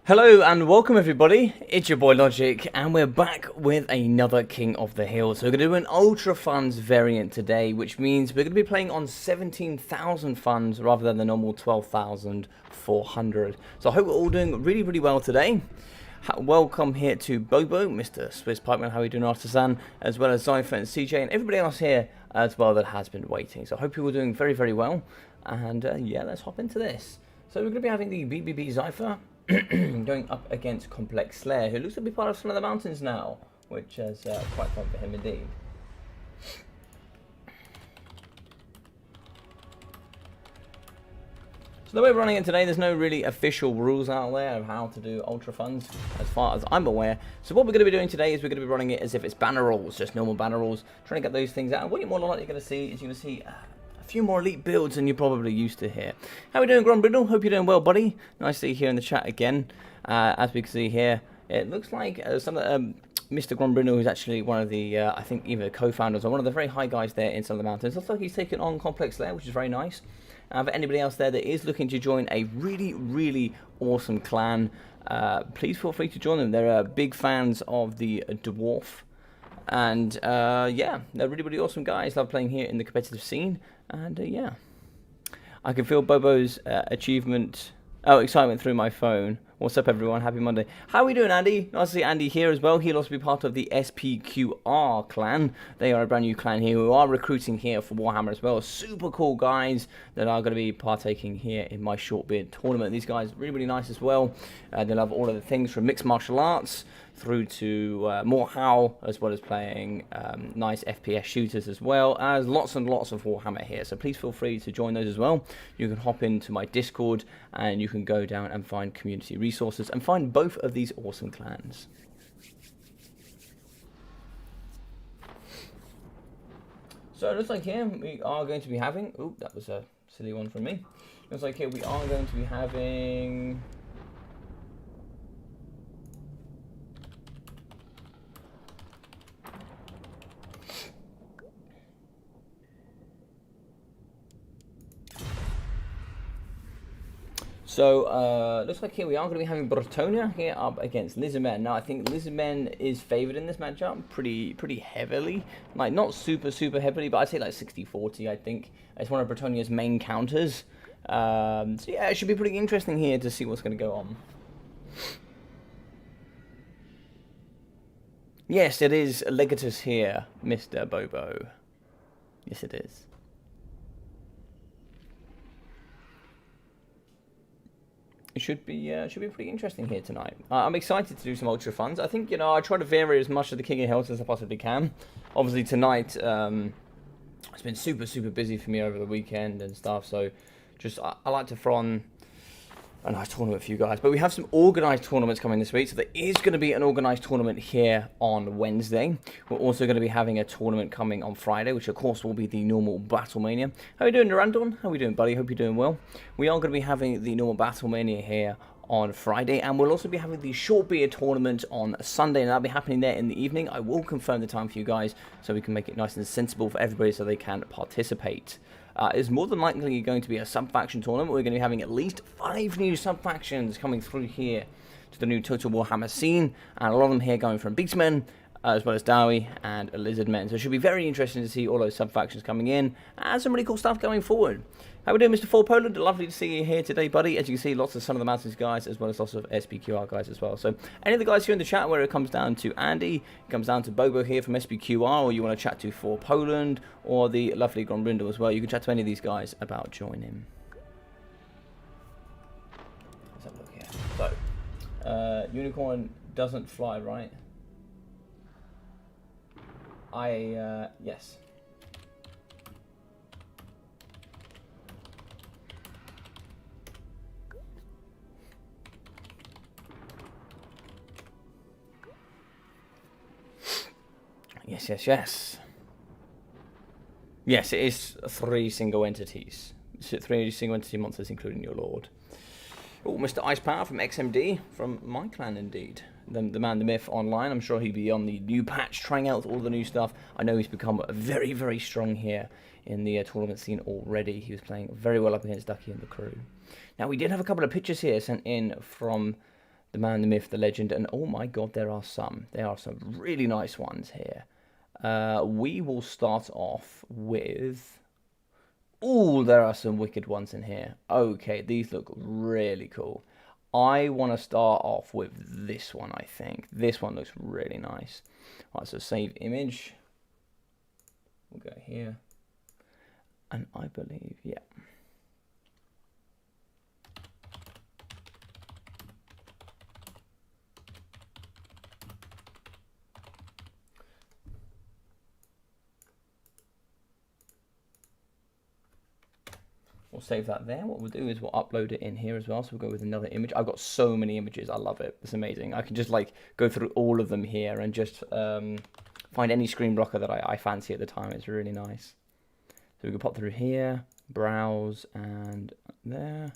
Hello and welcome everybody, it's your boy Logic and we're back with another King of the Hill. So we're going to do an Ultra Funds variant today, which means we're going to be playing on 17,000 funds rather than the normal 12,400. So I hope we're all doing really well today. Welcome here to Bobo, Mr. Swiss Pikeman, how are you doing, Artisan, as well as Zypher and CJ and everybody else here as well that has been waiting. So I hope you're all doing very well, and yeah, let's hop into this. So we're going to be having the BBB Zypher going up against Complex Slayer, who looks to be part of some of the mountains now, which is quite fun for him indeed. So the way we're running it today, there's no really official rules out there of how to do Ultra Funds, as far as I'm aware. So what we're going to be doing today is we're going to be running it as if it's banner rolls, just normal banner rolls, trying to get those things out. And what you're more likely going to see is you're going to see a few more elite builds than you're probably used to here. How are we doing, Grombrindle? Hope you're doing well, buddy. Nice to see you here in the chat again. As we can see here, it looks like some of the, Mr. Grombrindle, who's actually one of the, I think, either co-founders or one of the very high guys there in some of the mountains. Looks like he's taken on Complex Slayer, which is very nice. For anybody else there that is looking to join a really awesome clan, please feel free to join them. They're big fans of the Dwarf. And yeah, they're really awesome guys. Love playing here in the competitive scene. And yeah, I can feel Bobo's excitement through my phone. What's up, everyone? Happy Monday. How are we doing, Andy? Nice to see Andy here as well. He'll also be part of the SPQR clan. They are a brand new clan here who are recruiting here for Warhammer as well. Super cool guys that are going to be partaking here in my short beard tournament. These guys are really nice as well. They love all of the things from mixed martial arts through to more HAL, as well as playing nice FPS shooters, as well as lots and lots of Warhammer here. So please feel free to join those as well. You can hop into my Discord and you can go down and find community resources and find both of these awesome clans. So it looks like here we are going to be having, oh, that was a silly one from me. Looks like here we are going to be having looks like here we are going to be having Bretonia here up against Lizardmen. Now, I think Lizardmen is favoured in this matchup pretty heavily. Like, not super heavily, but I'd say like 60-40, I think. It's one of Bretonia's main counters. So yeah, it should be pretty interesting here to see what's going to go on. Yes, it is Legatus here, Mr. Bobo. Yes, it is. It should be pretty interesting here tonight. I'm excited to do some Ultra Funds. I think, you know, I try to vary as much of the King of Hills as I possibly can. Obviously tonight, it's been super busy for me over the weekend and stuff. So, just I like to throw on a nice tournament for you guys. But we have some organised tournaments coming this week. So there is going to be an organised tournament here on Wednesday. We're also going to be having a tournament coming on Friday, which of course will be the normal Battlemania. How are you doing, Durandon? How are we doing, buddy? Hope you're doing well. We are going to be having the normal Battlemania here on Friday, and we'll also be having the short beer tournament on Sunday, and that'll be happening there in the evening. I will confirm the time for you guys so we can make it nice and sensible for everybody so they can participate. It's more than likely going to be a sub-faction tournament. We're going to be having at least 5 new sub-factions coming through here to the new Total Warhammer scene, and a lot of them here going from Beastmen, as well as Dowie and Lizardmen. So it should be very interesting to see all those sub-factions coming in, and some really cool stuff going forward. How we doing, Mr. For Poland? Lovely to see you here today, buddy. As you can see, lots of Son of the Mountains guys, as well as lots of SPQR guys as well. So any of the guys here in the chat, where it comes down to Andy, it comes down to Bobo here from SPQR, or you want to chat to For Poland, or the lovely Grombrindle as well, you can chat to any of these guys about joining. Let's have a look here. So, Unicorn doesn't fly, right? Yes. Yes. Yes, it is 3 single entities. 3 single entity monsters, including your lord. Oh, Mr. Ice Power from XMD, from my clan indeed. The man, the myth online. I'm sure he'll be on the new patch, trying out all the new stuff. I know he's become very strong here in the tournament scene already. He was playing very well up against Ducky and the crew. Now, we did have a couple of pictures here sent in from the man, the myth, the legend, and oh my god, there are some really nice ones here. We will start off with... Oh, there are some wicked ones in here. Okay, these look really cool. I want to start off with this one, I think. This one looks really nice. All right, so save image. We'll go here. And I believe, yeah. We'll save that there. What we'll do is we'll upload it in here as well. So we'll go with another image. I've got so many images. I love it. It's amazing. I can just like go through all of them here and just find any screen blocker that I fancy at the time. It's really nice. So we can pop through here, browse, and there,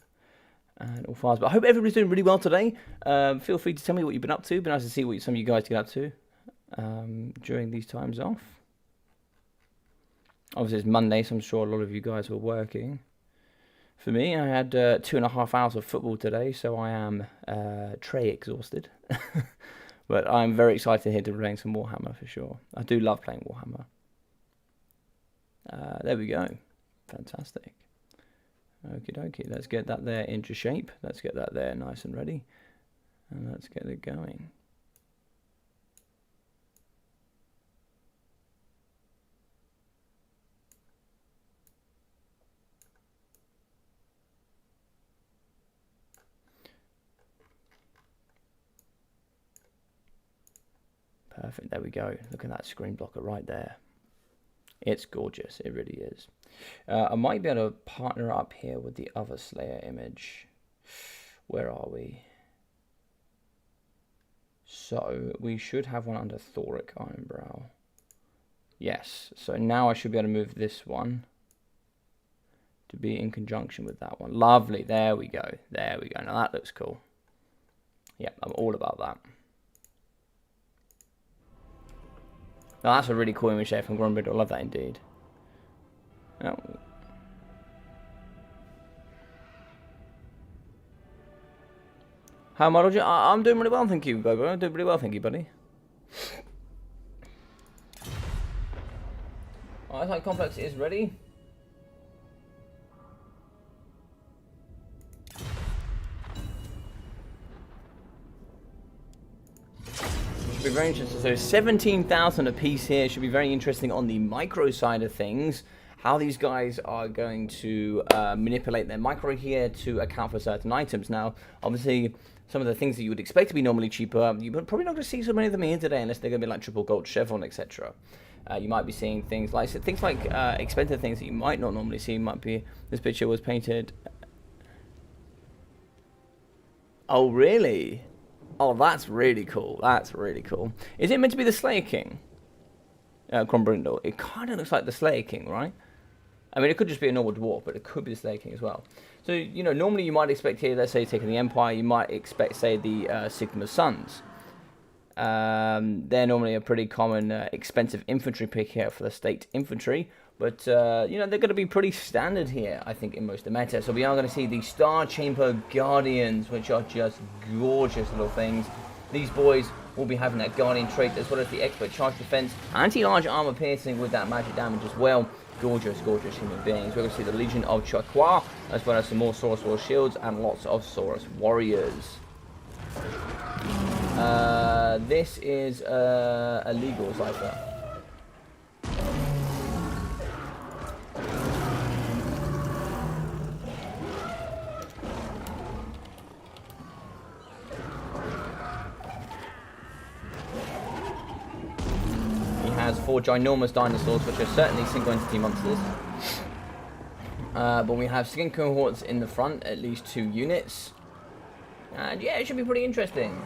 and all files. But I hope everybody's doing really well today. Feel free to tell me what you've been up to. It'd be nice to see what some of you guys get up to during these times off. Obviously it's Monday, so I'm sure a lot of you guys were working. For me, I had 2.5 hours of football today, so I am tray exhausted. But I'm very excited here to be playing some Warhammer for sure. I do love playing Warhammer. There we go. Fantastic. Okie dokie. Let's get that there into shape. Let's get that there nice and ready. And let's get it going. Perfect, there we go. Look at that screen blocker right there. It's gorgeous, it really is. I might be able to partner up here with the other Slayer image. Where are we? So, we should have one under Thoric Ironbrow. Yes, so now I should be able to move this one to be in conjunction with that one. Lovely, there we go. There we go, now that looks cool. Yep, I'm all about that. Now that's a really cool image there from Grombrindle. I love that indeed. Oh. How am I? I'm doing really well, thank you, Bobo. I'm doing really well, thank you, buddy. Alright, High Complex is ready. Be very interesting. So 17,000 a piece here. Should be very interesting on the micro side of things. How these guys are going to manipulate their micro here to account for certain items. Now, obviously, some of the things that you would expect to be normally cheaper, you're probably not going to see so many of them here today unless they're going to be like triple gold chevron, etc. You might be seeing things like expensive things that you might not normally see. Might be this picture was painted. Oh, really? Oh, that's really cool. That's really cool. Is it meant to be the Slayer King? Grombrindle. It kind of looks like the Slayer King, right? I mean, it could just be a normal dwarf, but it could be the Slayer King as well. So, you know, normally you might expect here, let's say, taking the Empire, you might expect, say, the Sigma Sons. They're normally a pretty common, expensive infantry pick here for the state infantry. But, you know, they're going to be pretty standard here, I think, in most of the meta. So we are going to see the Star Chamber Guardians, which are just gorgeous little things. These boys will be having that Guardian trait, as well as the Expert Charge Defense, Anti-Large Armor Piercing with that magic damage as well. Gorgeous, gorgeous human beings. We're going to see the Legion of Chakwa, as well as some more Saurus War Shields and lots of Saurus Warriors. This is a legal cipher. Has 4 ginormous dinosaurs, which are certainly single entity monsters. But we have skin cohorts in the front, at least 2 units. And yeah, it should be pretty interesting.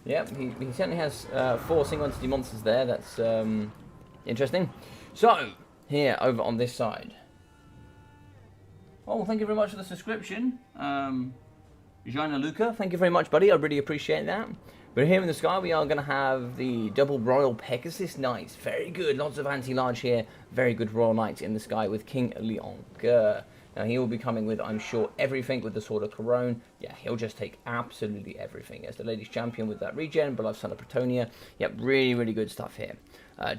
Yep, he certainly has 4 single entity monsters there. That's interesting. So, here, over on this side. Oh, thank you very much for the subscription. Jaina Luca, thank you very much, buddy. I really appreciate that. But here in the sky, we are going to have the double Royal Pegasus Knights. Very good. Lots of anti-large here. Very good Royal Knights in the sky with King Leon Gur. Now, he will be coming with, I'm sure, everything with the Sword of Corone. Yeah, he'll just take absolutely everything. As the Ladies Champion with that regen, Beloved Son of Pretonia. Yep, really, really good stuff here.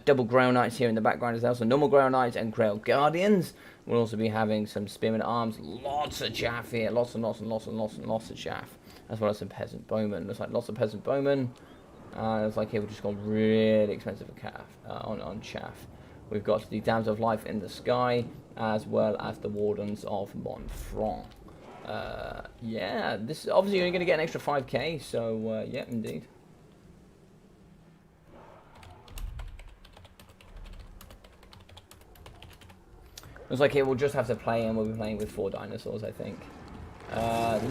Double Grail Knights here in the background as well. So normal Grail Knights and Grail Guardians. We'll also be having some Spearman Arms. Lots of chaff here. Lots and lots and lots and lots and lots of chaff. As well as some Peasant Bowmen. Looks like lots of Peasant Bowmen. Looks like here we've just gone really expensive on chaff. We've got the Dams of Life in the sky, as well as the Wardens of Montfranc. Yeah, this is obviously you're going to get an extra 5k, so yeah, indeed. Looks like here we'll just have to play, and we'll be playing with 4 dinosaurs, I think.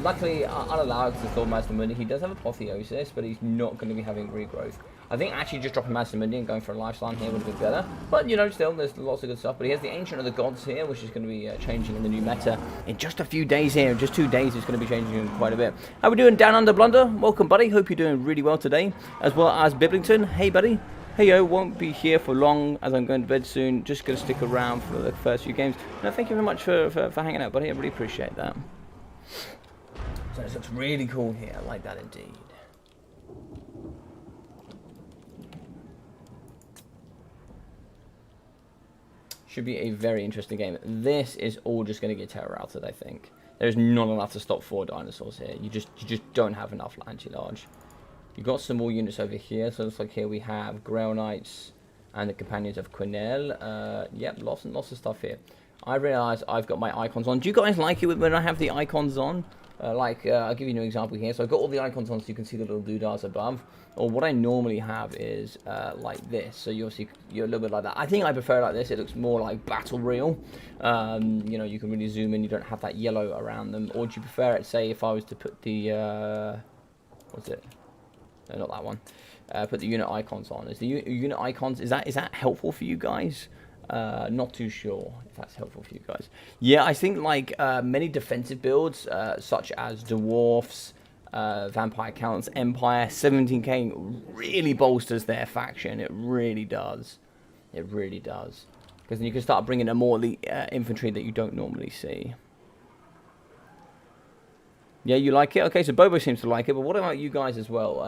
Luckily, I'll allow it because Thor Mazdamundi. He does have Apotheosis, but he's not going to be having regrowth. I think actually just dropping Mazdamundi and going for a Lifespan here would have been better. But, you know, still, there's lots of good stuff. But he has the Ancient of the Gods here, which is going to be changing in the new meta. In just a few days here, in just 2 days, it's going to be changing quite a bit. How we doing, Down Under Blunder? Welcome, buddy. Hope you're doing really well today. As well as Biblington. Hey, buddy. Hey yo, won't be here for long as I'm going to bed soon. Just going to stick around for the first few games. No, thank you very much for hanging out, buddy. I really appreciate that. So this looks really cool here. I like that indeed. Should be a very interesting game. This is all just going to get terror routed, I think. There's not enough to stop 4 dinosaurs here. You just don't have enough anti-large. You've got some more units over here. So it looks like here we have Grail Knights and the Companions of Quenelle. Yep, lots and lots of stuff here. I realise I've got my icons on. Do you guys like it when I have the icons on? I'll give you an example here. So I've got all the icons on so you can see the little doodahs above. Or what I normally have is like this. So you're a little bit like that. I think I prefer it like this. It looks more like battle real. You know, you can really zoom in. You don't have that yellow around them. Or do you prefer it, say, if I was to put the... what's it? No, not that one. Put the unit icons on. Is the unit icons, is that helpful for you guys? Not too sure if that's helpful for you guys. Yeah, I think like many defensive builds, such as Dwarfs, Vampire Counts, Empire, 17k really bolsters their faction. It really does. It really does. Because then you can start bringing in more elite infantry that you don't normally see. Yeah, you like it? Okay, so Bobo seems to like it, but what about you guys as well?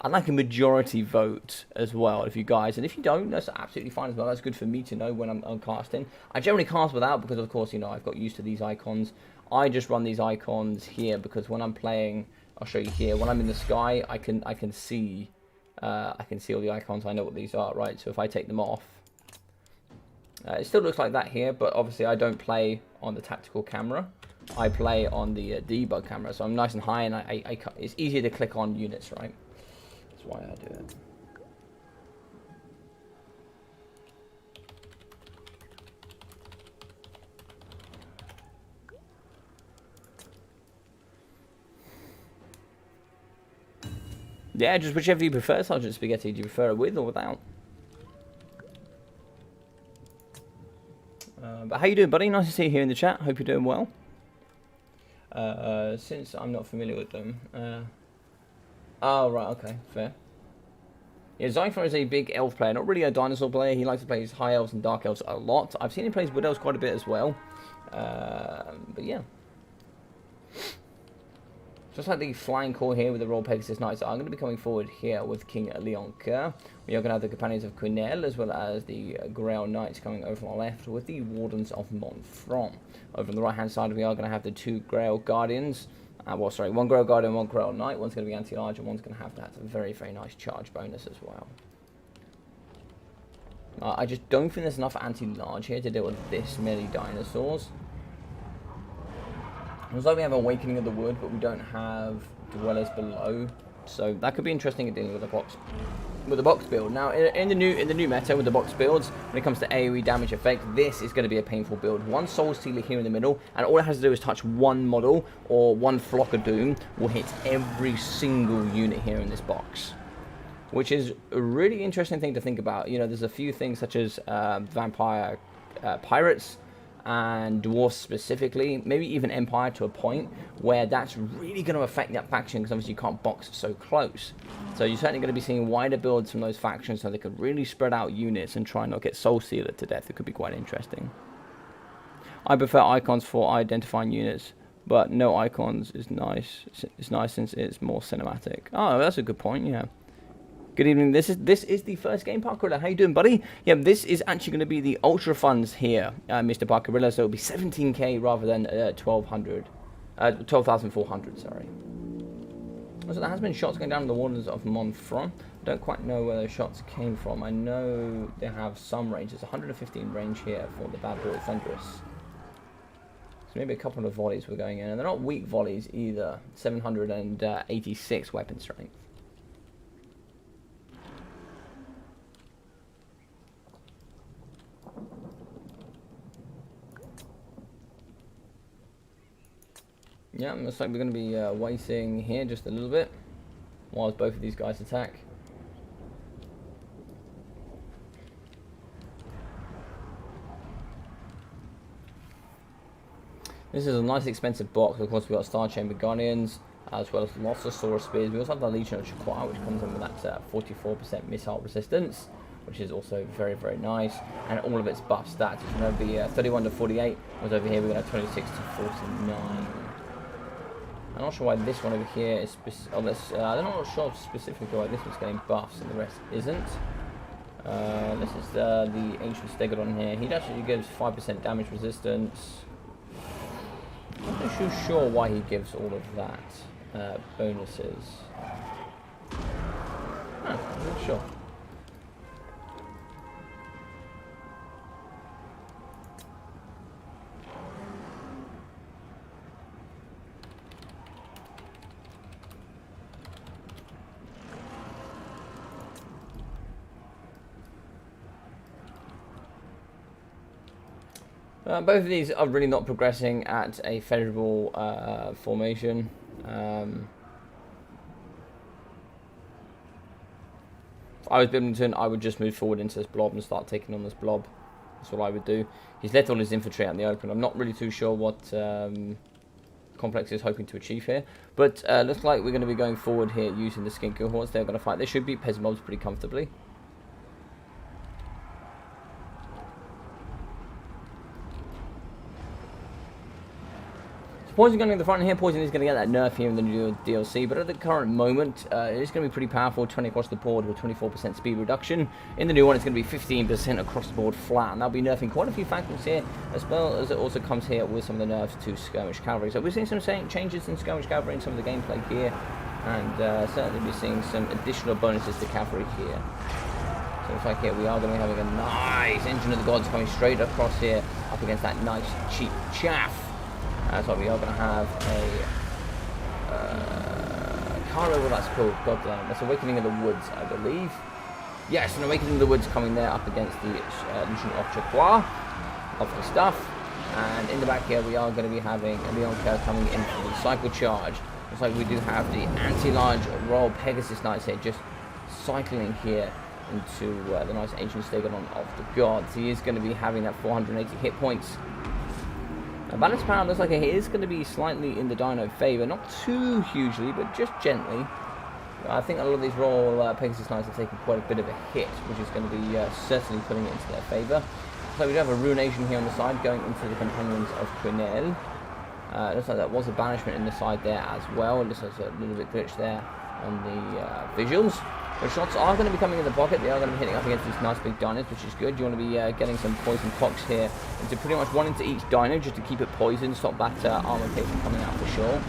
I'd like a majority vote as well, if you guys, and if you don't, that's absolutely fine as well. That's good for me to know when I'm casting. I generally cast without because, of course, you know, I've got used to these icons. I just run these icons here because when I'm playing, I'll show you here, when I'm in the sky, I can see all the icons. I know what these are, right? So if I take them off, it still looks like that here, but obviously I don't play on the tactical camera. I play on the debug camera, so I'm nice and high, and it's easier to click on units, right? That's why I do it. Yeah, just whichever you prefer, Sergeant Spaghetti. Do you prefer it with or without? But how you doing, buddy? Nice to see you here in the chat. Hope you're doing well. Since I'm not familiar with them. Oh, right, okay, fair. Yeah, Zyphor is a big elf player, not really a dinosaur player. He likes to play his high elves and dark elves a lot. I've seen him play his wood elves quite a bit as well. But yeah. Just like the flying core here with the Royal Pegasus Knights, I'm going to be coming forward here with King Leon Gur. We are going to have the Companions of Quenelle, as well as the Grail Knights coming over on the left with the Wardens of Montfranc. Over on the right-hand side, we are going to have the 2 Grail Guardians. Well, sorry, 1 Grail Guardian, 1 Grail Knight. One's going to be anti-large, and one's going to have that very, very nice charge bonus as well. I just don't think there's enough anti-large here to deal with this many dinosaurs. It looks like we have Awakening of the Wood, but we don't have Dwellers Below, so that could be interesting in dealing with the box build. Now, in the new meta with the box builds, when it comes to AoE damage effect, this is going to be a painful build. 1 Soul Stealer here in the middle, and all it has to do is touch 1 model or 1 Flock of Doom will hit every single unit here in this box, which is a really interesting thing to think about. You know, there's a few things such as Vampire Pirates. and Dwarfs specifically, maybe even Empire to a point, where that's really going to affect that faction, because obviously you can't box so close. So you're certainly going to be seeing wider builds from those factions, so they could really spread out units and try and not get Soul Sealer to death. It could be quite interesting. I prefer icons for identifying units, but no icons is nice. It's nice since it's more cinematic. Oh, that's a good point, yeah. Good evening. This is the first game, Parkerilla. How you doing, buddy? Yeah, this is actually going to be the Ultra Funds here, Mr. Parkerilla. So it'll be 17k rather than 12,400. Sorry. So there has been shots going down in the waters of Monfront. I don't quite know where those shots came from. I know they have some range. There's 115 range here for the Bad Boy Thunderous. So maybe a couple of volleys were going in, and they're not weak volleys either. 786 weapon strength. Yeah, looks like we're going to be waiting here just a little bit whilst both of these guys attack. This is a nice expensive box. Of course, we've got Star Chamber Guardians, as well as lots of Saurus Spears. We also have the Legion of Chaqua, which comes in with that 44% missile resistance, which is also very, very nice. And all of its buff stats. It's going to be 31 to 48, whereas over here we're going to have 26 to 49. I'm not sure why this one over here is I'm not sure specifically why this one's getting buffs and the rest isn't. This is the Ancient Stegodon here. He actually gives 5% damage resistance. I'm not too sure why he gives all of that bonuses. I'm not sure. Both of these are really not progressing at a favourable formation. If I was Bibblington, I would just move forward into this blob and start taking on this blob. That's what I would do. He's let all his infantry out in the open. I'm not really too sure what Complex is hoping to achieve here. But looks like we're going to be going forward here using the Skin Cohorts. They're going to fight. They should beat Pez mobs pretty comfortably. Poison going in the front here. Poison is going to get that nerf here in the new DLC, but at the current moment, it's going to be pretty powerful. 20 across the board with 24% speed reduction. In the new one, it's going to be 15% across the board flat, and that'll be nerfing quite a few factions here, as well as it also comes here with some of the nerfs to Skirmish Cavalry. So we're seeing some changes in Skirmish Cavalry in some of the gameplay here, and certainly we're seeing some additional bonuses to Cavalry here. So looks like here we are going to be having a nice Engine of the Gods coming straight across here, up against that nice cheap chaff. So we are going to have a can't remember what that's called. God damn, that's Awakening of the Woods, I believe. Yes, an Awakening of the Woods coming there up against the Legion of Chaqua. Lovely stuff. And in the back here, we are going to be having a Leon Kerr coming in for the Cycle Charge. Looks like we do have the anti-large Royal Pegasus Knights here, just cycling here into the nice Ancient Stegodon of the Gods. He is going to be having that 480 hit points. Balance power looks like it is going to be slightly in the Dino favour, not too hugely, but just gently. I think a lot of these Royal Pegasus Knights are taking quite a bit of a hit, which is going to be certainly putting it into their favour. So we do have a Ruination here on the side, going into the Companions of Quinel. Looks like that was a banishment in the side there as well. It looks like a little bit glitch there on the visuals. The shots are going to be coming in the pocket. They are going to be hitting up against these nice big dinos, which is good. You want to be getting some poison pox here into pretty much one into each dino just to keep it poisoned, stop that armor case from coming out for sure.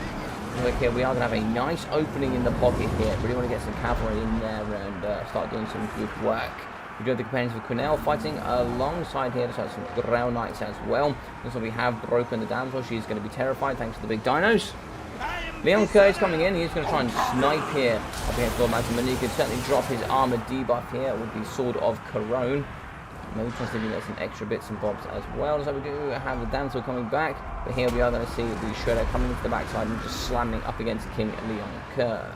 Look here, we are going to have a nice opening in the pocket here. Really want to get some cavalry in there and start doing some good work. We do have the Companions of Quinel fighting alongside here. There's some Ground Knights as well. Looks like we have broken the damsel. She's going to be terrified thanks to the big dinos. Leon Kerr is coming in. He's going to try and snipe here up against Lord Maximilian. He could certainly drop his armor debuff here with the Sword of Corone. Maybe tries to get some extra bits and bobs as well. So we do have the Damsel coming back. But here we are going to see the Shredder coming into the backside and just slamming up against King Leon Kerr.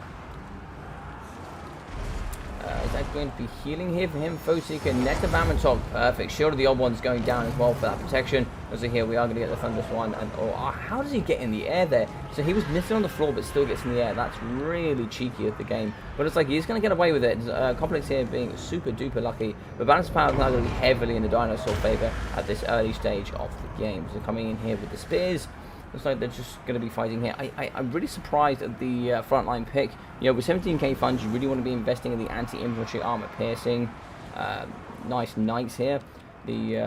Is that going to be healing here for him? Foe Seeker, Net of Amantog, perfect. Shield of the Old One's going down as well for that protection. So here we are going to get the Thunderous one. And oh, how does he get in the air there? So he was missing on the floor, but still gets in the air. That's really cheeky of the game. But it's like he's going to get away with it. Complex here being super duper lucky. But Balance of Power is now going to be heavily in the Dinosaur favor at this early stage of the game. So coming in here with the spears. Looks like they're just going to be fighting here. I'm really surprised at the frontline pick. You know, with 17k funds, you really want to be investing in the anti-infantry armor piercing. Nice knights here. The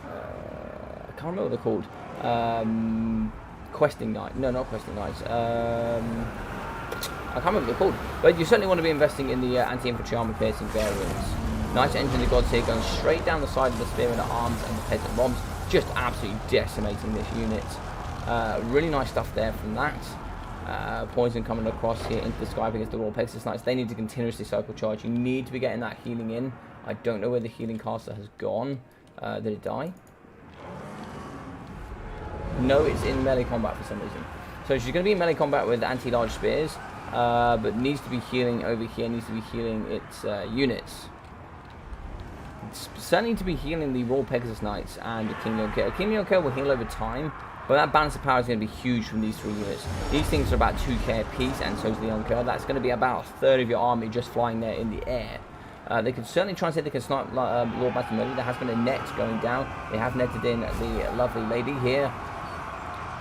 I can't remember what they're called. Questing knight. No, not questing knights. I can't remember what they're called. But you certainly want to be investing in the anti-infantry armor piercing variants. Nice Engine of the Gods here, going straight down the side of the Spearmen at Arms and the Peasant Bombs. Just absolutely decimating this unit. Really nice stuff there from that. Poison coming across here into the sky against the Royal Pegasus Knights. They need to continuously cycle charge. You need to be getting that healing in. I don't know where the healing caster has gone. Did it die? No, it's in melee combat for some reason. So she's going to be in melee combat with anti-large spears, but needs to be healing over here. Needs to be healing its units. Certainly to be healing the Royal Pegasus Knights and the King Leon. King Leon will heal over time, but that balance of power is going to be huge from these three units. These things are about 2k a piece, and so is Leon. That's going to be about a third of your army just flying there in the air. They can certainly try and say they can snipe Lord Masamudi. There has been a net going down. They have netted in the lovely lady here.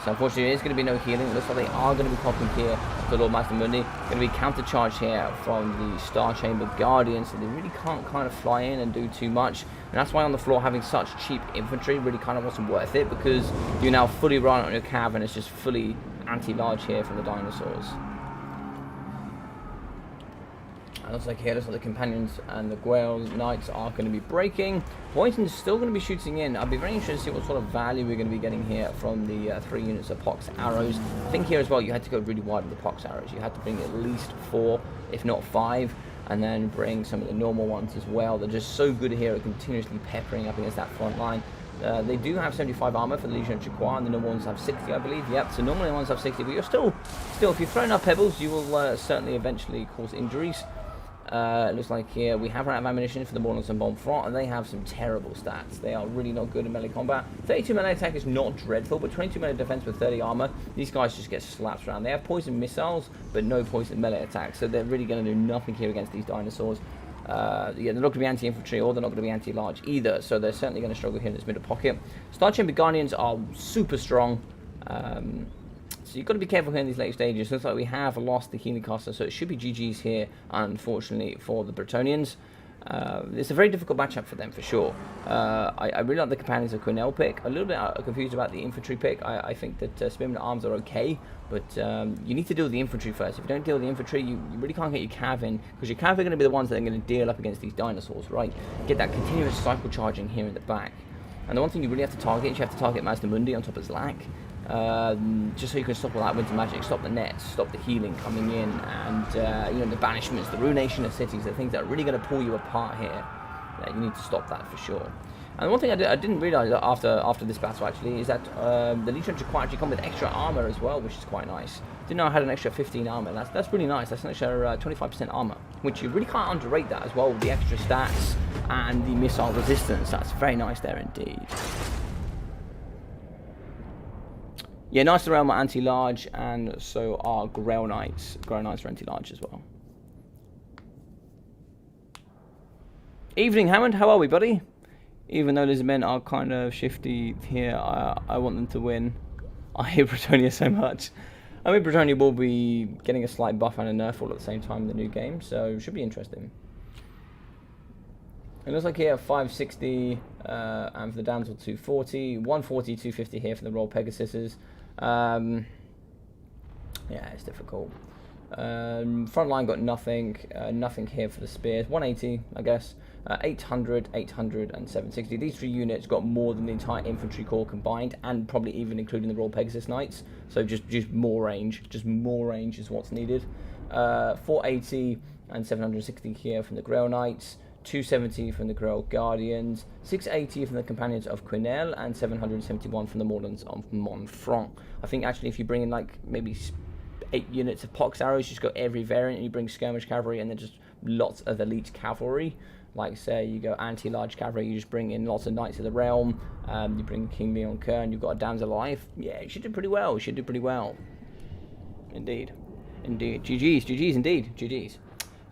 So unfortunately, there is going to be no healing. It looks like they are going to be popping here for Lord Masamudi. Going to be counter-charged here from the Star Chamber Guardians, so they really can't kind of fly in and do too much. And that's why on the floor having such cheap infantry really kind of wasn't worth it, because you're now fully reliant on your cav and it's just fully anti-large here from the dinosaurs. And looks like here, looks like the Companions and the Grail Knights are going to be breaking. Poison's still going to be shooting in. I'd be very interested to see what sort of value we're going to be getting here from the 3 units of Pox Arrows. I think here as well, you had to go really wide with the Pox Arrows. You had to bring at least 4, if not 5, and then bring some of the normal ones as well. They're just so good here at continuously peppering up against that front line. They do have 75 armor for the Legion of Jaquar, and the normal ones have 60, I believe. Yep, so normally the ones have 60, but you're still, if you're throwing up pebbles, you will certainly eventually cause injuries. It looks like here we have run out of ammunition for the Morlons and Bonfront, and they have some terrible stats. They are really not good in melee combat. 32 melee attack is not dreadful, but 22 melee defense with 30 armor, these guys just get slapped around. They have poison missiles, but no poison melee attack, so they're really going to do nothing here against these dinosaurs. Yeah, they're not going to be anti-infantry, or they're not going to be anti-large either, so they're certainly going to struggle here in this middle pocket. Star Chamber Guardians are super strong. So you've got to be careful here in these late stages. Looks like we have lost the healing caster, so it should be GG's here, unfortunately, for the Bretonnians. It's a very difficult matchup for them, for sure. I really like the Companions of Quinnell pick. A little bit confused about the infantry pick. I think that Spearmen at Arms are okay, but you need to deal with the infantry first. If you don't deal with the infantry, you really can't get your cav in, because your cav are going to be the ones that are going to deal up against these dinosaurs, right? Get that continuous cycle charging here in the back. And the one thing you really have to target is you have to target Maznamundi on top of Zlak. Just so you can stop all that winter magic, stop the nets, stop the healing coming in, and you know, the banishments, the ruination of cities, the things that are really going to pull you apart here. You need to stop that for sure. And the one thing I didn't realise after this battle actually is that the Legion of Jaquar actually come with extra armour as well, which is quite nice. Didn't know I had an extra 15 armour. That's really nice. That's an extra 25% armour, which you really can't underrate that as well with the extra stats and the missile resistance. That's very nice there indeed. Yeah, nice to realm are anti-large, and so are Grail Knights. Grail Knights are anti-large as well. Evening, Hammond. How are we, buddy? Even though these men are kind of shifty here, I want them to win. I hate Bretonnia so much. I mean, Bretonnia will be getting a slight buff and a nerf all at the same time in the new game, so it should be interesting. It looks like here 560, and for the Damsel 240, 140, 250 here for the Royal Pegasuses. Yeah, it's difficult. Front line got nothing. Nothing here for the spears. 180, I guess. 800, 800, and 760. These 3 units got more than the entire infantry corps combined, and probably even including the Royal Pegasus Knights. So just more range. Just more range is what's needed. 480 and 760 here from the Grail Knights. 270 from the Grail Guardians, 680 from the Companions of Quinnell, and 771 from the Morlons of Montfront. I think actually if you bring in like maybe 8 units of Pox Arrows, you just got every variant, and you bring Skirmish Cavalry and then just lots of Elite Cavalry. Like, say, you go anti-large cavalry, you just bring in lots of Knights of the Realm, you bring King Leon Kern, you've got a Damsel of Life. Yeah, you should do pretty well. You should do pretty well. Indeed. Indeed. GG's. GG's indeed. GG's.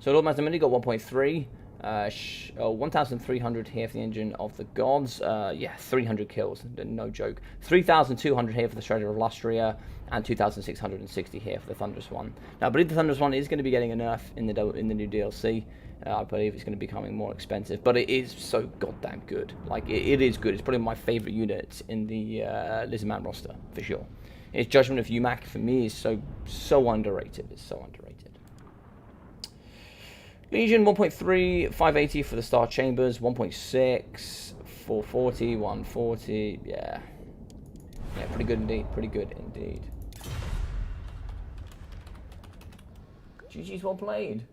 So Lord Magnanimity got 1.3. 1,300 here for the Engine of the Gods. Yeah, 300 kills. No joke. 3,200 here for the Shredder of Lustria. And 2,660 here for the Thunderous One. Now, I believe the Thunderous One is going to be getting a nerf in the new DLC. I believe it's going to be becoming more expensive. But it is so goddamn good. Like, it is good. It's probably my favourite unit in the Lizardman roster, for sure. Its Judgment of UMAC, for me, is so underrated. It's so underrated. Legion, 1.3, 580 for the Star Chambers, 1.6, 440, 140, yeah. Yeah, pretty good indeed, pretty good indeed. GG's well played.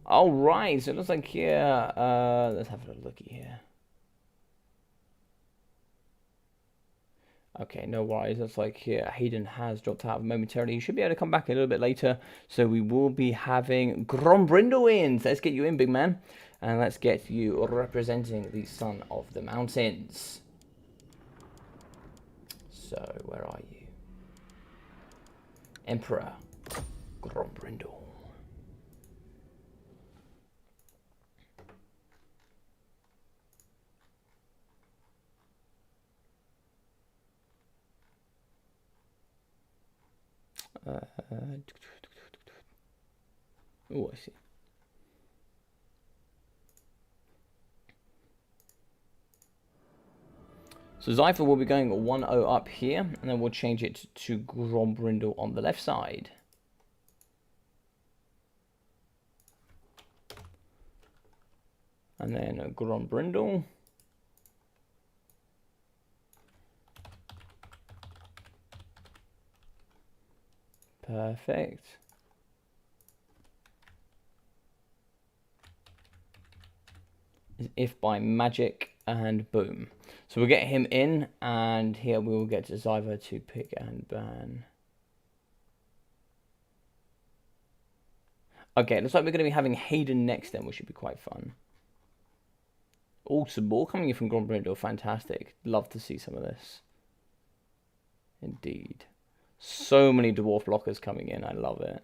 All right, so it looks like here, let's have a looky here. Okay, no worries. Looks like here Hayden has dropped out momentarily. He should be able to come back a little bit later. So we will be having Grombrindle in. Let's get you in, big man. And let's get you representing the Son of the Mountains. So, where are you? Emperor Grombrindle. Oh, I see. So Zypher will be going 1-0 up here, and then we'll change it to Grombrindle on the left side. And then Grombrindle. Perfect. If by magic, and boom. So we'll get him in, and here we will get to Zyver to pick and ban. Okay, looks like we're going to be having Hayden next then, which should be quite fun. Also, ball coming in from Grombrindle, fantastic. Love to see some of this. Indeed. So many dwarf blockers coming in. I love it.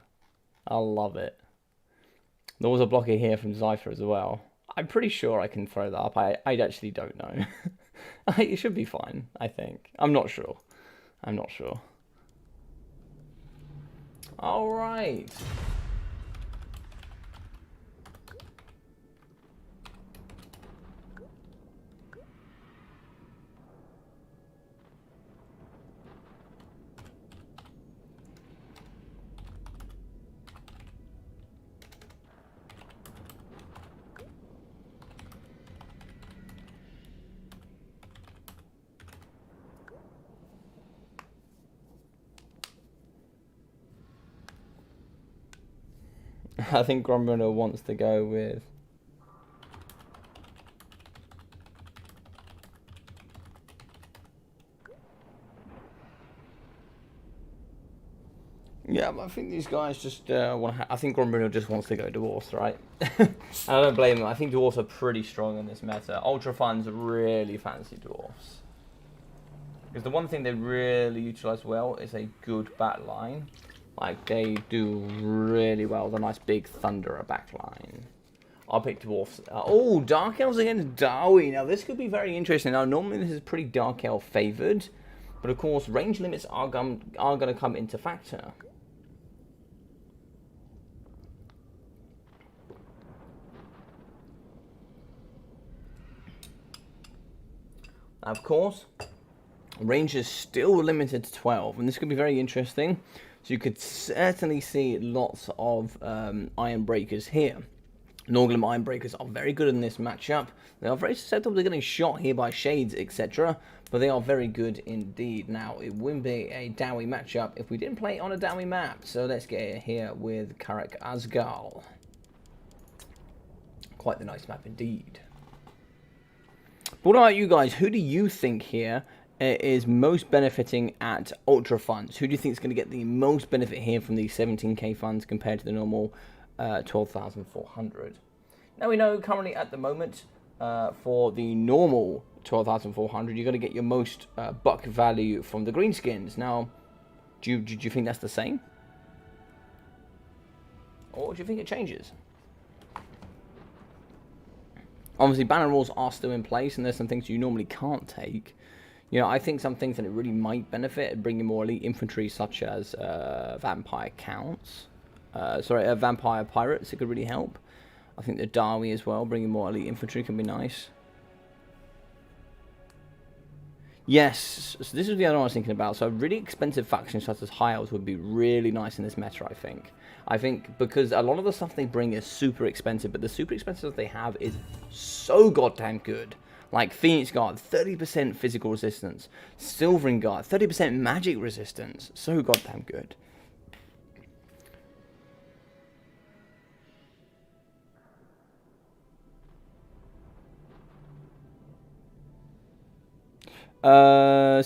I love it. There was a blocker here from Zypher as well. I'm pretty sure I can throw that up. I actually don't know. It should be fine, I think. I'm not sure. I'm not sure. All right. I think Grombrindle wants to go with... Yeah, but I think these guys just want to... I think Grombrindle just wants to go Dwarfs, right? I don't blame him. I think Dwarfs are pretty strong in this meta. Ultra fans really fancy Dwarfs. Because the one thing they really utilize well is a good back line. Like, they do really well with a nice big Thunderer backline. I'll pick Dwarfs. Oh, Dark Elves against Darwy. Now, this could be very interesting. Now, normally this is pretty Dark Elf favoured. But, of course, range limits are going to come into factor. Now, of course, range is still limited to 12. And this could be very interesting. So you could certainly see lots of Iron Breakers here. Norgrim Iron Breakers are very good in this matchup. They are very susceptible to getting shot here by Shades, etc. But they are very good indeed. Now, it wouldn't be a Dowie matchup if we didn't play on a Dowie map. So let's get it here with Karak Asgal. Quite the nice map indeed. But what about you guys? Who do you think here is most benefiting at Ultra funds? Who do you think is going to get the most benefit here from these 17k funds compared to the normal 12,400? Now we know currently at the moment for the normal 12,400, you're going to get your most buck value from the green skins. Now, do you think that's the same? Or do you think it changes? Obviously, banner rules are still in place, and there's some things you normally can't take. You know, I think some things that it really might benefit at bringing more elite infantry, such as vampire counts. Vampire pirates, it could really help. I think the Darwi as well, bringing more elite infantry can be nice. Yes, so this is the other one I was thinking about. So really expensive factions such as High Elves would be really nice in this meta, I think. I think because a lot of the stuff they bring is super expensive, but the super expensive stuff they have is so goddamn good. Like Phoenix Guard, 30% physical resistance. Silvering Guard, 30% magic resistance. So goddamn good.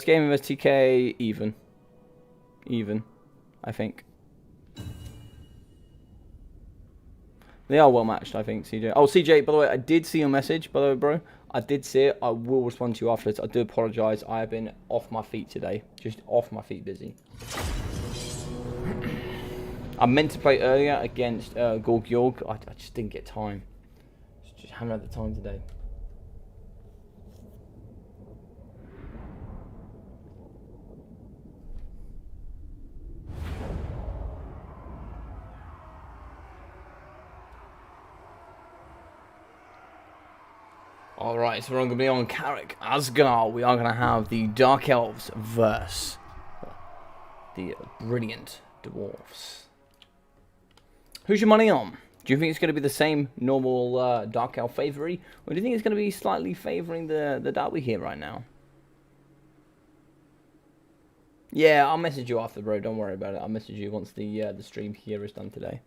Game vs TK even, I think. They are well matched, I think, CJ. Oh, CJ, by the way, I did see your message, by the way, bro. I did see it. I will respond to you afterwards. I do apologise. I have been off my feet today. Just off my feet busy. I meant to play earlier against Gorg Yorg. I just didn't get time. Just haven't had the time today. Alright, so we're going to be on Carrick, Asgar. We are going to have the Dark Elves versus the brilliant Dwarves. Who's your money on? Do you think it's going to be the same normal Dark Elf favoury? Or do you think it's going to be slightly favouring the Darwi here right now? Yeah, I'll message you after, bro. Don't worry about it. I'll message you once the stream here is done today.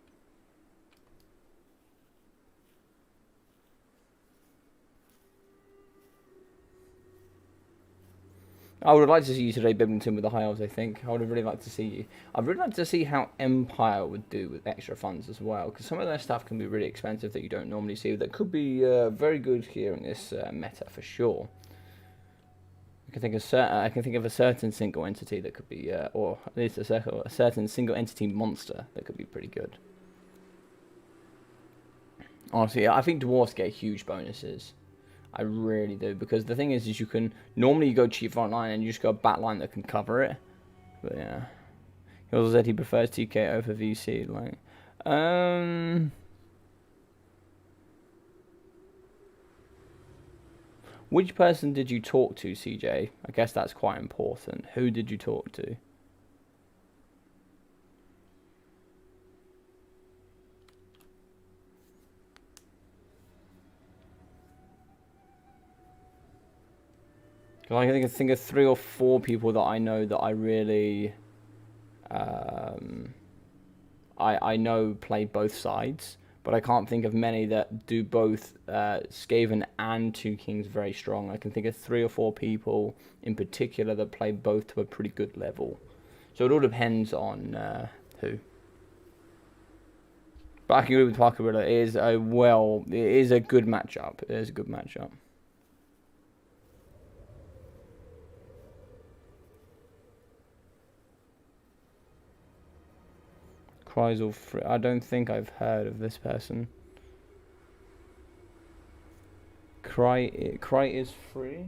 I would like to see you today, Bibington, with the High Elves, I think. I would have really liked to see you. I'd really like to see how Empire would do with extra funds as well, because some of their stuff can be really expensive that you don't normally see. That could be very good here in this meta, for sure. I can think of a certain single entity that could be, or at least a certain single entity monster that could be pretty good. Honestly, I think Dwarves get huge bonuses. I really do, because the thing is you can normally go cheap front line and you just go back line that can cover it. But yeah, he also said he prefers TK over VC. Like, which person did you talk to, CJ? I guess that's quite important. Who did you talk to? I can think of 3 or 4 people that I know that I really, I know play both sides, but I can't think of many that do both Skaven and Two Kings very strong. I can think of 3 or 4 people in particular that play both to a pretty good level. So it all depends on who. But I can agree with Parker. It is a good matchup. It is a good matchup. Cries all free. I don't think I've heard of this person. Cry is free?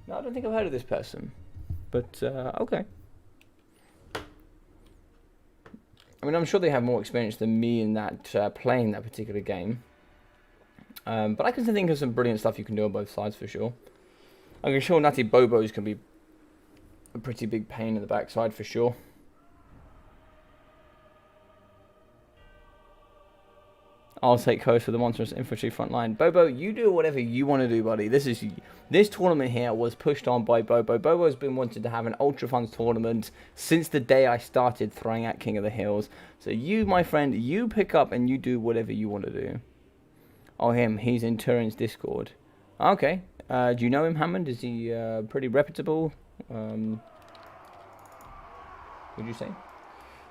No, I don't think I've heard of this person. But, okay. I mean, I'm sure they have more experience than me in that, playing that particular game. But I can think of some brilliant stuff you can do on both sides for sure. I'm sure Natty Bobos can be a pretty big pain in the backside for sure. I'll take coast for the monstrous infantry front line. Bobo, you do whatever you want to do, buddy. This tournament here was pushed on by Bobo. Bobo's been wanting to have an Ultra Funds tournament since the day I started throwing at King of the Hills. So you, my friend, you pick up and you do whatever you want to do. Oh, him. He's in Turin's Discord. Okay. Do you know him, Hammond? Is he pretty reputable? Would you say?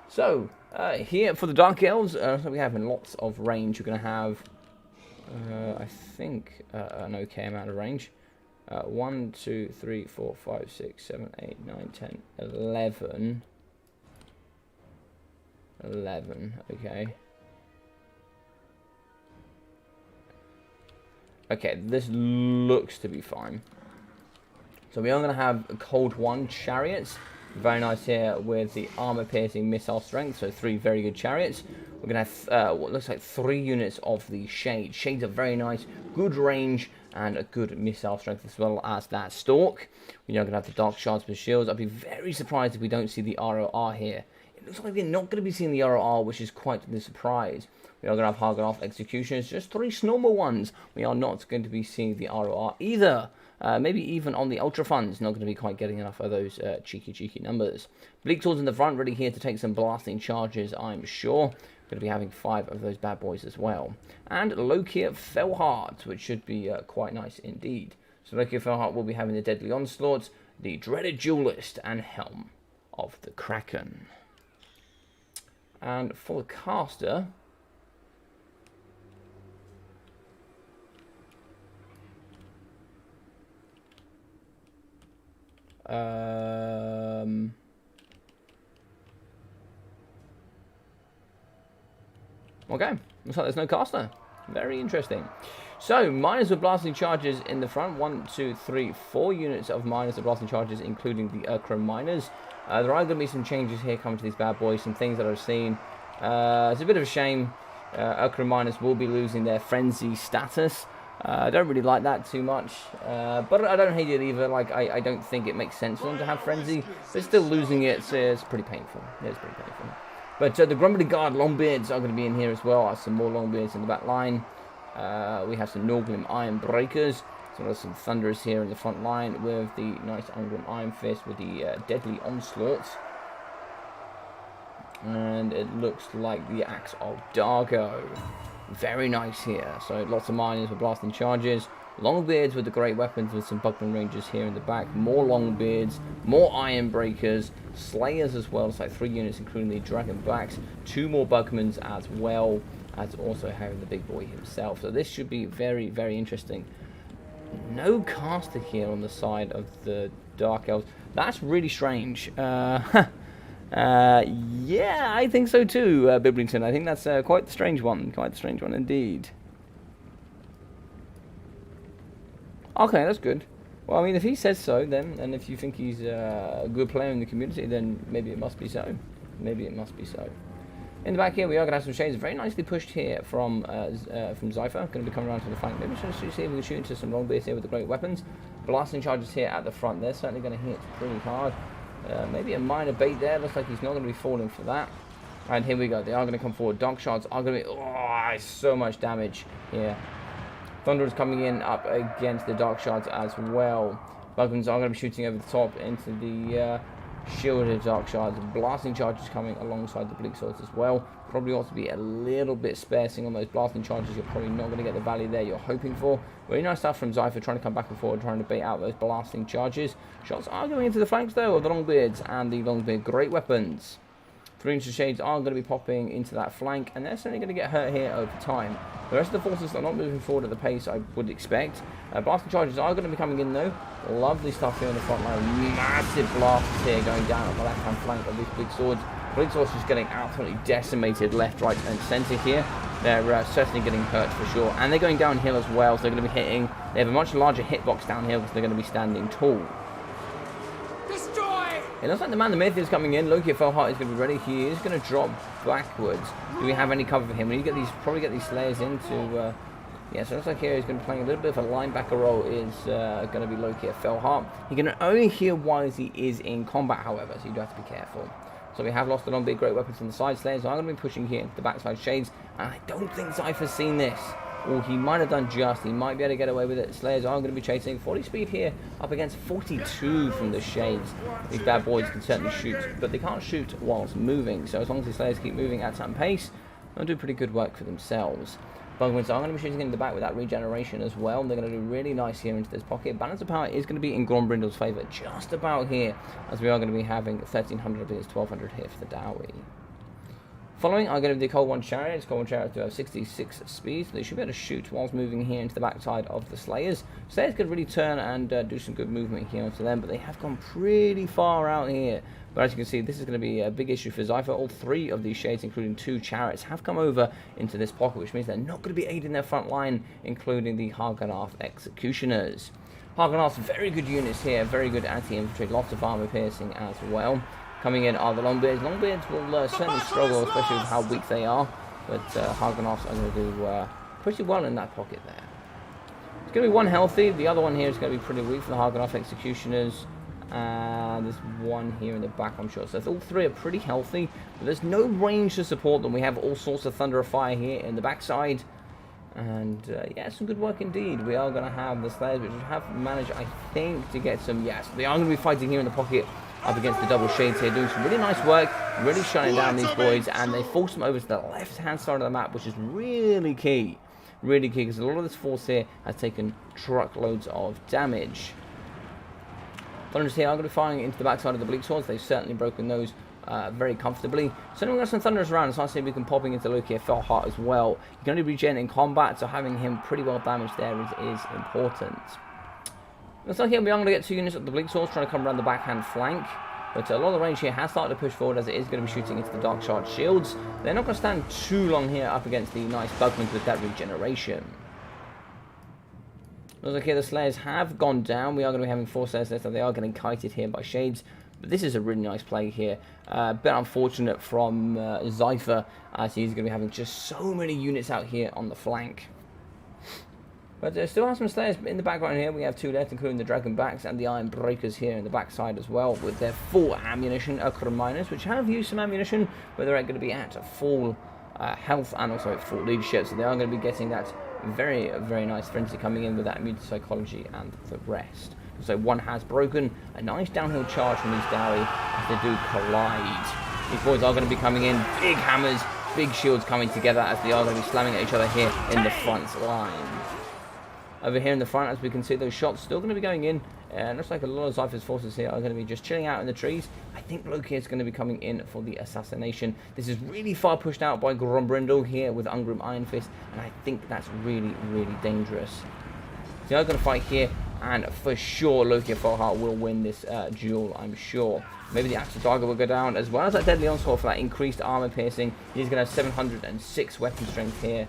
So, here for the Dark Elves, so we have in lots of range. You're going to have, I think, an okay amount of range. 1, 2, 3, 4, 5, 6, 7, 8, 9, 10, 11. 11, okay. Okay, this looks to be fine. So we are going to have Cold 1 chariots. Very nice here with the armor-piercing missile strength. So 3 very good chariots. We're going to have what looks like 3 units of the Shades. Shades are very nice, good range, and a good missile strength as well as that Stork. We are going to have the Dark Shards with shields. I'd be very surprised if we don't see the ROR here. It looks like we're not going to be seeing the ROR, which is quite the surprise. We are going to have Hargonoth Executioners, just 3 normal ones. We are not going to be seeing the ROR either. Maybe even on the Ultra Funds, not going to be quite getting enough of those cheeky numbers. Bleak Swords in the front, ready here to take some blasting charges, I'm sure. Going to be having 5 of those bad boys as well. And Loki Fellheart, which should be quite nice indeed. So Loki Fellheart will be having the Deadly Onslaught, the Dreaded Duelist, and Helm of the Kraken. And for the caster, okay, looks like there's no caster. Very interesting. So, miners with blasting charges in the front. 1, 2, 3, 4 units of miners with blasting charges, including the Urkra miners. There are going to be some changes here coming to these bad boys, some things that I've seen. It's a bit of a shame. Urkra miners will be losing their frenzy status. I don't really like that too much, but I don't hate it either. Like, I don't think it makes sense for them to have frenzy, but still losing it, so it's pretty painful. It's pretty painful. But the Grumbly Guard Longbeards are going to be in here as well. Some more Longbeards in the back line. We have some Norgrim Iron Breakers. So there's some Thunderers here in the front line with the nice Ungrim Iron Fist with the Deadly Onslaught. And it looks like the Axe of Dargo. Very nice here. So lots of miners with blasting charges. Longbeards with the great weapons with some Bugman Rangers here in the back. More Longbeards, more Iron Breakers, Slayers as well. It's like 3 units including the Dragon Backs. 2 more Bugmans as well as also having the big boy himself. So this should be very, very interesting. No caster here on the side of the Dark Elves. That's really strange. Yeah, I think so too, Biblington. I think that's quite the strange one. Quite the strange one indeed. Okay, that's good. Well, I mean, if he says so, then, and if you think he's a good player in the community, then maybe it must be so. Maybe it must be so. In the back here, we are going to have some Shades very nicely pushed here from Zypher. Going to be coming around to the flank. Maybe just see if we can shoot into some Longbeards here with the great weapons. Blasting charges here at the front. They're certainly going to hit pretty hard. Maybe a minor bait there. Looks like he's not going to be falling for that. And here we go. They are going to come forward. Dark Shards are going to be... Oh, so much damage here. Thunder is coming in up against the Dark Shards as well. Bugmans are going to be shooting over the top into the shielded Dark Shards. Blasting charges coming alongside the Bleak Swords as well. Probably ought to be a little bit spacing on those blasting charges. You're probably not going to get the value there you're hoping for. Very nice stuff from Zypher trying to come back and forward, trying to bait out those blasting charges. Shots are going into the flanks though of the Longbeards and the Longbeard great weapons. 3 inch Shades are going to be popping into that flank, and they're certainly going to get hurt here over time. The rest of the forces are not moving forward at the pace I would expect. Blasting charges are going to be coming in though. Lovely stuff here on the front line. Massive blasts here going down on the left hand flank of these Bleak Swords. Bleak Swords just getting absolutely decimated left, right and centre here. They're certainly getting hurt for sure. And they're going downhill as well, so they're going to be hitting. They have a much larger hitbox downhill because they're going to be standing tall. It looks like the man the myth is coming in. Loki Fellheart is going to be ready. He is going to drop backwards. Do we have any cover for him? We need to get these, probably get these Slayers into... yeah, so it looks like here he's going to be playing a little bit of a linebacker role. Is going to be Loki Fellheart. He can only heal whilst he is in combat, however, so you do have to be careful. So we have lost the Longbeard great weapons on the side. Slayers are going to be pushing here into the backside Shades. And I don't think Zypher's seen this. Or he might have done just. He might be able to get away with it. Slayers are going to be chasing. 40 speed here up against 42 from the Shades. These bad boys can certainly shoot, but they can't shoot whilst moving. So as long as the Slayers keep moving at some pace, they'll do pretty good work for themselves. Bugwins are going to be shooting in the back with that regeneration as well. They're going to do really nice here into this pocket. Balance of power is going to be in Grombrindle's favour just about here, as we are going to be having 1300 against 1200 here for the Dowie. Following are going to be the Cold One Chariots. Cold One Chariots do have 66 speed, so they should be able to shoot whilst moving here into the backside of the Slayers. Slayers could really turn and do some good movement here onto them, but they have gone pretty far out here. But as you can see, this is going to be a big issue for Zypher. All three of these shades, including 2 chariots, have come over into this pocket, which means they're not going to be aiding their front line, including the Haganarth Executioners. Haganarth's very good units here, very good anti-infantry, lots of armor piercing as well. Coming in are the Longbeards. Longbeards will certainly struggle, especially with how weak they are, but Haganarths are going to do pretty well in that pocket there. It's going to be one healthy, the other one here is going to be pretty weak for the Haganarth Executioners. And there's one here in the back, I'm sure. So all three are pretty healthy, but there's no range to support them. We have all sorts of thunder of fire here in the backside. And yeah, some good work indeed. We are going to have the Slayers, which have managed, I think, to get some, yes, they are going to be fighting here in the pocket up against the double shades here, doing some really nice work, really shutting down these boys, and they force them over to the left-hand side of the map, which is really key. Really key, because a lot of this force here has taken truckloads of damage. Thunders here are going to be firing into the backside of the Bleak Swords. They've certainly broken those very comfortably. So we've got some Thunders around, so I see we can popping into Loki Felheart as well. You can only regen in combat, so having him pretty well damaged there is important. Looks like here we are going to get 2 units of the Bleak Swords trying to come around the backhand flank. But a lot of the range here has started to push forward, as it is going to be shooting into the Dark Shard shields. They're not going to stand too long here up against the nice Bugwings with that regeneration. Looks like here the Slayers have gone down. We are going to be having 4 Slayers there, so they are getting kited here by Shades. But this is a really nice play here. A bit unfortunate from Zypher, as he's going to be having just so many units out here on the flank. But there still are some Slayers in the background here. We have 2 left, including the Dragon Backs and the Iron Breakers here in the backside as well, with their full ammunition, Okra Miners, which have used some ammunition, but they're going to be at full health and also at full leadership. So they are going to be getting that very, very nice frenzy coming in with that immune psychology and the rest. So one has broken. A nice downhill charge from these Dowie as they do collide. These boys are going to be coming in. Big hammers, big shields coming together as they are going to be slamming at each other here in the front line. Over here in the front, as we can see, those shots still going to be going in. And looks like a lot of Zypher's forces here are going to be just chilling out in the trees. I think Loki is going to be coming in for the assassination. This is really far pushed out by Grombrindle here with Ungrim Iron Fist, and I think that's really, really dangerous. So they are going to fight here, and for sure Loki Felheart will win this duel, I'm sure. Maybe the Axe Dagger will go down, as well as that Deadly Onslaught for that increased armor piercing. He's going to have 706 weapon strength here.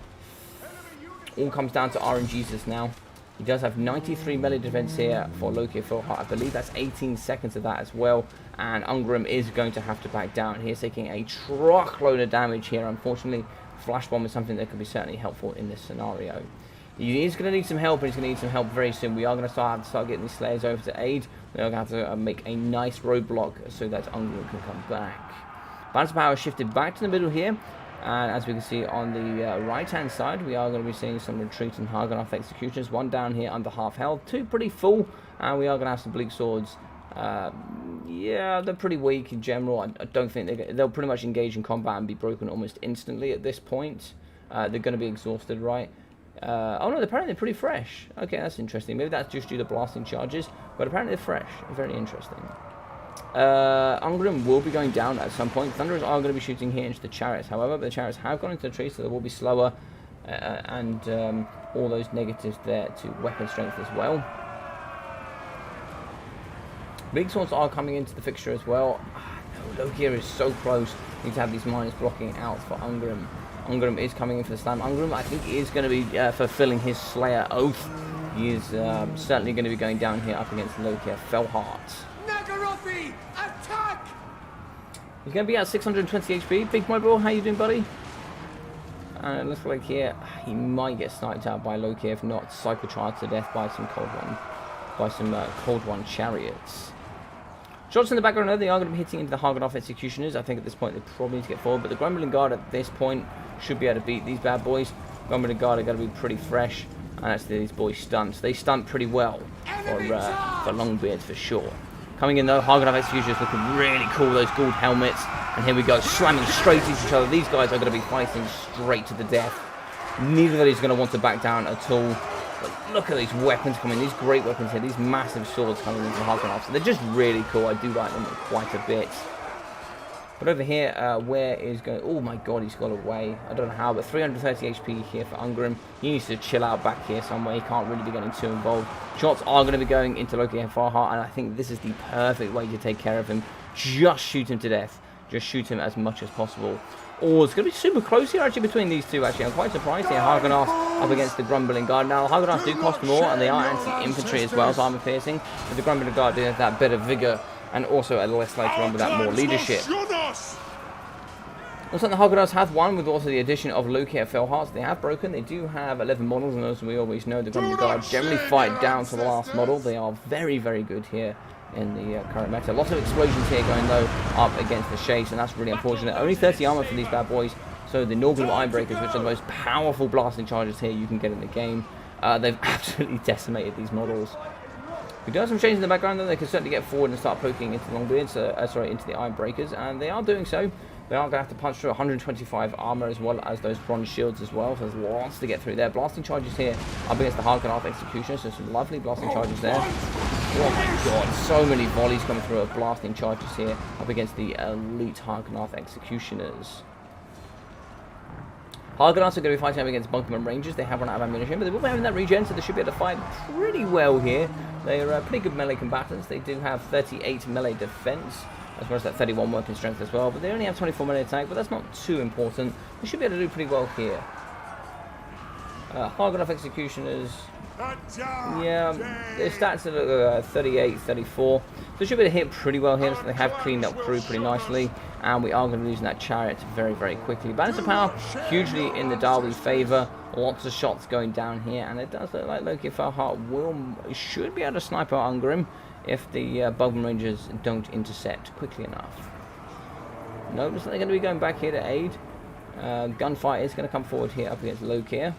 All comes down to RNGesus now. He does have 93 melee defense here for Loki Felheart. I believe that's 18 seconds of that as well. And Ungrim is going to have to back down. He is taking a truckload of damage here. Unfortunately, Flash Bomb is something that could be certainly helpful in this scenario. He is going to need some help, and he's going to need some help very soon. We are going to start getting these Slayers over to aid. We are going to have to make a nice roadblock so that Ungrim can come back. Balance of power shifted back to the middle here. And as we can see on the right-hand side, we are going to be seeing some retreating Haganarth Executioners. One down here under half health, 2 pretty full, and we are going to have some Bleak Swords. Yeah, they're pretty weak in general. I don't think they'll pretty much engage in combat and be broken almost instantly at this point. They're going to be exhausted, right? Oh no, apparently they're pretty fresh. Okay, that's interesting. Maybe that's just due to blasting charges, but apparently they're fresh. Very interesting. Ungrim will be going down at some point. Thunderers are going to be shooting here into the Chariots, however, but the Chariots have gone into the trees, so they will be slower, and all those negatives there to weapon strength as well. Big Swords are coming into the fixture as well. No, Loki is so close. We need to have these miners blocking out for Ungrim. Ungrim is coming in for the slam. Ungrim, I think, is going to be fulfilling his Slayer oath. He is certainly going to be going down here up against Loki Felheart. Attack! He's going to be at 620 HP. Big Mobile, how you doing, buddy? And it looks like here he might get sniped out by Loki, if not cycle charged to death by some Cold One chariots. Shots in the background, they are going to be hitting into the Haganarth Executioners. I think at this point they probably need to get forward, but the Grumbling Guard at this point should be able to beat these bad boys. Grumbling Guard are going to be pretty fresh, and actually these boys stunt. They stunt pretty well for Longbeards for sure. Coming in though, Haganarth Executioners looking really cool, those gold helmets. And here we go, slamming straight into each other. These guys are going to be fighting straight to the death. Neither of these are going to want to back down at all. But look at these weapons coming, these great weapons here, these massive swords coming into the Harkonnen. So they're just really cool. I do like them quite a bit. But over here, where is going... Oh my god, he's got away. I don't know how, but 330 HP here for Ungrim. He needs to chill out back here somewhere. He can't really be getting too involved. Shots are going to be going into Loki and Farhart, and I think this is the perfect way to take care of him. Just shoot him to death. Just shoot him as much as possible. Oh, it's going to be super close here, actually, between these two, actually. I'm quite surprised here. Harkonnen up against the Grumbling Guard. Now, Harkonnen do cost more, and they are anti-infantry as well, so armor piercing. But the Grumbling Guard do have that bit of vigor, and also a less later on with that more leadership. Looks like the Harkonnen have won with also the addition of Loki at Felhearts. They have broken. They do have 11 models, and as we always know, the Grumbling Guard generally fight down to the last model. They are very, very good here in the current meta. Lots of explosions here going low up against the Shades, and that's really unfortunate. Only 30 armor for these bad boys. So the Norgrim Ironbreakers, which are the most powerful blasting charges here you can get in the game, they've absolutely decimated these models. We do have some Shades in the background, though. They can certainly get forward and start poking into the Longbeards, into the Ironbreakers, and they are doing so. They are going to have to punch through 125 armor as well as those bronze shields as well. So there's lots to get through there. Blasting charges here up against the Harkonnen Executioner. So some lovely blasting charges there. Oh my god, so many volleys coming through of blasting charges here up against the elite Harkonnen Executioners. Harkonnen are going to be fighting up against Bunkerman Rangers. They have run out of ammunition, but they will be having that regen, so they should be able to fight pretty well here. They are pretty good melee combatants. They do have 38 melee defense, as well as that 31 working strength as well, but they only have 24 melee attack, but that's not too important. They should be able to do pretty well here. Harkonnen Executioners, yeah, their stats are 38, 34, so they should be able to hit pretty well here, so they have cleaned up crew pretty nicely, and we are going to be losing that chariot very, very quickly. Balance of power, hugely in the Darby's favour, lots of shots going down here, and it does look like Loki Farhart should be able to snipe out Ungrim if the Bugman Rangers don't intercept quickly enough. No, looks like they're going to be going back here to aid. Gunfight is going to come forward here up against Loki.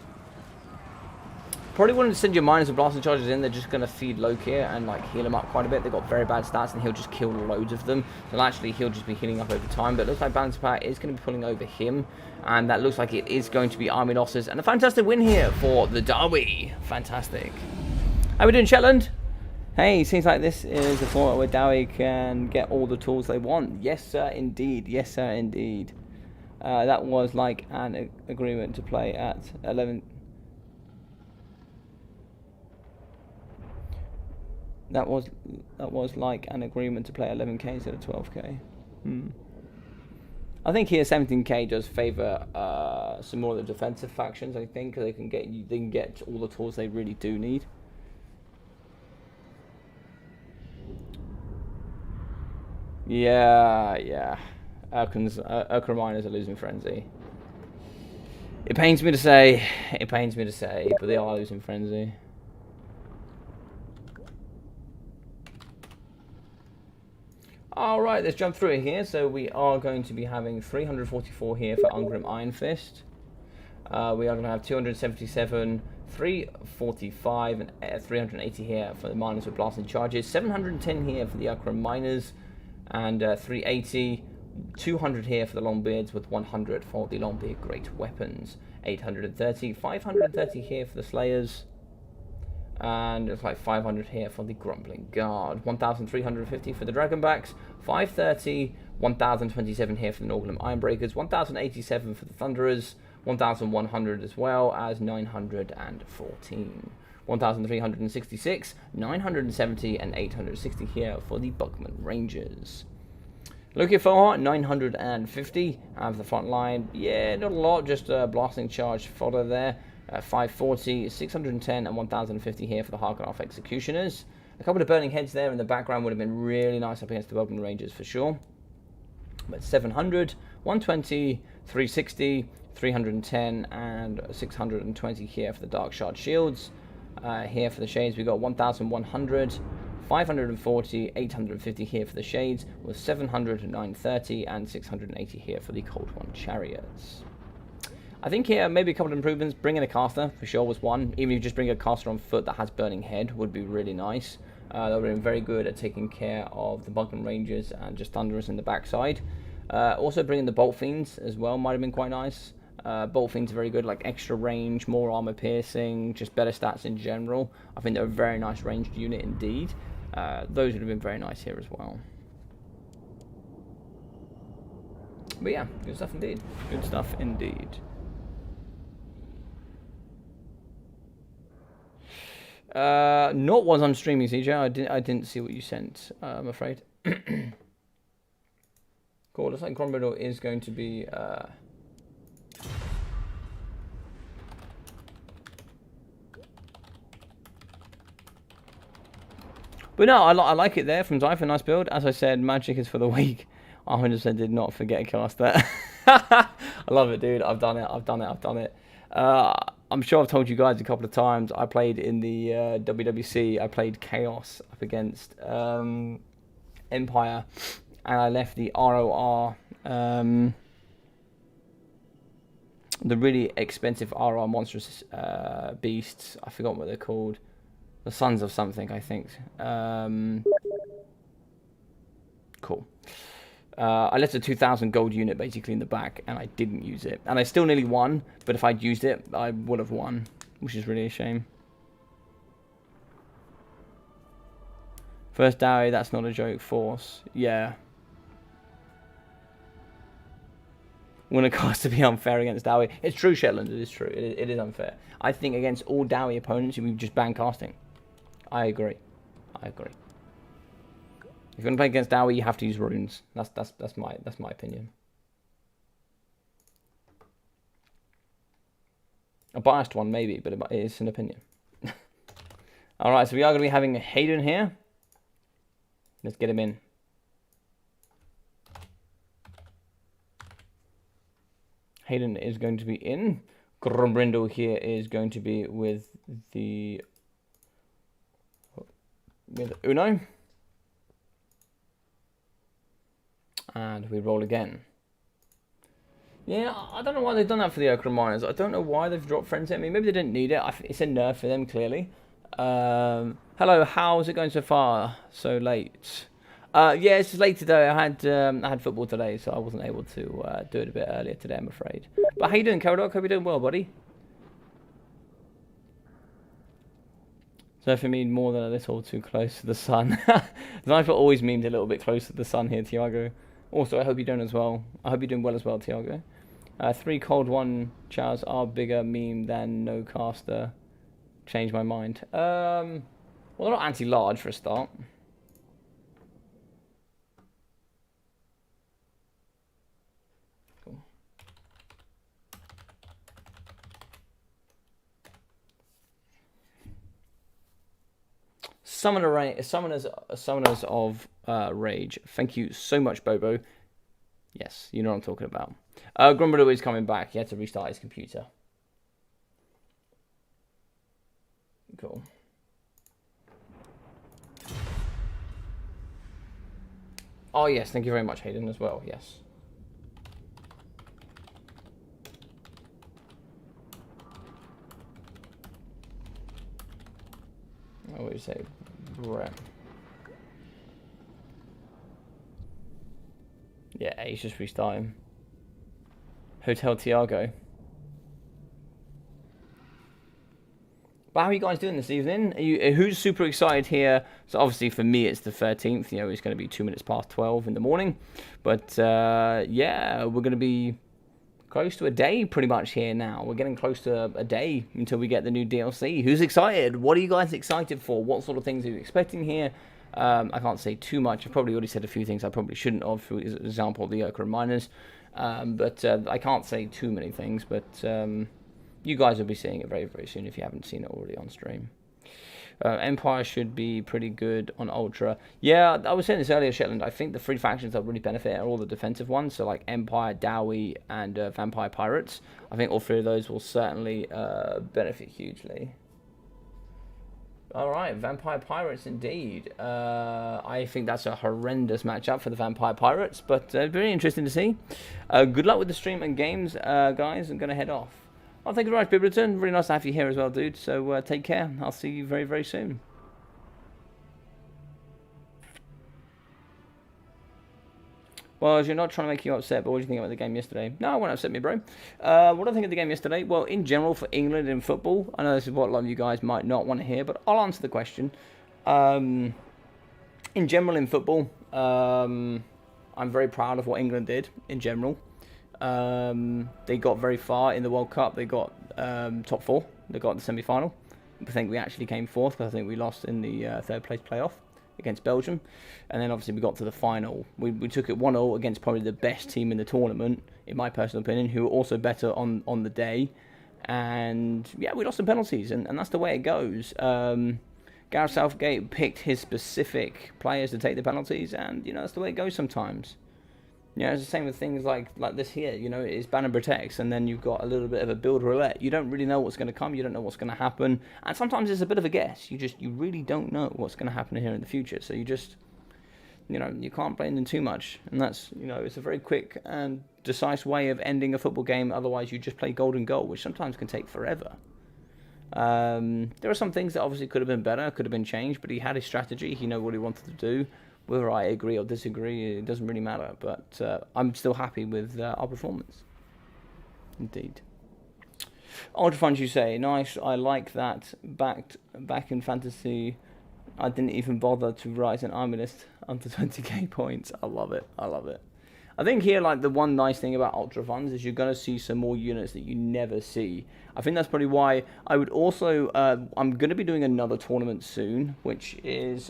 Probably wouldn't send your miners and blasting charges in. They're just going to feed Loki and like heal him up quite a bit. They've got very bad stats, and he'll just kill loads of them. So actually, he'll just be healing up over time. But it looks like Balance of Power is going to be pulling over him, and that looks like it is going to be army losses. And a fantastic win here for the Derby. Fantastic. How we doing, Shetland? Hey, seems like this is a format where Dowie can get all the tools they want. Yes, sir, indeed. Yes, sir, indeed. That was like an agreement to play at 11. That was like an agreement to play 11k instead of 12k. I think here 17k does favour some more of the defensive factions. I think they can get all the tools they really do need. Yeah. Urkra Miners are losing frenzy. It pains me to say, but they are losing frenzy. Alright, let's jump through it here. So we are going to be having 344 here for Ungrim Iron Fist. We are going to have 277, 345, and 380 here for the Miners with Blasting Charges. 710 here for the Urkra Miners, and 380, 200 here for the Longbeards with 100 for the Longbeard Great Weapons. 830, 530 here for the Slayers. And it's like 500 here for the Grumbling Guard. 1,350 for the Dragonbacks. 530, 1,027 here for the Norgrim Ironbreakers. 1,087 for the Thunderers. 1,100 as well as 914. 1,366, 970, and 860 here for the Bugman Rangers. Loki Farhart, 950 out of the front line. Yeah, not a lot, just a blasting charge fodder there. 540, 610, and 1,050 here for the Harkonnen Executioners. A couple of burning heads there in the background would have been really nice up against the Bugman Rangers for sure. But 700, 120, 360, 310, and 620 here for the Dark Shard Shields. Here for the Shades, we got 1,100, 540, 850 here for the Shades, with 700, 930, and 680 here for the Cold One Chariots. I think here maybe a couple of improvements. Bringing a caster for sure was one. Even if you just bring a caster on foot that has burning head would be really nice. That would have been very good at taking care of the Bugman Rangers and just Thunderers in the backside. Also bringing the Bolt Fiends as well might have been quite nice. Bolt Fiends are very good, like extra range, more armor piercing, just better stats in general. I think they're a very nice ranged unit indeed. Those would have been very nice here as well. But yeah, good stuff indeed. Good stuff indeed. Not was I'm streaming, CJ. I didn't see what you sent. I'm afraid. Cool. Looks like Gromriddle is going to be. But no, I like it there from Zypher. Nice build. As I said, magic is for the weak. I 100% did not forget a cast there. I love it, dude. I've done it. I'm sure I've told you guys a couple of times. I played in the WWC. I played Chaos up against Empire, and I left the ROR, the really expensive ROR monstrous beasts. I forgot what they're called. The Sons of something, I think. Cool. I left a 2,000 gold unit basically in the back, and I didn't use it. And I still nearly won, but if I'd used it, I would have won, which is really a shame. First dowry, that's not a joke. Force. Yeah. When a cast to be unfair against dowry. It's true, Shetland, it is true. It is unfair. I think against all dowry opponents, we just ban casting. I agree. If you're gonna play against Dowie, you have to use runes. That's my opinion. A biased one maybe, but it is an opinion. All right, so we are gonna be having Hayden here. Let's get him in. Hayden is going to be in. Gromriddle here is going to be with Uno. And we roll again. Yeah, I don't know why they've done that for the Okra Miners. I don't know why they've dropped friends at me. Maybe they didn't need it. It's a nerf for them, clearly. Hello, how's it going so far? So late. Yeah, it's just late today. I had football today, so I wasn't able to do it a bit earlier today, I'm afraid. But how you doing, Kodoc? Hope you're doing well, buddy. So if you mean more than a little too close to the sun. Zypher always means a little bit close to the sun here, Tiago. Also, I hope you're doing as well. I hope you're doing well as well, Tiago. 3 cold 1 chows are bigger meme than no caster. Change my mind. Well, they're not anti-large for a start. Cool. Summoners of Rage. Thank you so much, Bobo. Yes, you know what I'm talking about. Gromriddle is coming back. He had to restart his computer. Cool. Oh, yes. Thank you very much, Hayden, as well. Yes. What would you say? Brett. Yeah, he's just restarting. Hotel Tiago. But how are you guys doing this evening? Who's super excited here? So obviously for me it's the 13th. You know, it's going to be 2 minutes past 12 in the morning. But yeah, we're going to be close to a day pretty much here now. We're getting close to a day until we get the new DLC. Who's excited? What are you guys excited for? What sort of things are you expecting here? I can't say too much. I've probably already said a few things I probably shouldn't have, for example, the Okra Miners. But I can't say too many things, but you guys will be seeing it very, very soon if you haven't seen it already on stream. Empire should be pretty good on Ultra. Yeah, I was saying this earlier, Shetland. I think the 3 factions that really benefit are all the defensive ones. So like Empire, Dowie, and Vampire Pirates. I think all 3 of those will certainly benefit hugely. Alright, Vampire Pirates indeed. I think that's a horrendous matchup for the Vampire Pirates, but very interesting to see. Good luck with the stream and games, guys. I'm going to head off. Well, thank you very much, Bibliton. Really nice to have you here as well, dude. So take care. I'll see you very, very soon. Well, you're not trying to make you upset, but what do you think about the game yesterday? No, it won't upset me, bro. What do I think of the game yesterday? Well, in general, for England in football, I know this is what a lot of you guys might not want to hear, but I'll answer the question. In general, in football, I'm very proud of what England did in general. They got very far in the World Cup. They got top 4. They got the semi-final. I think we actually came 4th because I think we lost in the third place playoff against Belgium, and then obviously we got to the final. We took it 1-0 against probably the best team in the tournament, in my personal opinion, who were also better on the day, and yeah, we lost some penalties, and that's the way it goes. Gareth Southgate picked his specific players to take the penalties, and that's the way it goes sometimes. It's the same with things like this here. It's ban and protects, and then you've got a little bit of a build roulette. You don't really know what's going to come. You don't know what's going to happen, and sometimes it's a bit of a guess. You really don't know what's going to happen here in the future. So you just, you can't blame them too much, and that's, it's a very quick and decisive way of ending a football game. Otherwise, you just play golden goal, which sometimes can take forever. There are some things that obviously could have been better, could have been changed, but he had his strategy. He knew what he wanted to do. Whether I agree or disagree, it doesn't really matter. But I'm still happy with our performance. Indeed. Ultra Funds, you say, nice. I like that. Back in fantasy, I didn't even bother to write an army list under 20k points. I love it. I love it. I think here, the one nice thing about Ultra Funds is you're going to see some more units that you never see. I think that's probably why I would also, I'm going to be doing another tournament soon, which is,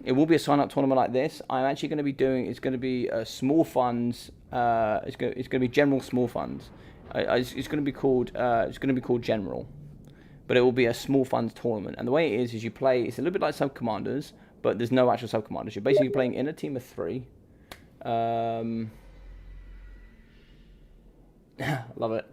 it will be a sign-up tournament like this. I'm actually going to be doing, it's going to be small funds, it's going to be general small funds. It's going to be called, general, but it will be a small funds tournament. And the way it is you play, it's a little bit like sub-commanders, but there's no actual sub-commanders. You're basically playing in a team of 3. Love it.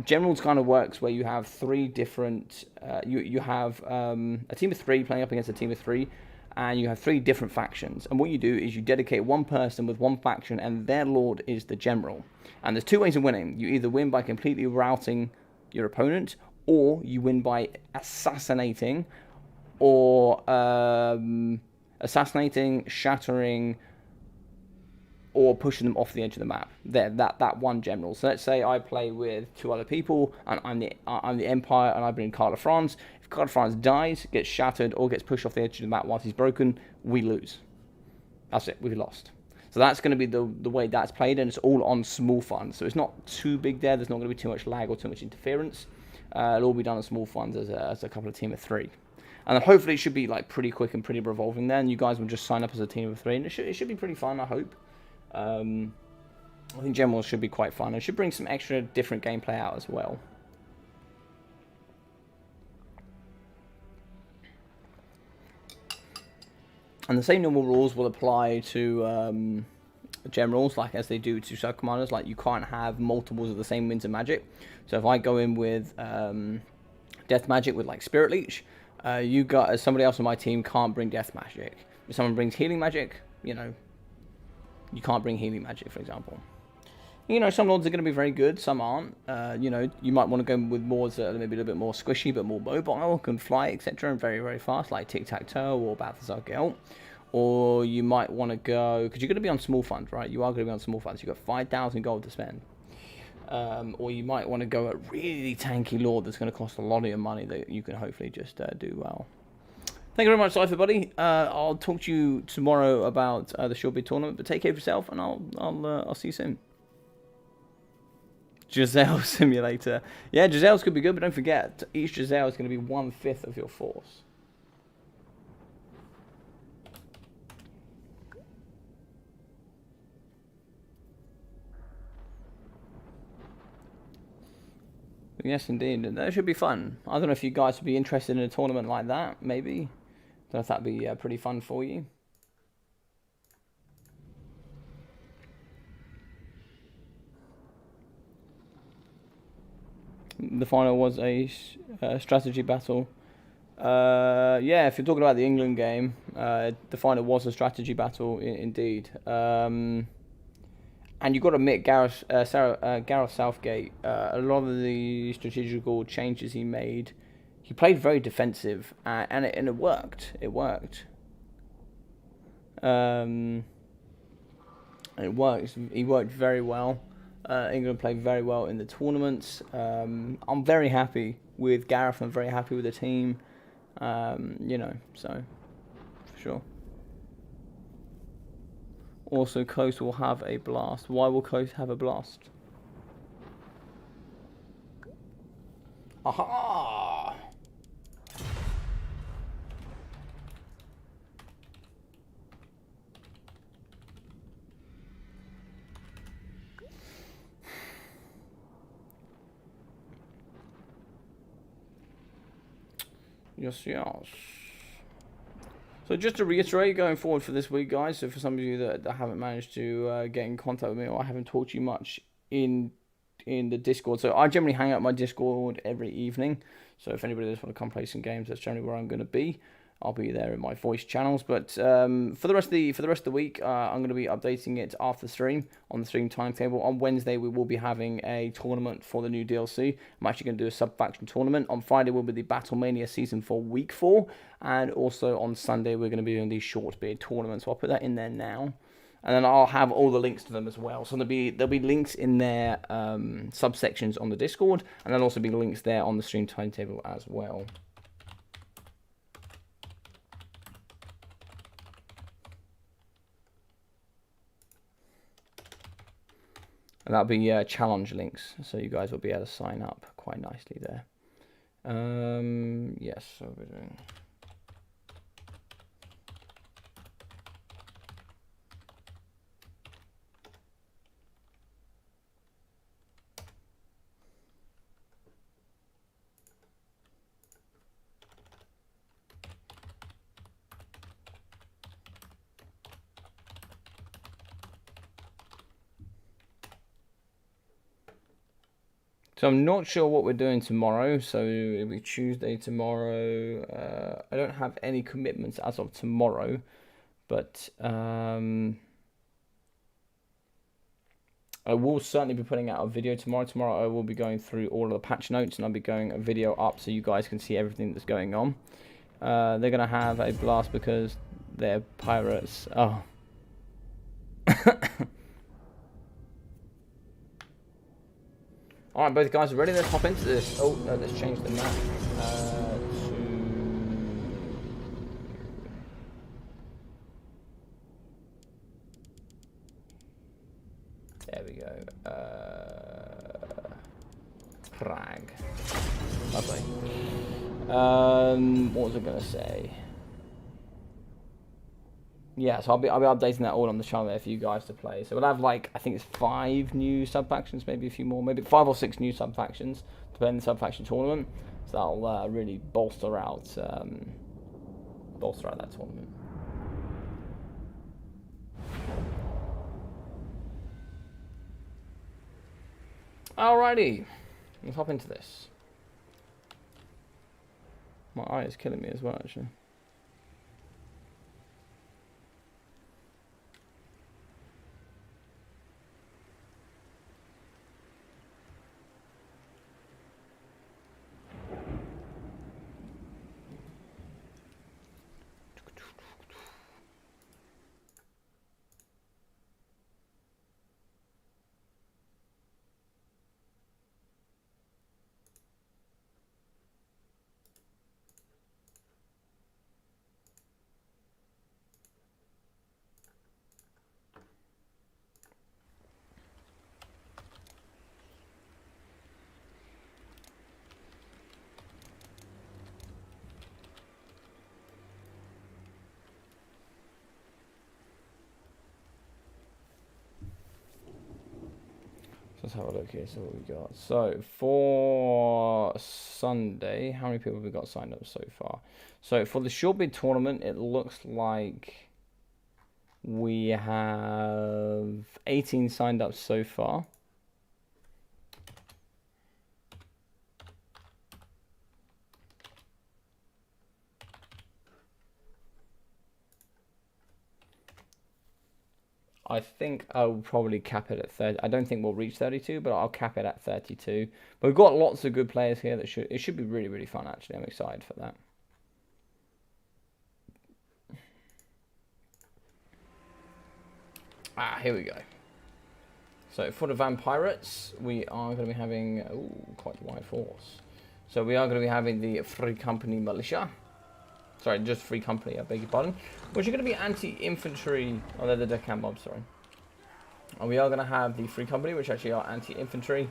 Generals kind of works where you have 3 different. You have a team of 3 playing up against a team of 3, and you have 3 different factions. And what you do is you dedicate one person with one faction, and their lord is the general. And there's 2 ways of winning. You either win by completely routing your opponent, or you win by assassinating, or shattering, or pushing them off the edge of the map. That one general. So let's say I play with 2 other people, and I'm the Empire, and I bring Card of France. If Card of France dies, gets shattered, or gets pushed off the edge of the map whilst he's broken, we lose. That's it. We've lost. So that's going to be the way that's played, and it's all on small funds. So it's not too big there. There's not going to be too much lag or too much interference. It'll all be done on small funds as a couple of team of 3. And then hopefully it should be pretty quick and pretty revolving there, and you guys will just sign up as a team of 3, and it should be pretty fun, I hope. I think generals should be quite fun. It should bring some extra different gameplay out as well. And the same normal rules will apply to generals, as they do to sub-commanders. You can't have multiples of the same Winds of Magic. So if I go in with Death Magic with Spirit Leech, somebody else on my team can't bring Death Magic. If someone brings Healing Magic, you can't bring Healing Magic, for example. Some lords are going to be very good, some aren't. You might want to go with lords that are maybe a little bit more squishy, but more mobile, can fly, etc., and very, very fast, like Tic-Tac-Toe or Balthazar Gelt. Or you might want to go, because you're going to be on small funds, right? You are going to be on small funds. You've got 5,000 gold to spend. Or you might want to go a really tanky lord that's going to cost a lot of your money that you can hopefully just do well. Thank you very much, everybody. I'll talk to you tomorrow about the Short Bid tournament, but take care of yourself, and I'll see you soon. Giselle Simulator. Yeah, Giselle's could be good, but don't forget, each Giselle is going to be 1/5 of your force. Yes, indeed. That should be fun. I don't know if you guys would be interested in a tournament like that, maybe. Don't know if that'd be pretty fun for you. The final was a strategy battle. Yeah, if you're talking about the England game, the final was a strategy battle, indeed. And you've got to admit, Gareth Southgate, a lot of the strategical changes he made, he played very defensive, and it worked. It worked. And it works. He worked very well. England played very well in the tournaments. I'm very happy with Gareth. I'm very happy with the team. You know, so for sure. Also, Coast will have a blast. Why will Coast have a blast? Aha! Yes, yes. So just to reiterate, going forward for this week, guys, so for some of you that haven't managed to get in contact with me, or I haven't talked to you much in the Discord, so I generally hang out my Discord every evening. So if anybody does want to come play some games, that's generally where I'm going to be. I'll be there in my voice channels. But for the rest of the week, I'm going to be updating it after the stream on the stream timetable. On Wednesday, we will be having a tournament for the new DLC. I'm actually going to do a sub-faction tournament. On Friday, will be the Battlemania Season 4 Week 4. And also on Sunday, we're going to be doing the Short Beard tournament. So I'll put that in there now. And then I'll have all the links to them as well. So there'll be links in their subsections on the Discord. And there'll also be links there on the stream timetable as well. And that'll be challenge links, so you guys will be able to sign up quite nicely there. Yes, so we're doing... So I'm not sure what we're doing tomorrow, so it'll be Tuesday tomorrow. I don't have any commitments as of tomorrow, but I will certainly be putting out a video tomorrow. Tomorrow I will be going through all of the patch notes, and I'll be going a video up so you guys can see everything that's going on. They're going to have a blast because they're pirates. Oh. Alright, both guys are ready. Let's hop into this. Oh, no, let's change the map There we go. Prague. Lovely. What was I going to say? Yeah, so I'll be updating that all on the channel there for you guys to play. So we'll have, like, I think it's 5 new sub-factions, maybe a few more, maybe 5 or 6 new sub-factions to play in the sub-faction tournament. So that'll really bolster out that tournament. Alrighty, let's hop into this. My eye is killing me as well, actually. Let's have a look here, see what we got. So, for Sunday, how many people have we got signed up so far? So, for the short bid tournament, it looks like we have 18 signed up so far. I think I'll probably cap it at 30. I don't think we'll reach 32, but I'll cap it at 32. But we've got lots of good players here. It should be really, really fun, actually. I'm excited for that. Here we go. So for the Vampirates, we are going to be having quite a wide force. So we are going to be having the Free Company Militia. Sorry, just Free Company, I beg your pardon. Which are going to be anti-infantry. Oh, they're the deckhand mobs, sorry. And we are going to have the Free Company, which actually are anti-infantry.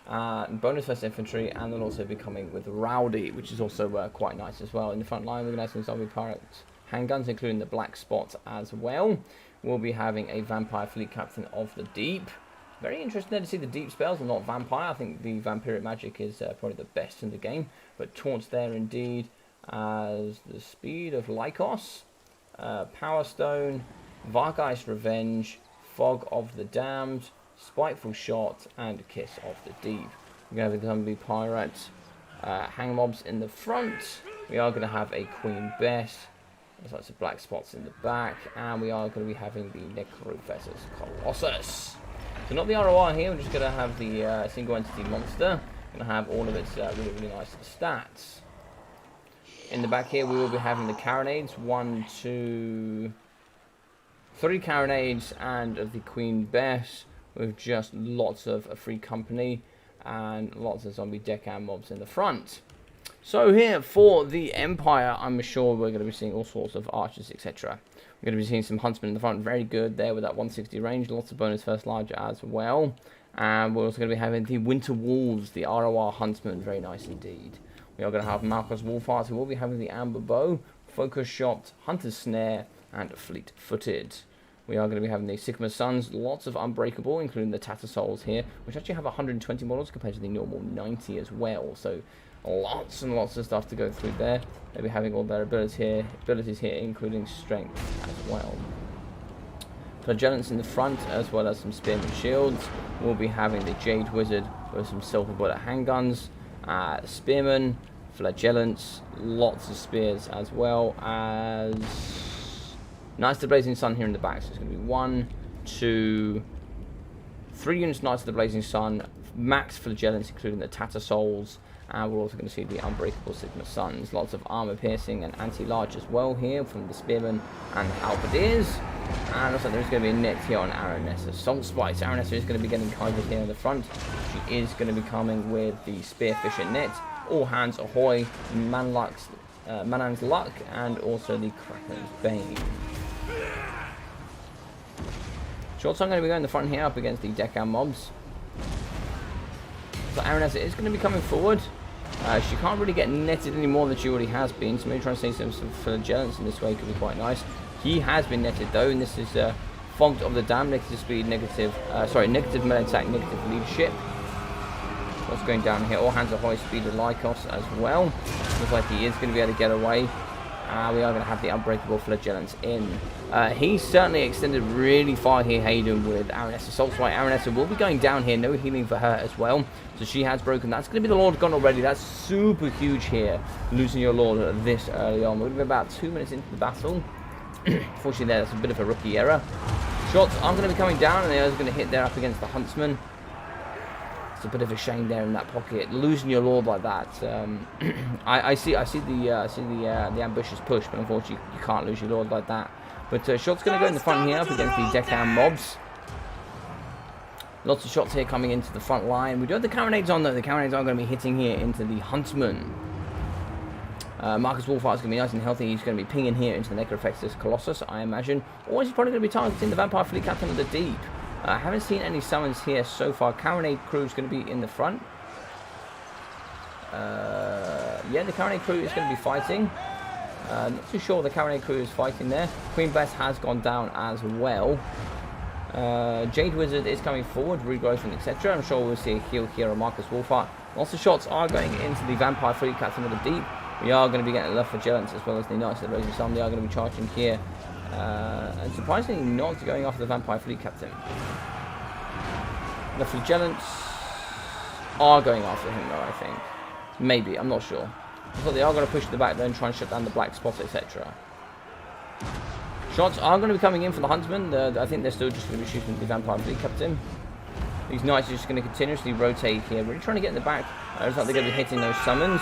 Bonus first infantry, and they'll also be coming with Rowdy, which is also quite nice as well. In the front line, we're going to have some zombie pirates handguns, including the Black Spot as well. We'll be having a Vampire Fleet Captain of the Deep. Very interesting there to see the deep spells and not vampire. I think the vampiric magic is probably the best in the game. But taunts there indeed as the Speed of Lycos, Power Stone, Vargeist Revenge, Fog of the Damned, Spiteful Shot, and Kiss of the Deep. We're going to have the Zombie Pirate hang mobs in the front. We are going to have a Queen Bess. There's lots of black spots in the back. And we are going to be having the Necrofessors Colossus. So not the ROR here, we're just going to have the single entity monster. Going to have all of its really, really nice stats. In the back here, we will be having the Carronades. 1, 2, 3 Carronades and the Queen Bess, with just lots of Free Company and lots of zombie deckhand mobs in the front. So here for the Empire, I'm sure we're going to be seeing all sorts of archers, etc. We're going to be seeing some huntsmen in the front, very good there with that 160 range, lots of bonus first larger as well. And we're also going to be having the Winter Wolves, the ROR huntsmen, very nice indeed. We are going to have Marcus Wolfheart, who will be having the Amber Bow, Focus Shot, Hunter's Snare, and Fleet Footed. We are going to be having the Sigma Suns, lots of Unbreakable, including the Tattersouls here, which actually have 120 models compared to the normal 90 as well. So lots and lots of stuff to go through there. They'll be having all their abilities here, including strength as well. Flagellants in the front, as well as some Spearman Shields. We'll be having the Jade Wizard with some Silver Bullet handguns, Spearmen, Flagellants, lots of spears, as well as Knights of the Blazing Sun here in the back. So it's going to be 1, 2, 3 units Knights of the Blazing Sun, max Flagellants, including the Tattersouls. And we're also going to see the Unbreakable Sigma Suns. Lots of armor piercing and anti-large as well here from the Spearmen and Halberdiers. And also there's going to be a net here on Aranessa. Salt Spice. Aranessa is going to be getting covered here in the front. She is going to be coming with the Spearfisher net. All hands ahoy. Manan's Luck. And also the Kraken's Bane. Short I'm going to be going in the front here up against the deckhand mobs. So Aranessa is going to be coming forward. She can't really get netted any more than she already has been, so maybe trying to see some Flagellants in this way could be quite nice. He has been netted though, and this is Fogged of the Dam, negative speed, negative melee attack, negative leadership. What's going down here? All hands are high speed of Lycos as well. Looks like he is going to be able to get away. We are going to have the Unbreakable Flagellants in. He's certainly extended really far here, Hayden, with Aranessa. Saltspite Aranessa will be going down here. No healing for her as well. So she has broken. That's going to be the Lord gone already. That's super huge here, losing your Lord this early on. We're going to be about 2 minutes into the battle. Unfortunately, that's a bit of a rookie error. Shots are going to be coming down, and they're going to hit there up against the Huntsman. It's a bit of a shame there in that pocket, losing your Lord like that. I see the ambitious push, but unfortunately you can't lose your Lord like that. But Shot's going to go in the front here up against the deckhand mobs. Lots of shots here coming into the front line. We do have the Carronades on though. The Carronades are going to be hitting here into the Huntsman. Marcus Wolfheart is going to be nice and healthy. He's going to be pinging here into the Necrofessors Colossus, I imagine. Or he's probably going to be targeting the Vampire Fleet Captain of the Deep. I haven't seen any summons here so far. Carronade crew is going to be in the front. Yeah, the Carronade crew is going to be fighting. Not too sure the Carronade crew is fighting there. Queen Bess has gone down as well. Jade Wizard is coming forward, regrowth and etc. I'm sure we'll see a heal here on Marcus Wolfheart. Lots of shots are going into the Vampire Fleet Captain of the Deep. We are going to be getting enough Flagellants as well as the Knights of the Blazing Sun. They are going to be charging here. And surprisingly not going after the Vampire Fleet Captain. The Flagellants are going after him though, I think. Maybe, I'm not sure. I thought they are going to push to the back there and try and shut down the black spots, etc. Shots are going to be coming in for the Huntsman. I think they're still just going to be shooting the Vampire Fleet Captain. These Knights are just going to continuously rotate here, really trying to get in the back. Looks like they're going to be hitting those summons.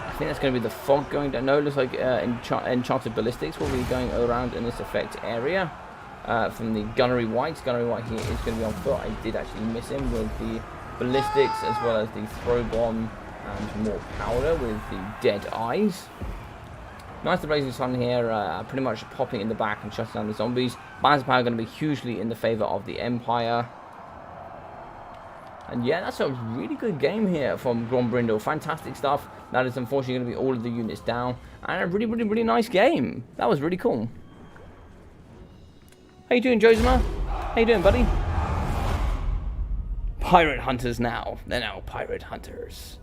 I think that's going to be the fog going down. No, it looks like Enchanted Ballistics will be going around in this effect area. From the Gunnery White. Gunnery White here is going to be on foot. I did actually miss him with the Ballistics as well as the Throw Bomb and more powder with the Dead Eyes. Nice the Blazing Sun here, pretty much popping in the back and shutting down the zombies. Balance power going to be hugely in the favour of the Empire. And yeah, that's a really good game here from Grombrindle. Fantastic stuff. That is unfortunately going to be all of the units down. And a really, really, really nice game. That was really cool. How you doing, Josima? How you doing, buddy? Pirate Hunters now. They're now Pirate Hunters.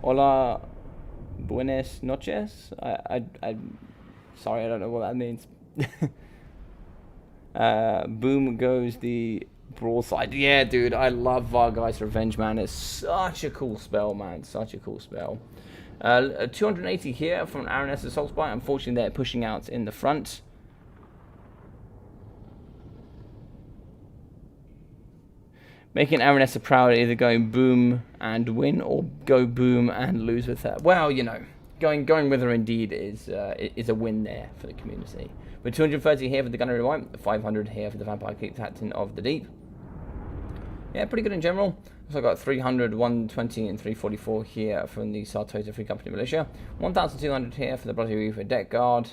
Hola, buenas noches. Sorry, I don't know what that means. Boom goes the broadside. Yeah, dude, I love Vargeist Revenge, man. It's such a cool spell, man. Such a cool spell. 280 here from Araness Assault Spy. Unfortunately, they're pushing out in the front. Making Aranessa proud, either going boom and win or go boom and lose with her. Well, you know, going with her indeed is a win there for the community. But 230 here for the Gunnery White, 500 here for the Vampire Captain of the Deep. Yeah, pretty good in general. Also got 300, 120, and 344 here from the Sartosa Free Company Militia. 1,200 here for the Bloody Reaver Deck Guard.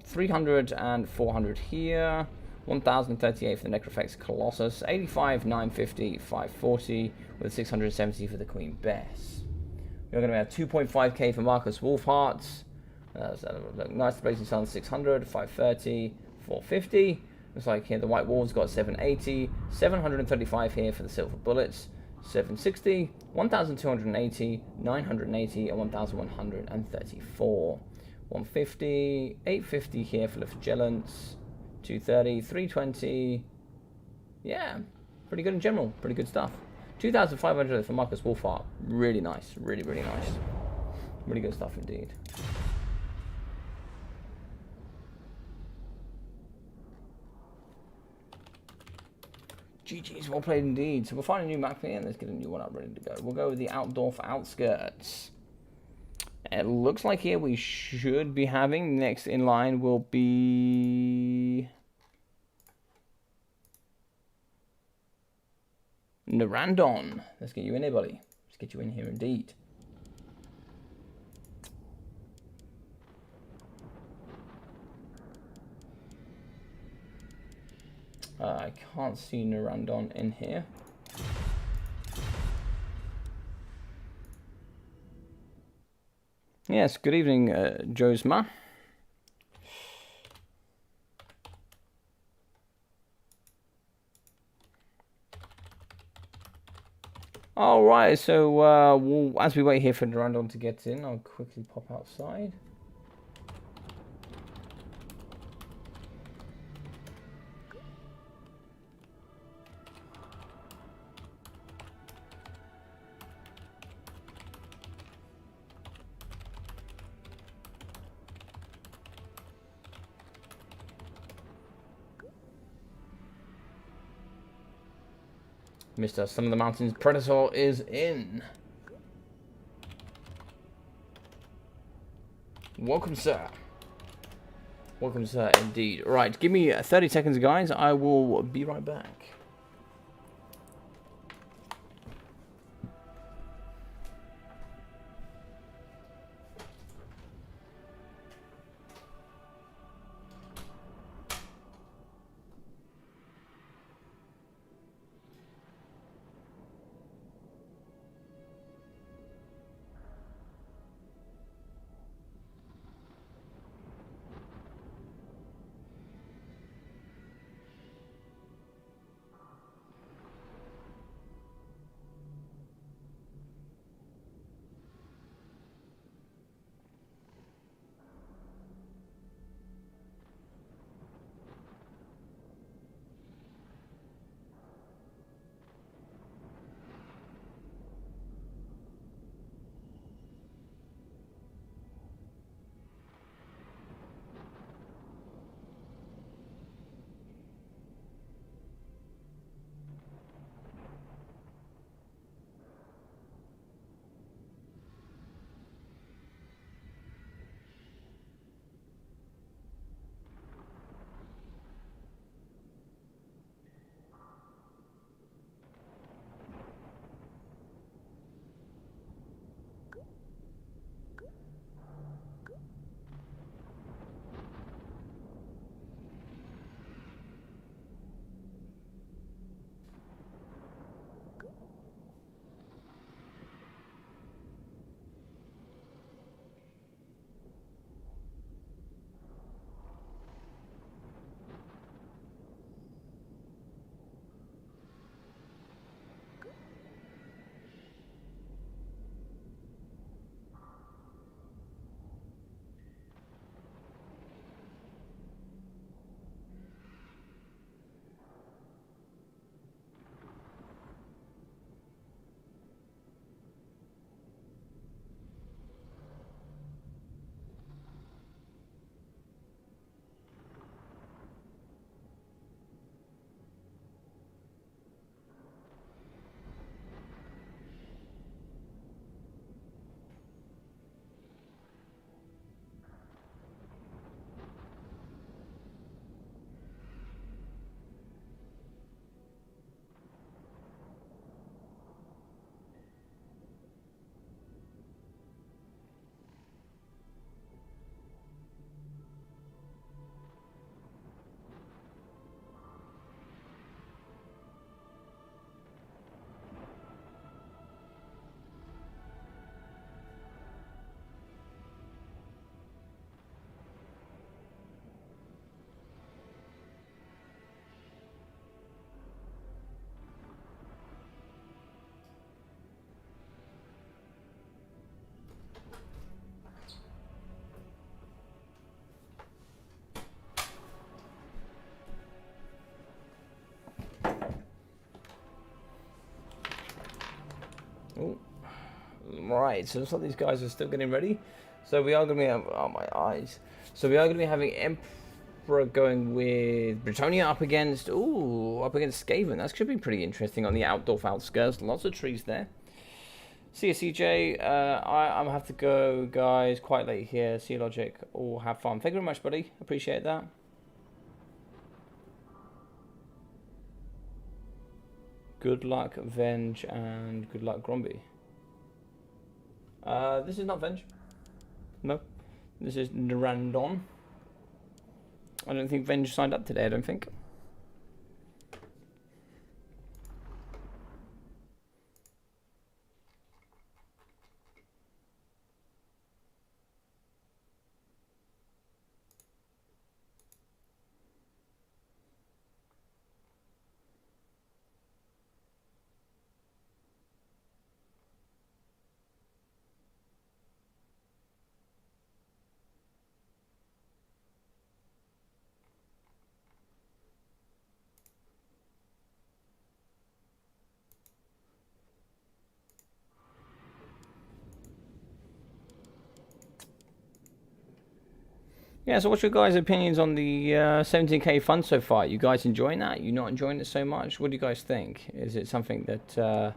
300 and 400 here. 1,038 for the Necrofex Colossus. 85, 950, 540 with 670 for the Queen Bess. We're going to have 2.5k for Marcus Wolfhearts. Nice Blazing Sun 600, 530, 450. Looks like here the White Wolves got 780, 735 here for the Silver Bullets, 760, 1,280, 980, and 1,134. 150, 850 here for the Flagellants, 230, 320. Yeah, pretty good in general. Pretty good stuff. 2,500 for Marcus Wolfheart. Really nice. Really, really nice. Really good stuff indeed. GG's, well played indeed. So we'll find a new map here and let's get a new one up ready to go. We'll go with the Outdorf Outskirts. It looks like here we should be having, next in line will be Narandon. Let's get you in here, buddy. Let's get you in here indeed. I can't see Narandon in here. Yes, good evening, Josma. Alright, so as we wait here for Narandon to get in, I'll quickly pop outside. Mr. Son of the Mountains Predator is in. Welcome, sir. Welcome, sir, indeed. Right, give me 30 seconds, guys. I will be right back. right, so it looks like these guys are still getting ready. So we are going to be, oh my eyes. So we are going to be having Emperor going with Britannia up against Skaven. That should be pretty interesting on the outdoor outskirts. Lots of trees there. See you, CJ. I'm going to have to go, guys. Quite late here. See you, Logic. Oh, have fun. Thank you very much, buddy. Appreciate that. Good luck, Venge, and good luck, Gromby. This is not Venge. No. This is Narandon. I don't think Venge signed up today, I don't think. Yeah, so what's your guys' opinions on the 17k fund so far? You guys enjoying that? You not enjoying it so much? What do you guys think? Is it something that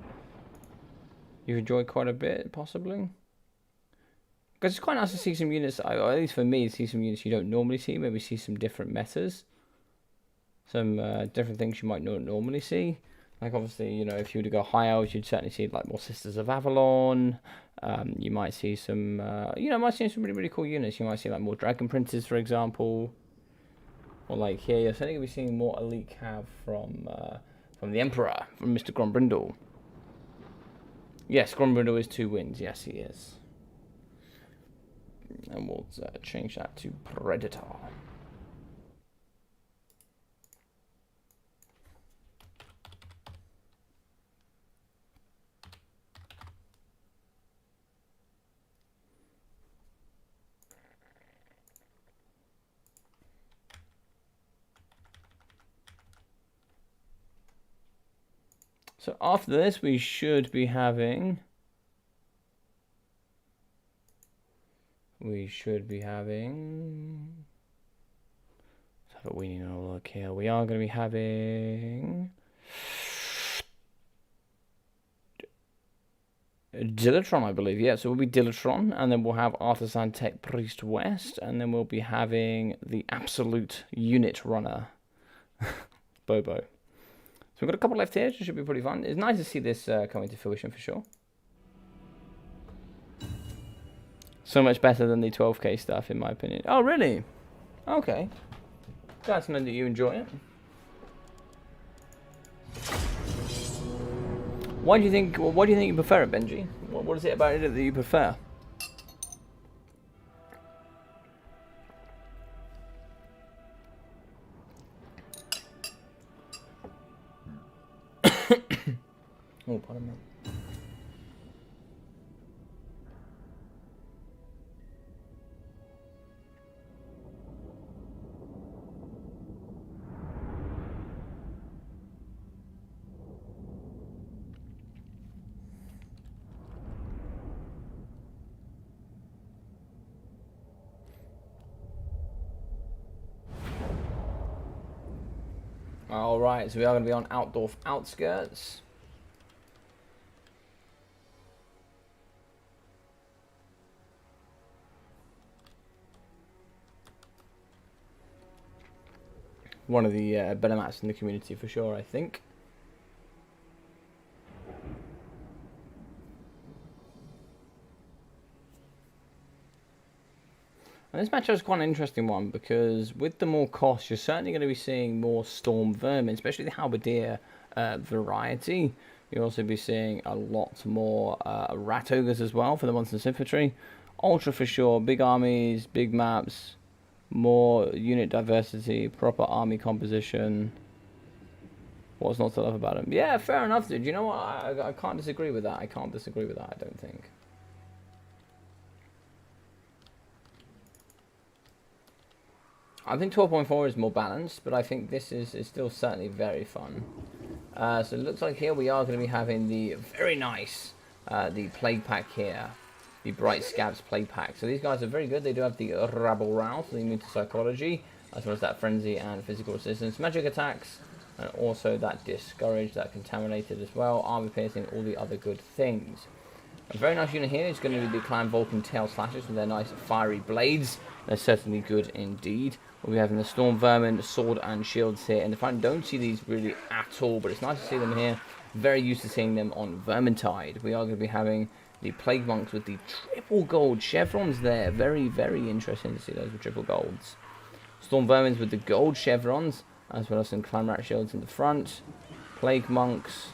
you enjoy quite a bit, possibly? Because it's quite nice to see some units, at least for me, to see some units you don't normally see. Maybe see some different metas. Some different things you might not normally see. Like, obviously, you know, if you were to go high elves, you'd certainly see, like, more Sisters of Avalon. You might see some, might see some really, really cool units. You might see, like, more Dragon Princes, for example. Or, like, here, you're certainly going to be seeing more elite cav from the Emperor, from Mr. Grombrindle. Yes, Grombrindle is 2 wins. Yes, he is. And we'll change that to Predator. So after this, we should be having... Let's have a weenie look here. We are going to be having... Dilatron, I believe. Yeah, so we'll be Dilatron, and then we'll have Artisan Tech Priest West, and then we'll be having the Absolute Unit Runner, Bobo. So we've got a couple left here, which should be pretty fun. It's nice to see this coming to fruition for sure. So much better than the 12k stuff, in my opinion. Oh, really? Okay. Glad to know that you enjoy it. Why do you think? Why do you think you prefer it, Benji? What is it about it that you prefer? Oh, pardon me. Alright, so we are going to be on outdoor outskirts. One of the better maps in the community for sure, I think. And this matchup is quite an interesting one because with the more cost, you're certainly going to be seeing more Storm Vermin, especially the Halberdier variety. You'll also be seeing a lot more Rat Ogres as well for the Monsters Infantry. Ultra for sure, big armies, big maps, more unit diversity, proper army composition. What's not to love about them? Yeah, fair enough, dude. You know what? I can't disagree with that. I can't disagree with that, I don't think. I think 12.4 is more balanced, but I think this is still certainly very fun. So it looks like here we are going to be having the very nice the Plague Pack here the Bright Scabs Plague Pack. So these guys are very good. They do have the Rabble Rouse, the immune to psychology, as well as that frenzy and physical resistance, magic attacks, and also that discouraged, that contaminated as well, armor piercing, all the other good things. A very nice unit here is going to be the Clan Vulcan Tail Slashers with their nice fiery blades. They're certainly good indeed. We'll be having the Storm Vermin, Sword and Shields here in the front. Don't see these really at all, but it's nice to see them here. Very used to seeing them on Vermintide. We are going to be having the Plague Monks with the triple gold chevrons there. Very, very interesting to see those with triple golds. Storm Vermins with the gold chevrons, as well as some Clan Rat Shields in the front. Plague Monks.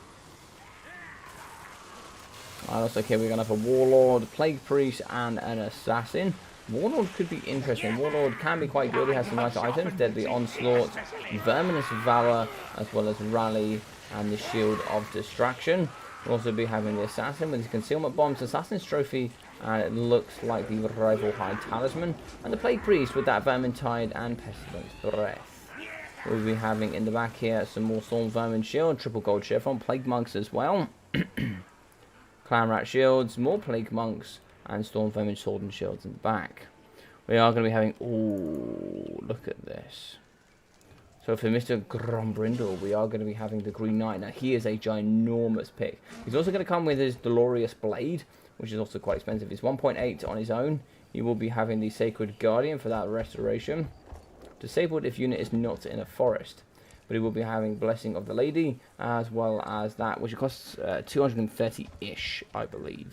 And also here we're going to have a Warlord, Plague Priest, and an Assassin. Warlord could be interesting. Warlord can be quite good. He has some nice items. Deadly Onslaught, Verminous Valor, as well as Rally and the Shield of Distraction. We'll also be having the Assassin with his Concealment Bombs, Assassin's Trophy, and it looks like the Rival High Talisman. And the Plague Priest with that Vermintide and Pestilence Breath. We'll be having in the back here some more Storm Vermin Shield, triple gold chevron, Plague Monks as well. Clan Rat Shields, more Plague Monks, and Storm Vermin Sword and Shields in the back. We are going to be having... Ooh, look at this. So for Mr. Grombrindle, we are going to be having the Green Knight. Now, he is a ginormous pick. He's also going to come with his Glorious Blade, which is also quite expensive. It's 1.8 on his own. He will be having the Sacred Guardian for that restoration. Disabled if unit is not in a forest. But he will be having Blessing of the Lady, as well as that, which costs 230-ish, I believe.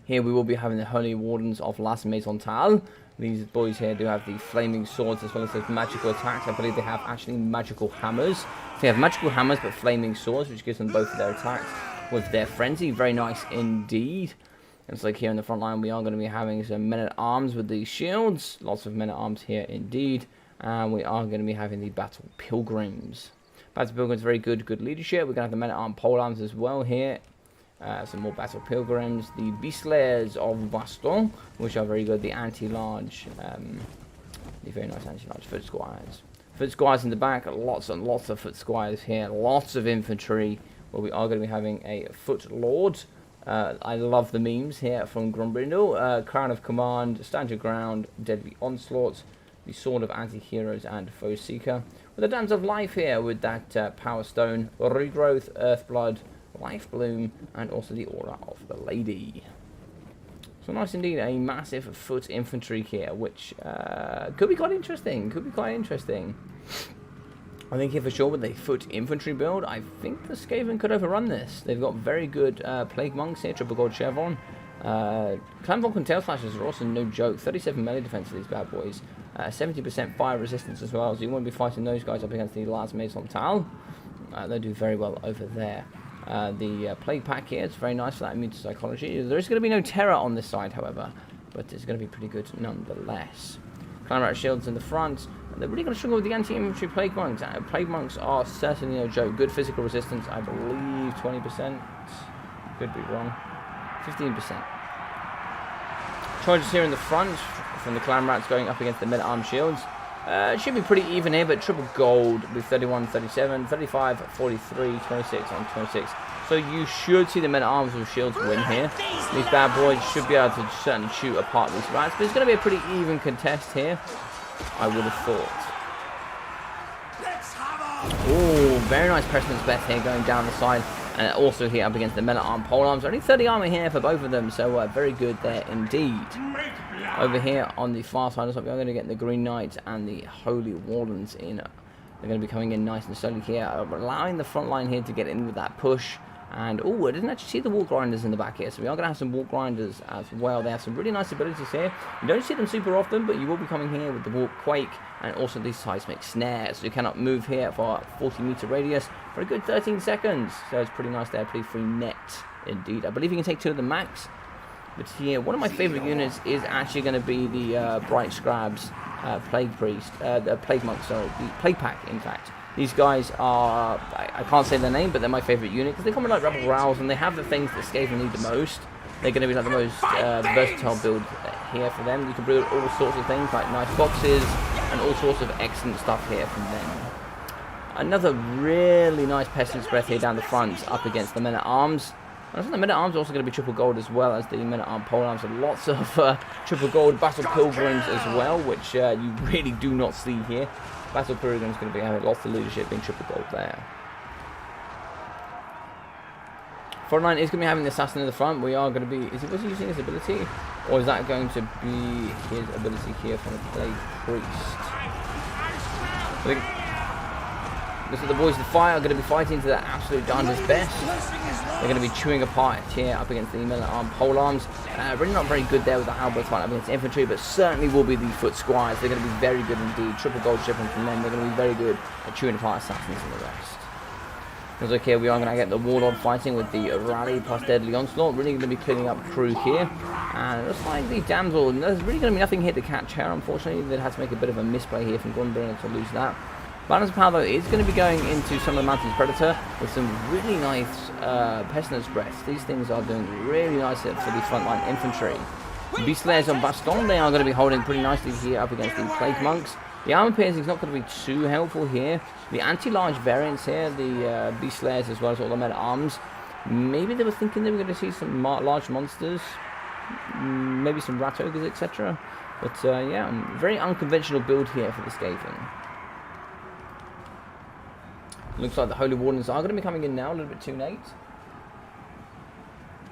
Here we will be having the Holy Wardens of Las Maisontal. These boys here do have the flaming swords as well as those magical attacks. I believe they have actually magical hammers. So they have magical hammers but flaming swords, which gives them both of their attacks with their frenzy. Very nice indeed. It's like here in the front line we are going to be having some men-at-arms with these shields. Lots of men-at-arms here indeed. And we are going to be having the Battle Pilgrims. Battle Pilgrims, very good leadership. We're going to have the men-at-arms polearms as well here. Some more Battle Pilgrims. The Beastlayers of Baston, which are very good. The anti-large, the very nice anti-large foot squires. Foot squires in the back. Lots and lots of foot squires here. Lots of infantry. Where we are going to be having a Foot Lord. I love the memes here from Grombrindle. Crown of Command, Stand Your Ground, Deadly Onslaught, the Sword of Anti-Heroes and Foe Seeker. With the Dance of Life here with that Power Stone, Regrowth, Earthblood, Life Bloom, and also the Aura of the Lady. So nice indeed, a massive foot infantry here, which could be quite interesting. I think here for sure with the foot infantry build, I think the Skaven could overrun this. They've got very good Plague Monks here, triple gold chevron. Clan Vulcan Tail Slashers are also no joke. 37 melee defense for these bad boys. 70% fire resistance as well, so you want to be fighting those guys up against the Las Maisontal. They do very well over there. The Plague Pack here, it's very nice for that immune to psychology. There is going to be no terror on this side, however, but it's going to be pretty good nonetheless. Clan Rat Shields in the front. They're really going to struggle with the anti-infantry Plague Monks. Plague Monks are certainly no joke. Good physical resistance, I believe 20%. Could be wrong. 15%. Charges here in the front from the Clan Rats going up against the men-at-arms shields. It should be pretty even here, but triple gold with 31, 37, 35, 43, 26 on 26. So you should see the men-at-arms with shields win here. These bad boys should be able to certainly shoot apart these rats, but it's going to be a pretty even contest here, I would have thought. Oh, very nice Pestilence Breath here going down the side. And also here up against the men-at-arms polearms. Only 30 armor here for both of them, so very good there indeed. Over here on the far side, we're going to get the Green Knights and the Holy Wardens in. They're going to be coming in nice and slowly here, allowing the front line here to get in with that push. And, oh, I didn't actually see the Wall Grinders in the back here, so we are going to have some Wall Grinders as well. They have some really nice abilities here. You don't see them super often, but you will be coming here with the Warp Quake and also these Seismic Snares. So you cannot move here for a 40-meter radius for a good 13 seconds. So it's pretty nice there, pretty free net indeed. I believe you can take 2 of the max. But here, one of my favorite units is actually going to be the Bright Scabs Plague Priest, the Plague Monk, sorry, the Plague Pack, in fact. These guys are, I can't say their name, but they're my favourite unit, because they come with like Rebel Rouse, and they have the things that Skaven need the most. They're going to be like the most versatile build here for them. You can build all sorts of things, like nice boxes, and all sorts of excellent stuff here from them. Another really nice Pestilence Breath here down the front, up against the Men-at-Arms. And I think the men-at-arms are also going to be triple gold as well as the men-at-arm polearms. And lots of triple gold battle pilgrims as well, which you really do not see here. Battle pilgrims going to be having lots of leadership being triple gold there. Frontline is going to be having the assassin in the front. We are going to be... was he using his ability? Or is that going to be his ability here from the Plague Priest? Looks like the boys of the fire are going to be fighting to their absolute darndest best. They're going to be chewing apart here up against the men-at-arm polearms. Really not very good there with the halberds fight up against infantry, but certainly will be the foot squires. They're going to be very good indeed. Triple gold shipping from them. They're going to be very good at chewing apart assassins and the rest. Looks like here we are going to get the Warlord fighting with the Rally plus Deadly Onslaught. Really going to be cleaning up crew here. And it looks like the Damsel, there's really going to be nothing here to catch her, unfortunately. They'd have to make a bit of a misplay here from Gunbrunner to lose that. Balance of Power, though, is going to be going into some of the Mountain's Predator with some really nice Pestilence Breaths. These things are doing really nicely for the frontline infantry. The Beast Slayers on Baston, they are going to be holding pretty nicely here up against the Plague Monks. The armor piercing is not going to be too helpful here. The anti-large variants here, the Beast Slayers as well as all the men-at-arms. Maybe they were thinking they were going to see some large monsters, maybe some rat ogres, etc. But yeah, very unconventional build here for the Skaven. Looks like the Holy Wardens are going to be coming in now, a little bit too late.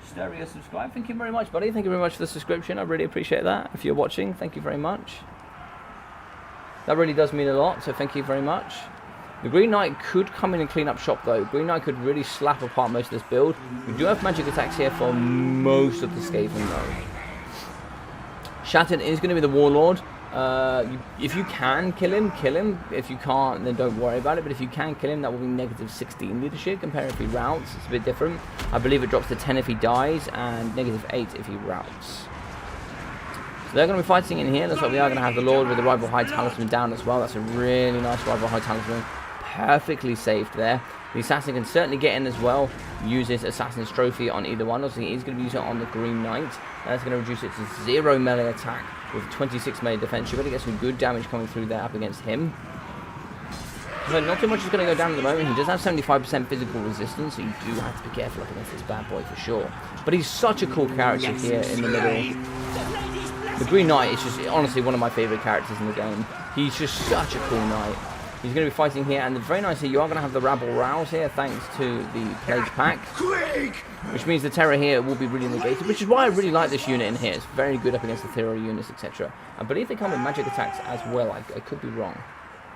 Stereo subscribe, thank you very much, buddy. Thank you very much for the subscription, I really appreciate that. If you're watching, thank you very much. That really does mean a lot, so thank you very much. The Green Knight could come in and clean up shop though. Green Knight could really slap apart most of this build. We do have magic attacks here for most of the Skaven though. Shattered is going to be the Warlord. If you can kill him, kill him. If you can't, then don't worry about it. But if you can kill him, that will be negative 16 leadership compared if he routs. It's a bit different. I believe it drops to 10 if he dies and negative 8 if he routs. So they're going to be fighting in here. Looks like we are going to have the Lord with the Rival High Talisman down as well. That's a really nice Rival High Talisman. Perfectly saved there. The Assassin can certainly get in as well. Use his Assassin's Trophy on either one. Also, he's going to use it on the Green Knight. That's going to reduce it to 0 melee attack with 26 melee defense. You're going to get some good damage coming through there up against him. So not too much is going to go down at the moment. He does have 75% physical resistance, so you do have to be careful up against this bad boy for sure. But he's such a cool character here in the middle. The Green Knight is just honestly one of my favourite characters in the game. He's just such a cool knight. He's going to be fighting here, and very nicely, you are going to have the Rabble Rouse here, thanks to the Plague Pack. Which means the Terror here will be really negated, which is why I really like this unit in here. It's very good up against the Terror units, etc. I believe they come with magic attacks as well. I could be wrong.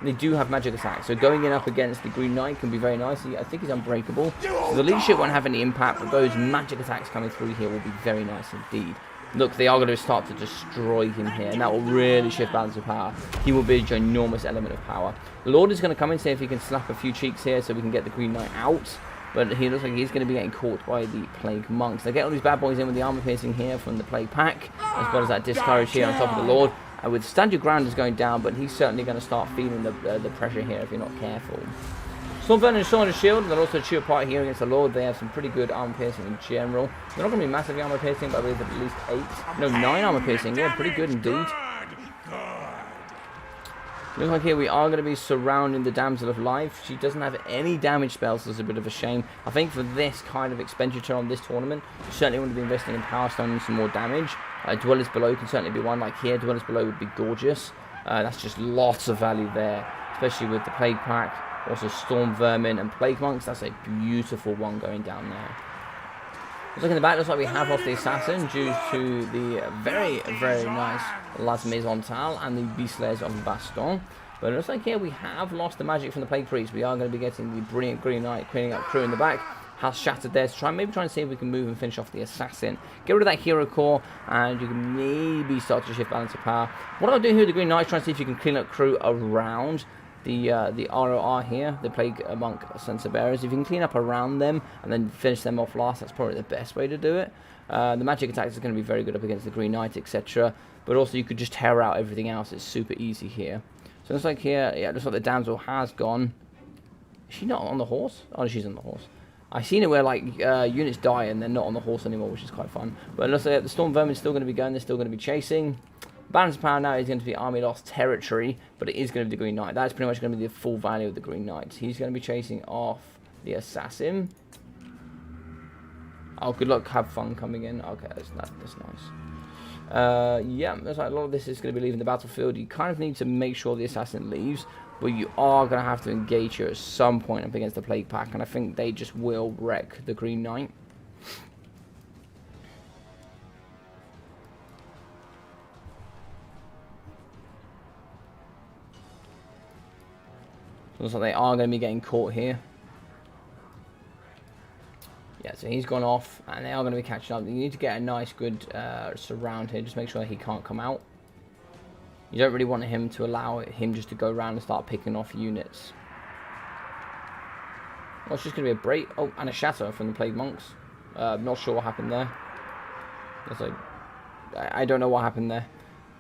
They do have magic attacks, so going in up against the Green Knight can be very nice. I think he's unbreakable. So the leadership won't have any impact, but those magic attacks coming through here will be very nice indeed. Look, they are going to start to destroy him here, and that will really shift balance of power. He will be a ginormous element of power. The Lord is going to come in, see if he can slap a few cheeks here so we can get the Green Knight out. But he looks like he's going to be getting caught by the Plague Monks. They get all these bad boys in with the armor piercing here from the Plague Pack, as well as that discourage here on top of the Lord. And with Stand Your Ground is going down, but he's certainly going to start feeling the pressure here if you're not careful. Stormburn and Sword and Shield, they'll also chew apart here against the Lord. They have some pretty good armor piercing in general. They're not going to be massively armor piercing, but I believe at least 8. No, 9 armor piercing. Yeah, pretty good indeed. Looks like here we are going to be surrounding the Damsel of Life. She doesn't have any damage spells, so it's a bit of a shame. I think for this kind of expenditure on this tournament, you certainly want to be investing in Power Stone and some more damage. Dwellers Below can certainly be one. Like here, Dwellers Below would be gorgeous. That's just lots of value there, especially with the Plague Pack. Also Storm Vermin and Plague Monks. That's a beautiful one going down there. Looking in the back, looks like we have lost the Assassin due to the very, very nice Las Maisons and the Beast Slayers of Baston. But it looks like here we have lost the magic from the Plague Priest. We are going to be getting the brilliant Green Knight cleaning up crew in the back. Has Shattered there to maybe try and see if we can move and finish off the Assassin. Get rid of that Hero Core, and you can maybe start to shift balance of power. What I'll do here with the Green Knight is try and see if you can clean up crew around the ROR here, the Plague Monk Sensor Bearers. If you can clean up around them and then finish them off last, that's probably the best way to do it. The magic attacks are going to be very good up against the Green Knight, etc. But also you could just tear out everything else. It's super easy here. So it looks like here, yeah, it looks like the Damsel has gone. Is she not on the horse? Oh, she's on the horse. I've seen it where like units die and they're not on the horse anymore, which is quite fun. But it looks like the Storm Vermin is still going to be going. They're still going to be chasing. Balance of power now is going to be Army Lost Territory, but it is going to be the Green Knight. That's pretty much going to be the full value of the Green Knight. He's going to be chasing off the Assassin. Oh, good luck. Have fun coming in. Okay, that's nice. Yeah, there's like a lot of this is going to be leaving the battlefield. You kind of need to make sure the assassin leaves, but you are going to have to engage here at some point up against the Plague Pack, and I think they just will wreck the Green Knight. Looks like they are going to be getting caught here. Yeah, so he's gone off, and they are going to be catching up. You need to get a nice, good surround here. Just make sure he can't come out. You don't really want him to allow him just to go around and start picking off units. Well, it's just going to be a break. Oh, and a shatter from the Plague Monks. Not sure what happened there. I don't know what happened there.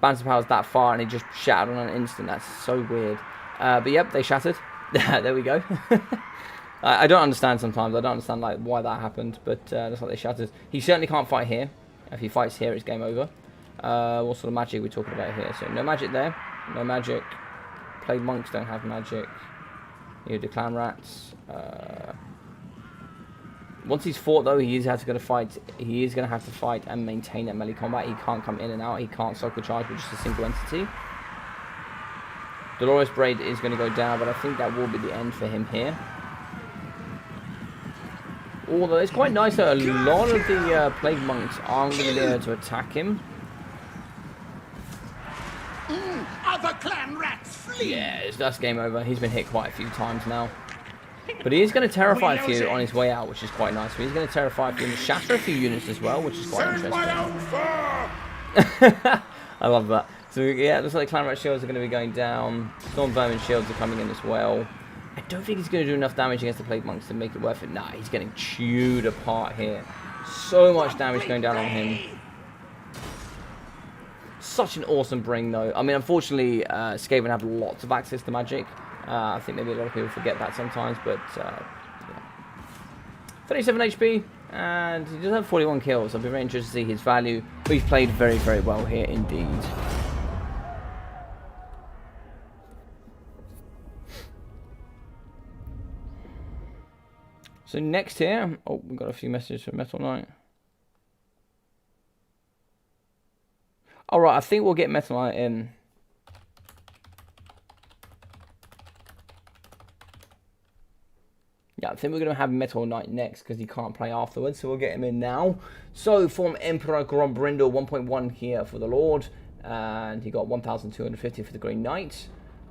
Banter Power's that far, and he just shattered on an instant. That's so weird. But yep, they shattered. There we go. I don't understand sometimes. I don't understand like why that happened, but that's like they shattered. He certainly can't fight here. If he fights here, it's game over. What sort of magic are we talking about here? So no magic there. No magic. Plague Monks don't have magic. You know, the Clan Rats. Once he's fought though, he is going to fight. He is going to have to fight and maintain that melee combat. He can't come in and out. He can't cycle charge with just a single entity. Dolores Braid is going to go down, but I think that will be the end for him here. Although it's quite nice that a lot of the Plague Monks aren't going to be able to attack him. Other Clan Rats flee! Yeah, that's game over. He's been hit quite a few times now. But he is going to terrify a few on his way out, which is quite nice. So he's going to terrify a few and shatter a few units as well, which is quite interesting. I love that. So yeah, it looks like the Clan Rat shields are going to be going down. Storm Vermin shields are coming in as well. I don't think he's going to do enough damage against the Plague Monks to make it worth it. Nah, he's getting chewed apart here. So much damage going down on him. Such an awesome bring, though. I mean, unfortunately, Skaven have lots of access to magic. I think maybe a lot of people forget that sometimes, but yeah. 37 HP, and he does have 41 kills. I'll be very interested to see his value. But he's played very, very well here indeed. So next here, oh, we've got a few messages from Metal Knight. Alright, I think we'll get Metal Knight in. Yeah, I think we're going to have Metal Knight next because he can't play afterwards, so we'll get him in now. So, from Emperor Grombrindle, 1.1 here for the Lord, and he got 1,250 for the Green Knight.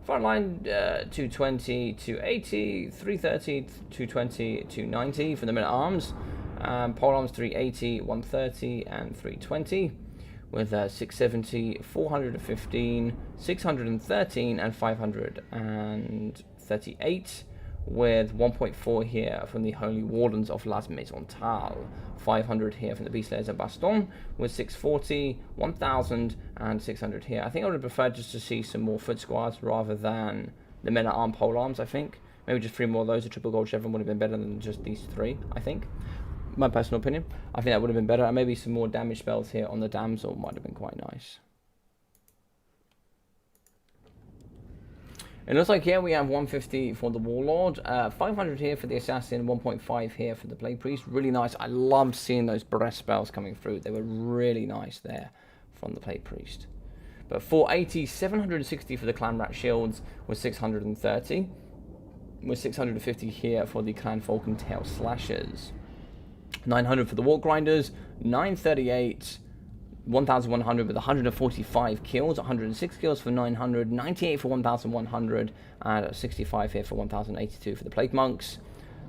Frontline, 220, 280, 330, 220, 290 for the Men-at-Arms. Polearms, 380, 130, and 320. With 670, 415, 613, and 538. With 1.4 here from the Holy Wardens of Las Maisontal. 500 here from the Beastlayers of Baston, with 640, 1,000, and 600 here. I think I would have preferred just to see some more foot squads rather than the Men-at-Arms polearms, I think. Maybe just 3 more of those. A triple gold chevron would have been better than just these 3, I think. My personal opinion. I think that would have been better. And maybe some more damage spells here on the Damsel might have been quite nice. It looks like here we have 150 for the Warlord, 500 here for the Assassin, 1.5 here for the Plague Priest. Really nice. I loved seeing those breath spells coming through. They were really nice there from the Plague Priest. But 480, 760 for the Clan Rat Shields with 630. With 650 here for the Clan Falcon Tail Slashers. 900 for the Walk Grinders, 938. 1,100 with 145 kills, 106 kills for 900, 98 for 1,100, and 65 here for 1,082 for the Plague Monks,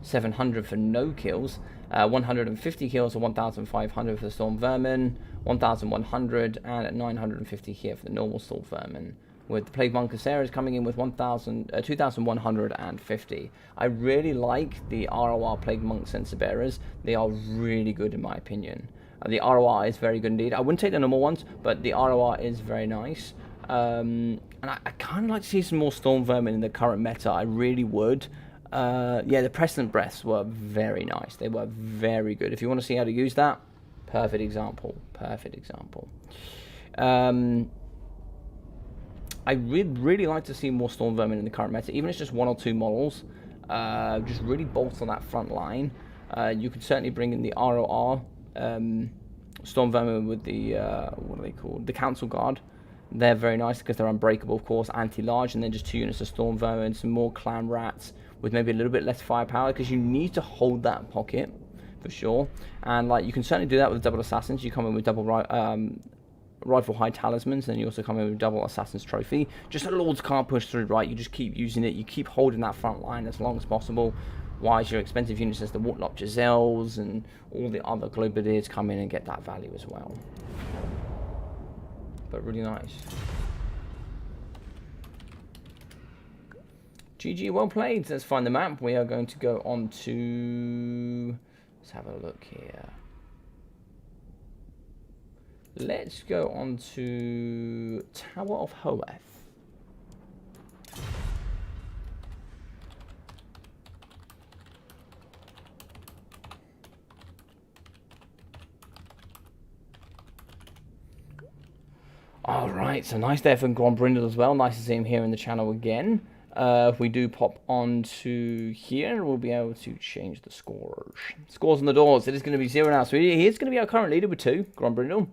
700 for no kills, 150 kills for 1,500 for the Storm Vermin, 1,100 and 950 here for the normal Storm Vermin. With the Plague Monk Caceres coming in with 2,150. I really like the ROR Plague Monk Censer Bearers. They are really good in my opinion. The ROR is very good indeed. I wouldn't take the normal ones, but the ROR is very nice. And I kind of like to see some more Storm Vermin in the current meta. I really would. Yeah, the Precedent Breaths were very nice. They were very good. If you want to see how to use that, perfect example. Perfect example. I would really like to see more Storm Vermin in the current meta, even if it's just 1 or 2 models. Just really bolster that front line. You could certainly bring in the ROR Storm Vermin with the, what are they called? The Council Guard. They're very nice because they're unbreakable, of course, anti-large, and then just 2 units of Storm Vermin, some more Clan Rats with maybe a little bit less firepower, because you need to hold that pocket for sure. And like, you can certainly do that with double Assassins. You come in with double Rifle High Talismans, and you also come in with double Assassin's Trophy. Just so Lords can't push through, right? You just keep using it. You keep holding that front line as long as possible. While your expensive units as the Warlock Giselles and all the other Globadiers come in and get that value as well. But really nice. GG, well played. Let's find the map. We are going to go on to... Let's have a look here. Let's go on to Tower of Hoeth. Alright, so nice there from Grombrindle as well. Nice to see him here in the channel again. If we do pop on to here, we'll be able to change the scores. Scores on the doors. It is going to be 0 now. So he is going to be our current leader with 2, Grombrindle.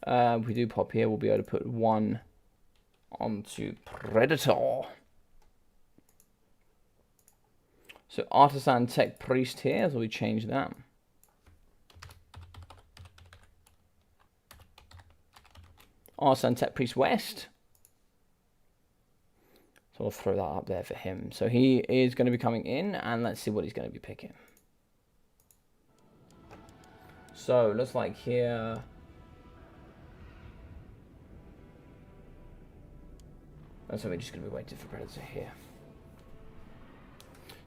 If we do pop here, we'll be able to put 1 onto Predator. So Artisan Tech Priest here, so we change that. Artisan Tech Priest West. So I'll throw that up there for him. So he is going to be coming in, and let's see what he's going to be picking. So looks like here. So we're just going to be waiting for Predator here.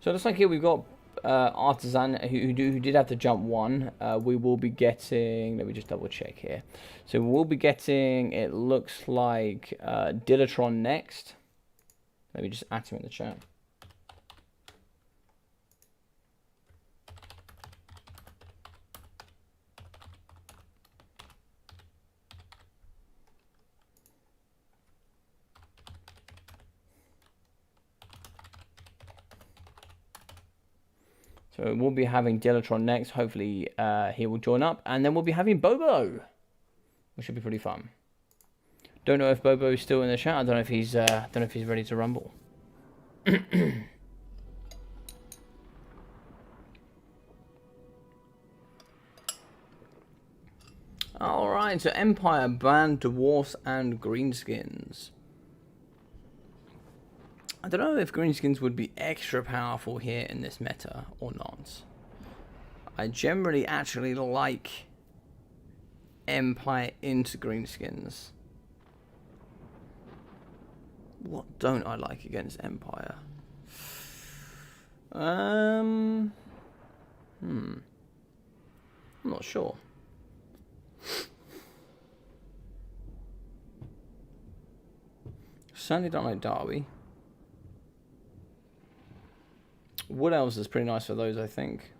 So it looks like here we've got Artisan who did have to jump 1. We will be getting, let me just double check here. So we'll be getting, it looks like Dilatron next. Let me just add him in the chat. So we'll be having Dilatron next. Hopefully he will join up. And then we'll be having Bobo, which should be pretty fun. Don't know if Bobo is still in the chat. I don't know if he's ready to rumble. Alright, so Empire banned Dwarfs and Greenskins. I don't know if Greenskins would be extra powerful here in this meta or not. I generally actually like Empire into Greenskins. What don't I like against Empire? I'm not sure. Certainly don't like Derby. Wood Elves is pretty nice for those, I think.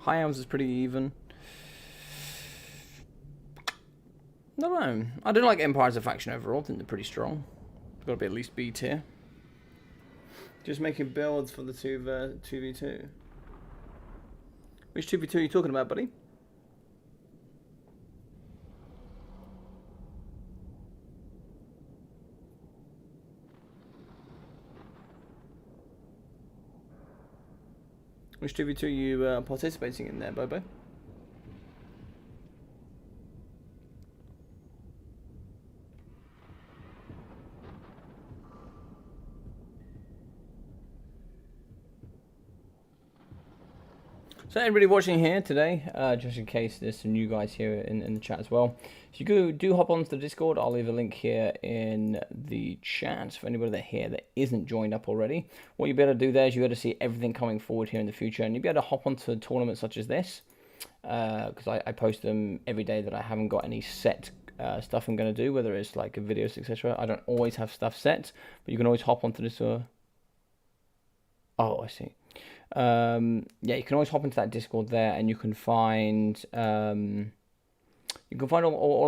High Elves is pretty even. I don't know. I don't like Empire as a faction overall. I think they're pretty strong. Got to be at least B tier. Just making builds for the 2v2. Which 2v2 are you talking about, buddy? Which 2v2 are you participating in there, Bobo? So everybody watching here today, just in case there's some new guys here in the chat as well. If you do hop onto the Discord, I'll leave a link here in the chat for anybody that here that isn't joined up already. What you'll be able to do there is you'll be able to see everything coming forward here in the future, and you'll be able to hop onto tournaments such as this, because I post them every day that I haven't got any set stuff I'm going to do, whether it's like videos, etc. I don't always have stuff set, but you can always hop onto this. Oh, I see. Yeah, you can always hop into that Discord there, and you can find all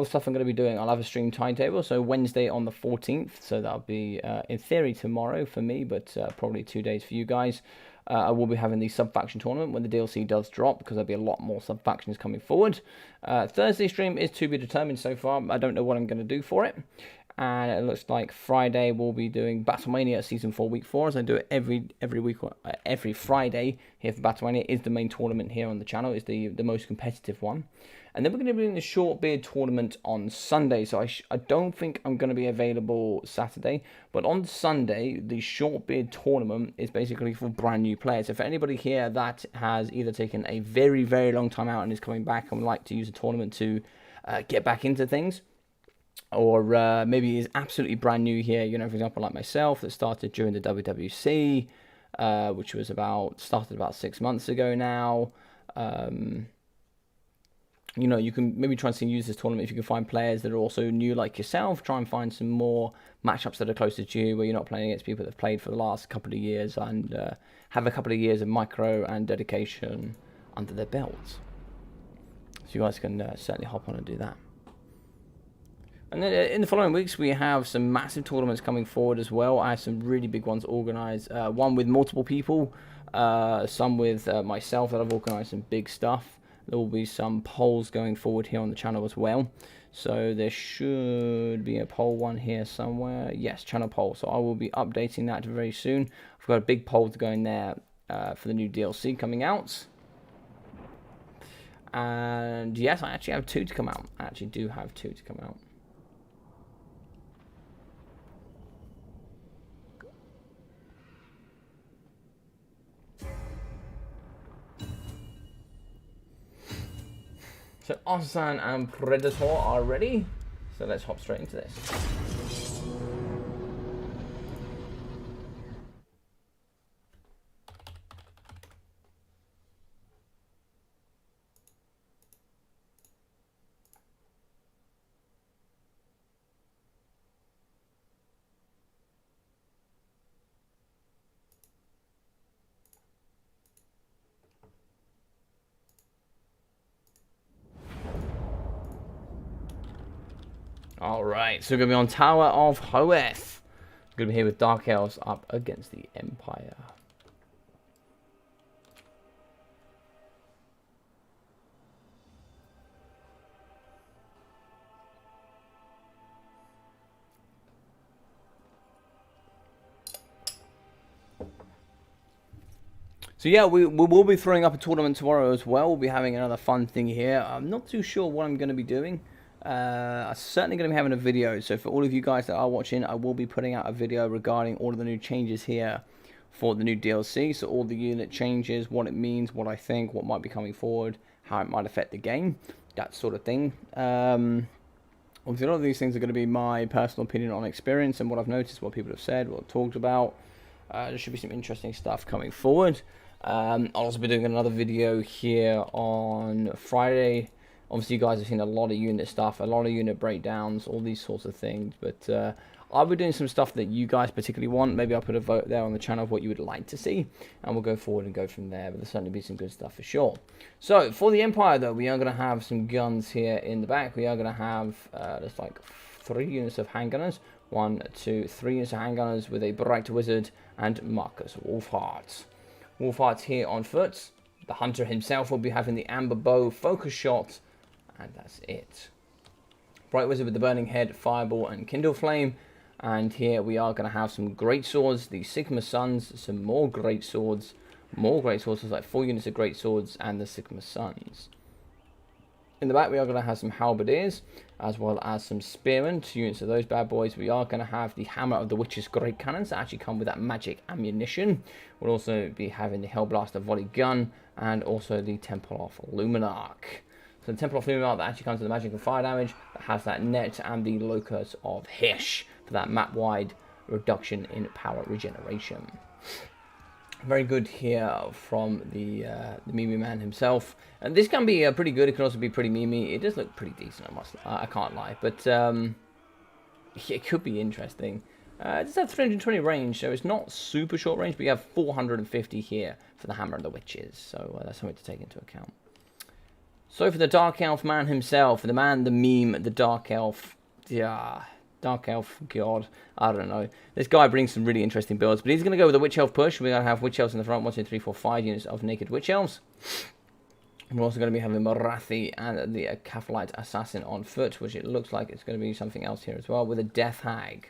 the stuff I'm going to be doing. I'll have a stream timetable, so Wednesday on the 14th, so that'll be in theory tomorrow for me, but probably 2 days for you guys. I will be having the sub-faction tournament when the DLC does drop, because there'll be a lot more sub-factions coming forward. Thursday stream is to be determined so far. I don't know what I'm going to do for it. And it looks like Friday we'll be doing Battlemania Season 4 Week 4, as I do it every week, every Friday here for Battlemania. Is the main tournament here on the channel, is the most competitive one. And then we're going to be doing the Short Beard tournament on Sunday, so I don't think I'm going to be available Saturday. But on Sunday, the Short Beard tournament is basically for brand new players. So for anybody here that has either taken a very, very long time out and is coming back and would like to use a tournament to get back into things, or maybe is absolutely brand new here, you know, for example, like myself, that started during the WWC, which was started about 6 months ago now. You know, you can maybe try and use this tournament if you can find players that are also new like yourself. Try and find some more matchups that are closer to you, where you're not playing against people that have played for the last couple of years and have a couple of years of micro and dedication under their belts. So you guys can certainly hop on and do that. And then in the following weeks, we have some massive tournaments coming forward as well. I have some really big ones organised. One with multiple people, some with myself that I've organised some big stuff. There will be some polls going forward here on the channel as well. So there should be a poll one here somewhere. Yes, channel poll. So I will be updating that very soon. I've got a big poll to go in there for the new DLC coming out. And yes, I actually have 2 to come out. I actually do have 2 to come out. So Osan and Predator are ready, so let's hop straight into this. Alright, so we're going to be on Tower of Hoeth. We're going to be here with Dark Elves up against the Empire. So yeah, we will be throwing up a tournament tomorrow as well. We'll be having another fun thing here. I'm not too sure what I'm going to be doing. I'm certainly going to be having a video, so for all of you guys that are watching, I will be putting out a video regarding all of the new changes here for the new DLC. So all the unit changes, what it means, what I think, what might be coming forward, how it might affect the game, that sort of thing. Obviously a lot of these things are going to be my personal opinion on experience and what I've noticed, what people have said, what I've talked about. There should be some interesting stuff coming forward. I'll also be doing another video here on Friday. Obviously, you guys have seen a lot of unit stuff, a lot of unit breakdowns, all these sorts of things. But I'll be doing some stuff that you guys particularly want. Maybe I'll put a vote there on the channel of what you would like to see. And we'll go forward and go from there. But there'll certainly be some good stuff for sure. So, for the Empire, though, we are going to have some guns here in the back. We are going to have, there's like 3 units of handgunners. 1, 2, 3 units of handgunners with a Bright Wizard and Marcus Wolfheart. Wolfheart's here on foot. The Hunter himself will be having the Amber Bow Focus Shot. And that's it. Bright Wizard with the Burning Head, Fireball, and Kindle Flame. And here we are going to have some Great Swords, the Sigma Suns, some more Great Swords. More Great Swords, so like 4 units of Great Swords and the Sigma Suns. In the back we are going to have some Halberdiers, as well as some Spearmen, 2 units of those bad boys. We are going to have the Hammer of the Witch's Great Cannons that actually come with that magic ammunition. We'll also be having the Hellblaster Volley Gun, and also the Temple of Luminarch. So the Temple of Luminarch that actually comes with the magic and fire damage, that has that net and the Locus of Hish for that map-wide reduction in power regeneration. Very good here from the Mimi man himself. And this can be pretty good. It can also be pretty Mimi. It does look pretty decent, I can't lie. But it could be interesting. It does have 320 range, so it's not super short range, but you have 450 here for the Hammer of the Witches. So that's something to take into account. So for the Dark Elf man himself, the man, the meme, the Dark Elf, yeah, Dark Elf, God, I don't know. This guy brings some really interesting builds, but he's going to go with a Witch Elf push. We're going to have Witch Elves in the front, 1, 2, 3, 4, 5 units of Naked Witch Elves. We're also going to be having Morathi and the Cathalite Assassin on foot, which it looks like it's going to be something else here as well, with a Death Hag.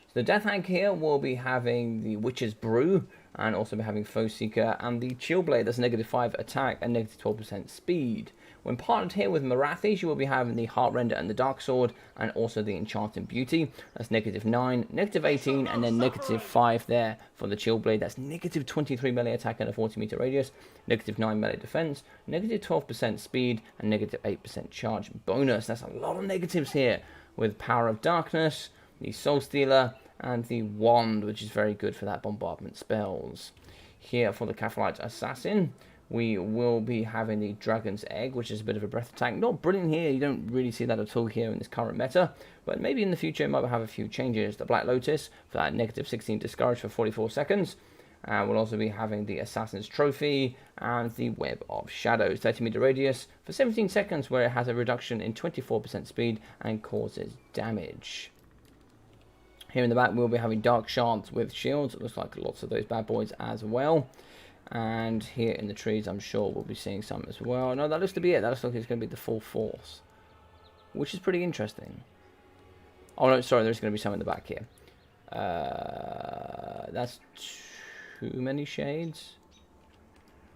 So the Death Hag here will be having the Witch's Brew, and also be having Foe Seeker, and the Chillblade, that's -5 attack and -12% speed. When partnered here with Morathis, you will be having the Heartrender and the Dark Sword, and also the Enchanted Beauty. That's -9, -18, and then -5 there for the Chillblade. That's -23 melee attack and a 40-meter radius, -9 melee defense, -12% speed, and -8% charge bonus. That's a lot of negatives here, with Power of Darkness, the Soul Stealer, and the Wand, which is very good for that bombardment spells. Here for the Cathalite Assassin, we will be having the Dragon's Egg, which is a bit of a breath attack. Not brilliant here, you don't really see that at all here in this current meta, but maybe in the future it might have a few changes. The Black Lotus for that -16 discourage for 44 seconds. We'll also be having the Assassin's Trophy and the Web of Shadows, 30-meter radius for 17 seconds, where it has a reduction in 24% speed and causes damage. Here in the back, we'll be having Dark Shards with shields. It looks like lots of those bad boys as well. And here in the trees, I'm sure we'll be seeing some as well. No, that looks to be it. That looks like it's going to be the full force, which is pretty interesting. Oh, no, sorry, there's going to be some in the back here. That's too many shades.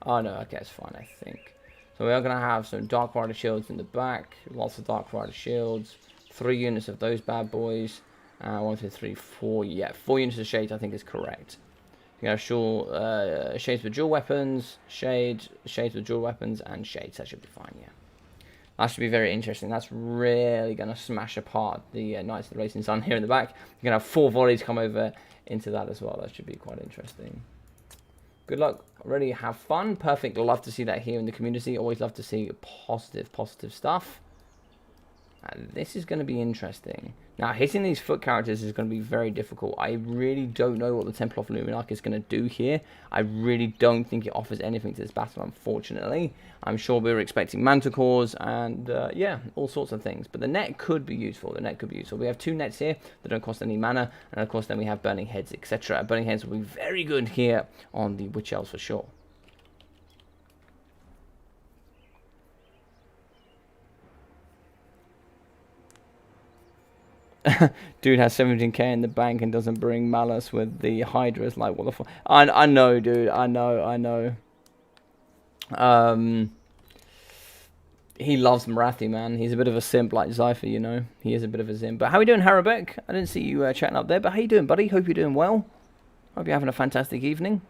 Oh, no, okay, it's fine, I think. So we are going to have some Dark Rider shields in the back. Lots of Dark Rider shields. 3 units of those bad boys. 1, 2, 3, 4. Yeah, 4 units of shades, I think is correct. You have shades with dual weapons, shades with dual weapons, and shades. That should be fine, yeah. That should be very interesting. That's really going to smash apart the Knights of the Racing Sun here in the back. You're going to have 4 volleys come over into that as well. That should be quite interesting. Good luck. Really have fun. Perfect. Love to see that here in the community. Always love to see positive stuff. This is going to be interesting. Now, hitting these foot characters is going to be very difficult. I really don't know what the Temple of Luminarch is going to do here. I really don't think it offers anything to this battle, unfortunately. I'm sure we were expecting Manticores and, yeah, all sorts of things. But the net could be useful. We have 2 nets here that don't cost any mana. And, of course, then we have Burning Heads, etc. Burning Heads will be very good here on the Witch Elves for sure. Dude has 17k in the bank and doesn't bring Malice with the Hydras. Like, what the fuck? I know, dude. I know. He loves Morathi, man. He's a bit of a simp like Zypher, you know. He is a bit of a simp. But how are we doing, Harabek? I didn't see you chatting up there. But how you doing, buddy? Hope you're doing well. Hope you're having a fantastic evening.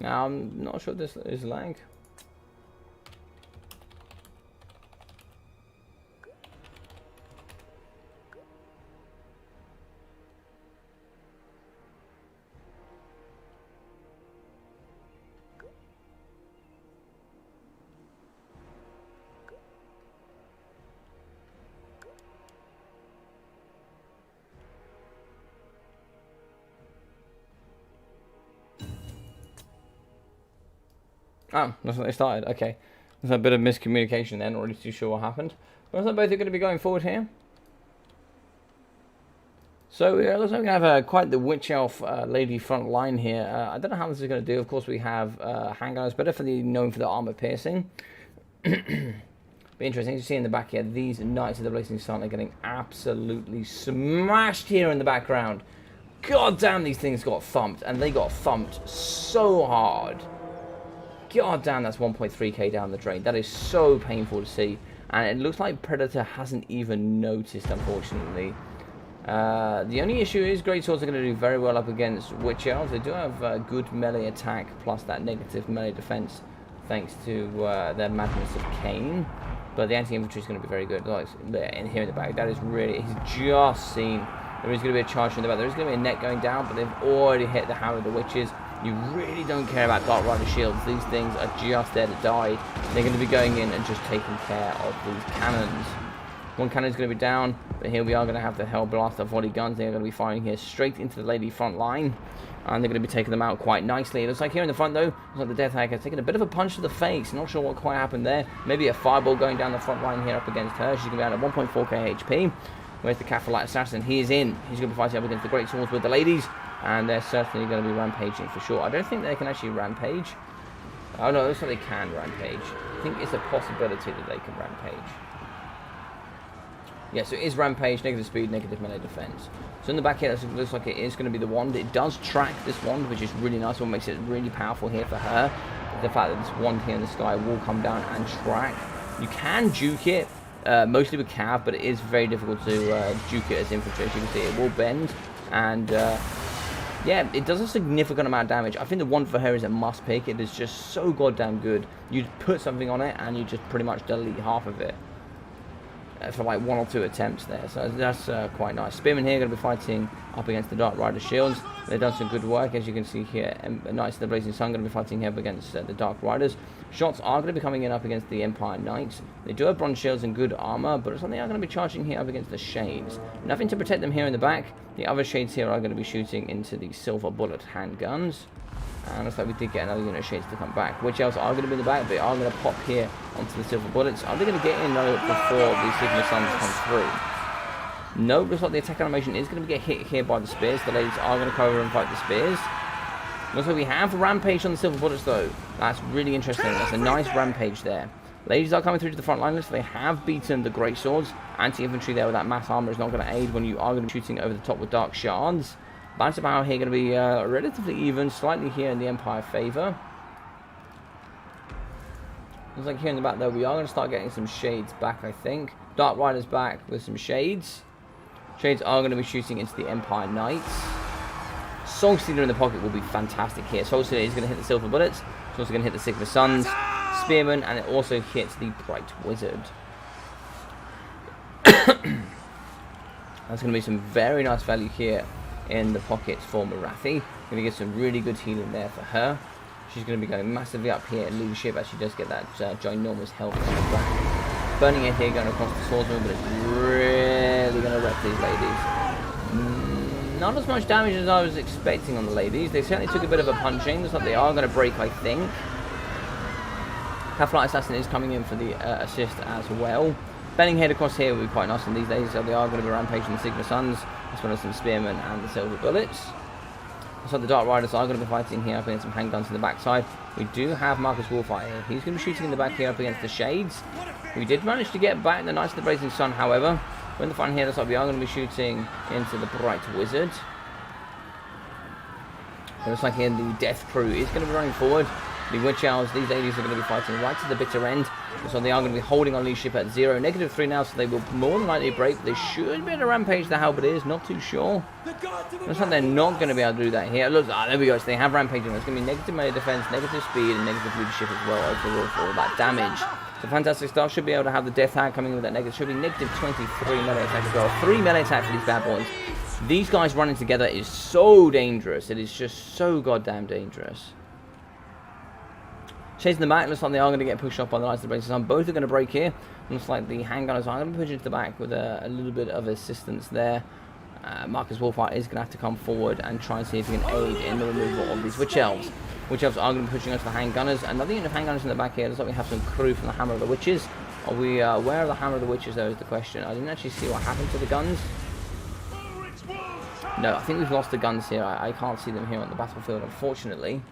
Now, I'm not sure this is lag. Oh, that's what they started. Okay. There's a bit of miscommunication then, not really too sure what happened. But looks like both are going to be going forward here. So it looks like we have quite the Witch Elf lady front line here. I don't know how this is going to do. Of course, we have handgunners, better for the known for the armor piercing. Be interesting to see in the back here. These Knights of the Blazing Sun are getting absolutely smashed here in the background. God damn, these things got thumped, and they got thumped so hard. God damn, that's 1.3k down the drain. That is so painful to see. And it looks like Predator hasn't even noticed, unfortunately. The only issue is Greatswords are going to do very well up against Witch Elves. They do have good melee attack plus that negative melee defense thanks to their Madness of Cain. But the anti-infantry is going to be very good. Like in here in the back, that is really... He's just seen... There is going to be a charge in the back. There is going to be a net going down, but they've already hit the Hammer of the Witches. You really don't care about Dark Rider shields. These things are just there to die. They're going to be going in and just taking care of these cannons. One cannon's going to be down, but here we are going to have the Hellblaster volley guns. They're going to be firing here straight into the lady front line. And they're going to be taking them out quite nicely. It looks like here in the front, though, looks like the Death Hag has taken a bit of a punch to the face. Not sure what quite happened there. Maybe a fireball going down the front line here up against her. She's going to be out at 1.4k HP. Where's the Catapult Assassin? He is in. He's going to be fighting up against the Great Swords with the ladies. And they're certainly going to be rampaging for sure. I don't think they can actually rampage. Oh, no, it looks like they can rampage. I think it's a possibility that they can rampage. Yeah, so it is rampage, negative speed, negative melee defense. So in the back here, it looks like it is going to be the wand. It does track this wand, which is really nice. What makes it really powerful here for her, the fact that this wand here in the sky will come down and track. You can juke it, mostly with cav, but it is very difficult to juke it as infantry. As you can see, it will bend, and yeah, it does a significant amount of damage. I think the wand for her is a must pick. It is just so goddamn good. You put something on it, and you just pretty much delete half of it. For like 1 or 2 attempts there, so that's quite nice. Spearmen here going to be fighting up against the Dark Rider shields. They've done some good work, as you can see here. Knights of the Blazing Sun going to be fighting here up against the Dark Riders. Shots are going to be coming in up against the Empire Knights. They do have bronze shields and good armor, but they are going to be charging here up against the Shades. Nothing to protect them here in the back. The other Shades here are going to be shooting into the Silver Bullet handguns. And looks like we did get another unit of Shades to come back. Which else are going to be in the back? They are going to pop here onto the Silver Bullets. Are they going to get in though before the Sigma Suns come through? No, looks like the attack animation is going to get hit here by the spears. The ladies are going to cover and fight the spears. Looks like we have a rampage on the Silver Bullets though. That's really interesting. That's a nice rampage there. Ladies are coming through to the front line. So they have beaten the Great Swords. Anti-infantry there with that mass armor is not going to aid when you are going to be shooting over the top with Dark Shards. Balance of power here going to be relatively even, slightly here in the Empire favor. Looks like here in the back though, we are going to start getting some Shades back, I think. Dark Riders back with some Shades. Shades are going to be shooting into the Empire Knights. Soul Stealer in the pocket will be fantastic here. Soul Stealer is going to hit the Silver Bullets. It's also going to hit the Sigma Suns, Spearman, and it also hits the Bright Wizard. That's going to be some very nice value here in the pockets for Marathi. Going to get some really good healing there for her. She's going to be going massively up here in leadership as she does get that ginormous health on her back. Burning it here going across the swordsman, but it's really going to wreck these ladies. Not as much damage as I was expecting on the ladies. They certainly took a bit of a punching. Looks like they are going to break, I think. Half-Light Assassin is coming in for the assist as well. Bending head across here will be quite nice in these days, so they are going to be rampaging the Sigma Suns, as well as some Spearmen and the Silver Bullets. So the Dark Riders are going to be fighting here up against some handguns in the backside. We do have Marcus Wolfire here. He's going to be shooting in the back here up against the Shades. We did manage to get back the Knights of the Blazing Sun, however. We're in the front here, looks like we are going to be shooting into the Bright Wizard. It looks like here the Death Crew is going to be running forward. The Witch Owls, these ladies are going to be fighting right to the bitter end. So they are going to be holding on leadership at 0. -3 now, so they will more than likely break. They should be able to rampage the Halberdiers, not too sure. Looks like they're not going to be able to do that here. Look, there we go. So they have rampaging. It's going to be negative melee defense, negative speed, and negative leadership as well overall for all that damage. So fantastic stuff. Should be able to have the Death Hag coming in with that negative. Should be negative 23 melee attack as well. 3 melee attack for these bad boys. These guys running together is so dangerous. It is just so goddamn dangerous. Shades in the back, looks like they are going to get pushed off by the Knights of the Blazing Sun. Both are going to break here. Looks like the handgunners are going to be pushed into the back with a little bit of assistance there. Marcus Wolfire is going to have to come forward and try and see if he can aid in the removal of these Witch Elves. Witch Elves are going to be pushing onto the handgunners. Another unit of handgunners in the back here. Looks like we have some crew from the Hammer of the Witches. Are we aware of the Hammer of the Witches, though, is the question. I didn't actually see what happened to the guns. No, I think we've lost the guns here. I can't see them here on the battlefield, unfortunately.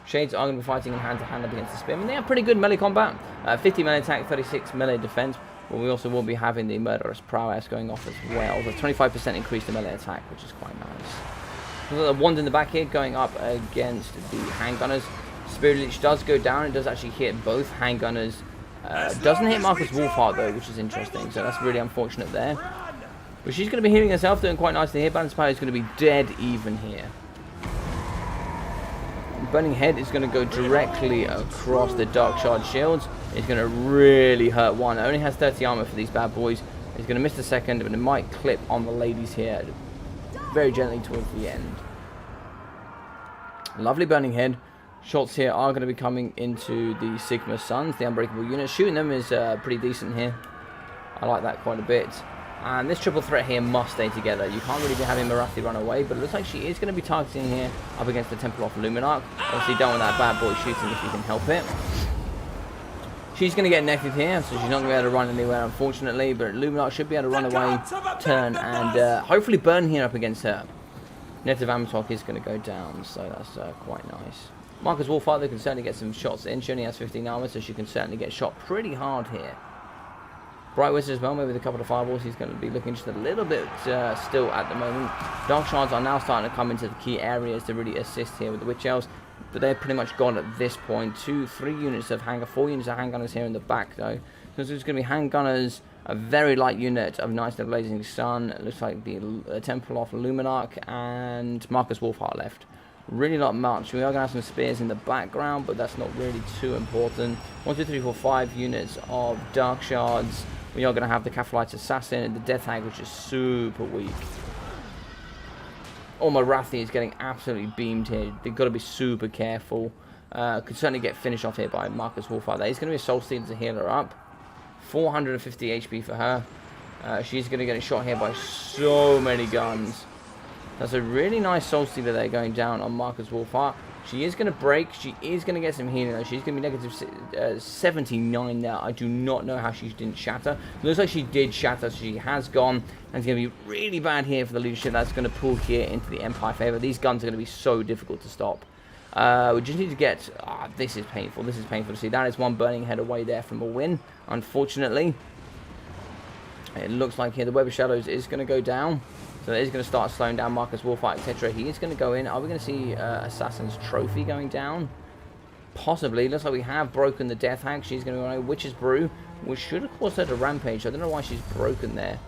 Shades are going to be fighting in hand-to-hand up against the Spearmen. They have pretty good melee combat. 50 melee attack, 36 melee defense. But we also will be having the Murderous Prowess going off as well. The 25% increase in melee attack, which is quite nice. The wand in the back here going up against the handgunners. Spirit Leech does go down. It does actually hit both handgunners. Doesn't hit Marcus Wolfhard though, which is interesting. So that's really unfortunate there. But she's going to be healing herself, doing quite nicely here. Balance Power is going to be dead even here. Burning Head is going to go directly across the Dark Shard shields. It's going to really hurt one. It only has 30 armor for these bad boys. It's going to miss the second, but it might clip on the ladies here very gently towards the end. Lovely Burning Head. Shots here are going to be coming into the Sigma Suns, the Unbreakable unit. Shooting them is pretty decent here. I like that quite a bit. And this triple threat here must stay together. You can't really be having Marathi run away, but it looks like she is going to be targeting here up against the Temple of Luminarch. Obviously, don't want that bad boy shooting if you can help it. She's going to get netted here, so she's not going to be able to run anywhere, unfortunately. But Luminarch should be able to run away, turn, and hopefully burn here up against her. Net of Amatok is going to go down, so that's quite nice. Marcus Wolffather can certainly get some shots in. She only has 15 armor, so she can certainly get shot pretty hard here. Bright Wizard as well, maybe with a couple of fireballs. He's going to be looking just a little bit still at the moment. Dark Shards are now starting to come into the key areas to really assist here with the Witch Elves. But they're pretty much gone at this point. 2, 3 units of Hanger, 4 units of handgunners here in the back though. So there's going to be handgunners, a very light unit of Knights of the Blazing Sun. It looks like the Temple of Luminarch and Marcus Wolfheart left. Really not much. We are going to have some spears in the background, but that's not really too important. 1, 2, 3, 4, 5 units of Dark Shards. We are going to have the Cataphrite Assassin and the Death Hag, which is super weak. Oh, Marathi is getting absolutely beamed here. They've got to be super careful. Could certainly get finished off here by Marcus Wolfheart. He's going to be a Soul Stealer to heal her up. 450 HP for her. She's going to get shot here by so many guns. That's a really nice Soul Stealer there going down on Marcus Wolfheart. She is going to break. She is going to get some healing though. She's going to be negative 79 now. I do not know how she didn't shatter. It looks like she did shatter. So she has gone. And it's going to be really bad here for the leadership. That's going to pull here into the Empire favor. These guns are going to be so difficult to stop. We just need to get... this is painful. This is painful to see. That is one burning head away there from a win, unfortunately. It looks like here the Web of Shadows is going to go down. So it is going to start slowing down Marcus Wolfheart, etc. He is going to go in. Are we going to see Assassin's Trophy going down? Possibly. Looks like we have broken the Death Hag. She's going to go away. Witch's Brew, which should have caused her to rampage. I don't know why she's broken there.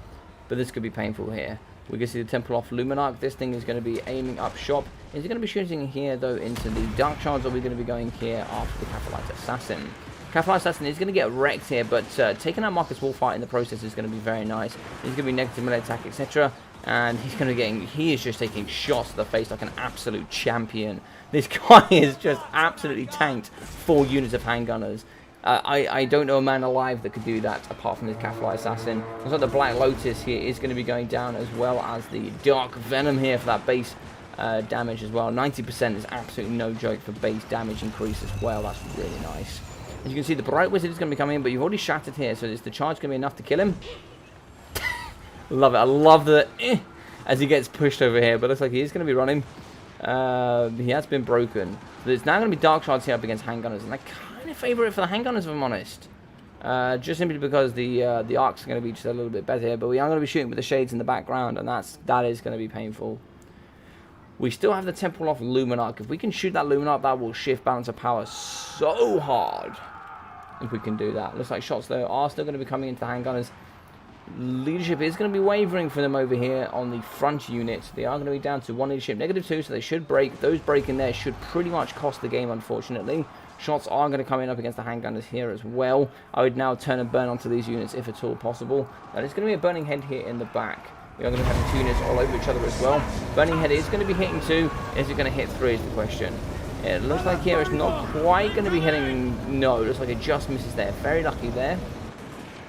But this could be painful here. We can see the Temple of Luminarch. This thing is going to be aiming up shop. Is it going to be shooting here, though, into the Dark Shards, or are we going to be going here after the Cataphrite Assassin? Cataphrite Assassin is going to get wrecked here, but taking out Marcus Wolfheart in the process is going to be very nice. He's going to be negative melee attack, etc. And he's going to he is just taking shots to the face like an absolute champion. This guy is just absolutely tanked 4 units of handgunners. I don't know a man alive that could do that apart from this Cataphrite Assassin. Looks like the Black Lotus here is going to be going down, as well as the Dark Venom here for that base damage as well. 90% is absolutely no joke for base damage increase as well. That's really nice. As you can see, the Bright Wizard is going to be coming in, but you've already shattered here, so is the charge going to be enough to kill him? Love it. I love the as he gets pushed over here, but it looks like he is going to be running. He has been broken. So there's now going to be Dark Shards here up against handgunners, and I kind of favour it for the handgunners, if I'm honest. Just simply because the arcs are going to be just a little bit better here, but we are going to be shooting with the shades in the background, and that is going to be painful. We still have the Temple of Luminarch. If we can shoot that Luminarch, that will shift balance of power so hard. If we can do that. Looks like shots, though, are still going to be coming into the handgunners. Leadership is going to be wavering for them over here on the front unit. They are going to be down to 1 leadership, -2, so they should break. Those breaking there should pretty much cost the game, unfortunately. Shots are going to come in up against the handgunners here as well. I would now turn and burn onto these units if at all possible. And it's going to be a burning head here in the back. We are going to be having 2 units all over each other as well. Burning head is going to be hitting 2. Is it going to hit 3 is the question. It looks like here it's not quite going to be hitting... No, it looks like it just misses there. Very lucky there.